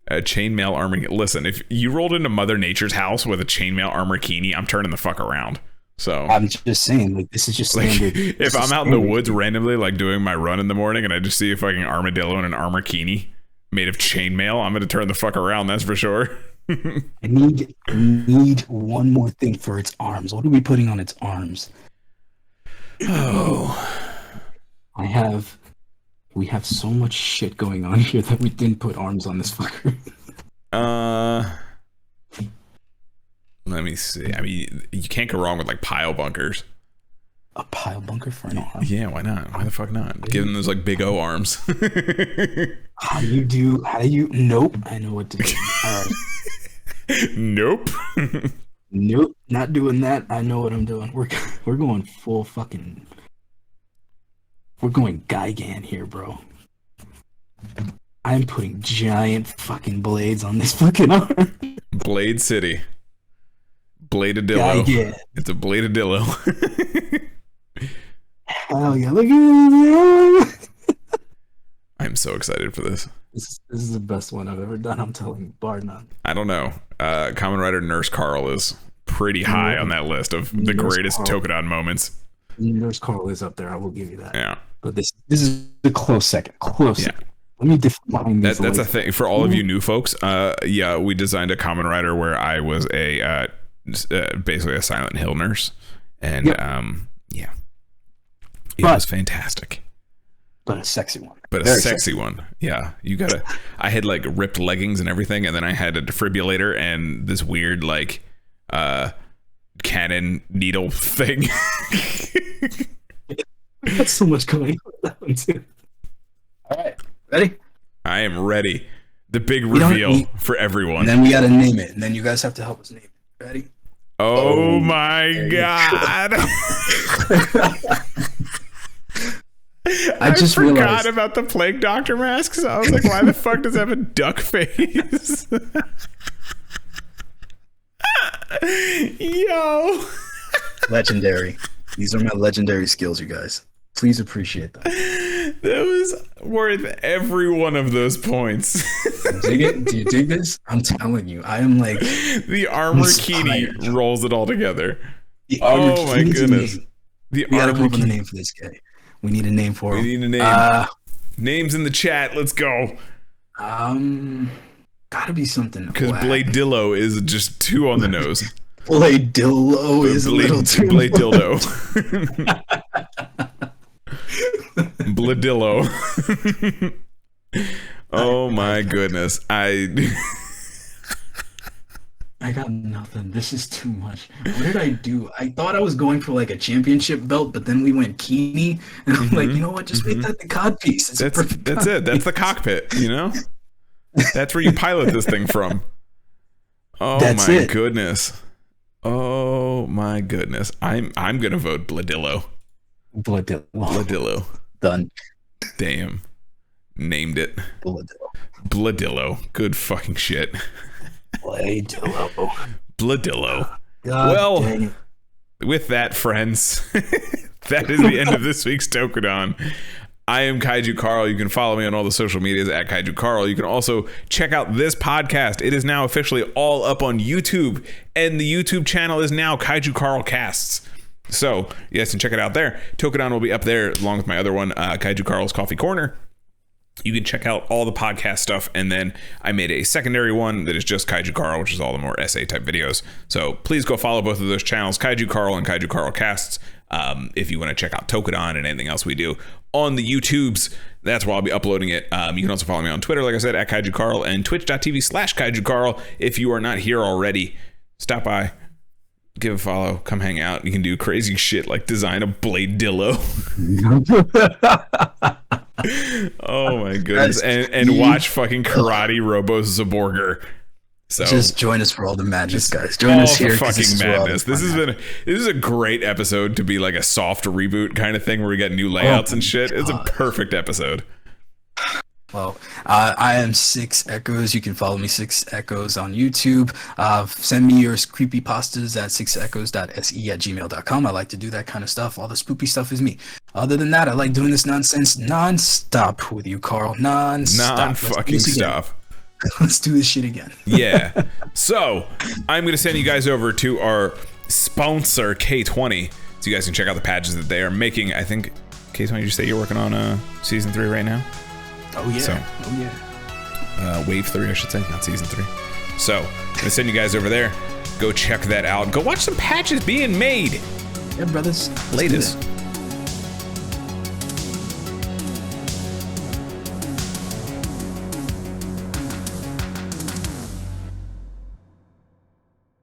A chainmail armor. Listen, if you rolled into Mother Nature's house with a chainmail armor kini, I'm turning the fuck around. So I'm just saying, like, this is just standard. Like, if I'm out in the woods randomly, like doing my run in the morning, and I just see a fucking armadillo in an armor kini made of chainmail, I'm gonna turn the fuck around. That's for sure. I need one more thing for its arms. What are we putting on its arms? Oh, we have so much shit going on here that we didn't put arms on this fucker. Let me see. I mean, you can't go wrong with like pile bunkers. A pile bunker for an arm? Yeah, why not? Why the fuck not? Give them those like big O arms. How do you? Nope. I know what to do. All right. Nope. Nope. Not doing that. I know what I'm doing. We're going full fucking. We're going Gigan here, bro. I'm putting giant fucking blades on this fucking arm. Blade City. Bladedillo. Gigan. It's a Bladedillo. Hell yeah! Look at this. I'm so excited for this. This is the best one I've ever done. I'm telling you, bar none. I don't know. Kamen Rider Nurse Carl is pretty high on that list of the greatest Tokudon moments. Nurse Carl is up there. I will give you that. Yeah. But this is a close second. Second. Let me define this. That's a thing for all of you new folks. Yeah, we designed a Kamen Rider where I was a basically a Silent Hill nurse, and yeah, it was fantastic. But a sexy one. But a sexy one. Yeah. I had like ripped leggings and everything, and then I had a defibrillator and this weird like cannon needle thing. That's so much going on with that one too. All right. Ready? I am ready. The big reveal for everyone. And then we gotta name it. And then you guys have to help us name it. Ready? Oh my god. I just forgot about the plague doctor masks. I was like, why the fuck does it have a duck face? Yo. Legendary. These are my legendary skills, you guys. Please appreciate them. That was worth every one of those points. Dig it? Do you dig this? I'm telling you, I am like the Armorkini rolls it all together. Oh my goodness. We gotta come up with a name for this guy. We need a name for him. We need a name. Names in the chat. Let's go. Gotta be something. Because Bladillo is just too on the nose. Bladillo is a little too Blade dildo. Bladillo. Oh my goodness. I got nothing. This is too much. What did I do? I thought I was going for like a championship belt, but then we went Kini, and I'm like, you know what? Just make that the cod piece. That's it. That's the cockpit. You know, that's where you pilot this thing from. Oh my goodness. Oh my goodness. I'm gonna vote Bladillo. Bladillo. Done. Damn. Named it. Bladillo. Bladillo. Good fucking shit. Bladillo. Well, with that, friends, that is the end of this week's Tokudon. I am Kaiju Carl. You can follow me on all the social medias at Kaiju Carl. You can also check out this podcast. It is now officially all up on YouTube, and the YouTube channel is now Kaiju Carl Casts. So, yes, and check it out there. Tokudon will be up there along with my other one, Kaiju Carl's Coffee Corner. You can check out all the podcast stuff, and then I made a secondary one that is just Kaiju Carl, which is all the more essay type videos. So please go follow both of those channels, Kaiju Carl and Kaiju Carl Casts, if you want to check out Tokudon and anything else we do on the YouTubes. That's where I'll be uploading it. You can also follow me on Twitter, like I said, at Kaiju Carl, and twitch.tv/Kaiju Carl. If you are not here already, stop by, give a follow, come hang out. You can do crazy shit like design a Bladillo. Oh my goodness. And watch fucking karate Robo Zaborgar. So just join us for all the madness, guys. Join us here. Fucking madness. This is a great episode to be like a soft reboot kind of thing where we got new layouts and shit. It's a perfect episode. Well, I am 6 Echoes. You can follow me 6 Echoes on YouTube. Send me your creepypastas at 6echoes.se@gmail.com. I like to do that kind of stuff. All the spoopy stuff is me. Other than that, I like doing this nonsense non-stop with you, Carl. Non-stop. Non-fucking stop. Let's do this shit again. Yeah. So, I'm going to send you guys over to our sponsor, K20, so you guys can check out the patches that they are making. I think, K20, you say you're working on Season 3 right now? Oh yeah. So, Wave 3, I should say, not Season 3. So, I'm going to send you guys over there. Go check that out. Go watch some patches being made. Yeah, brothers. Latest.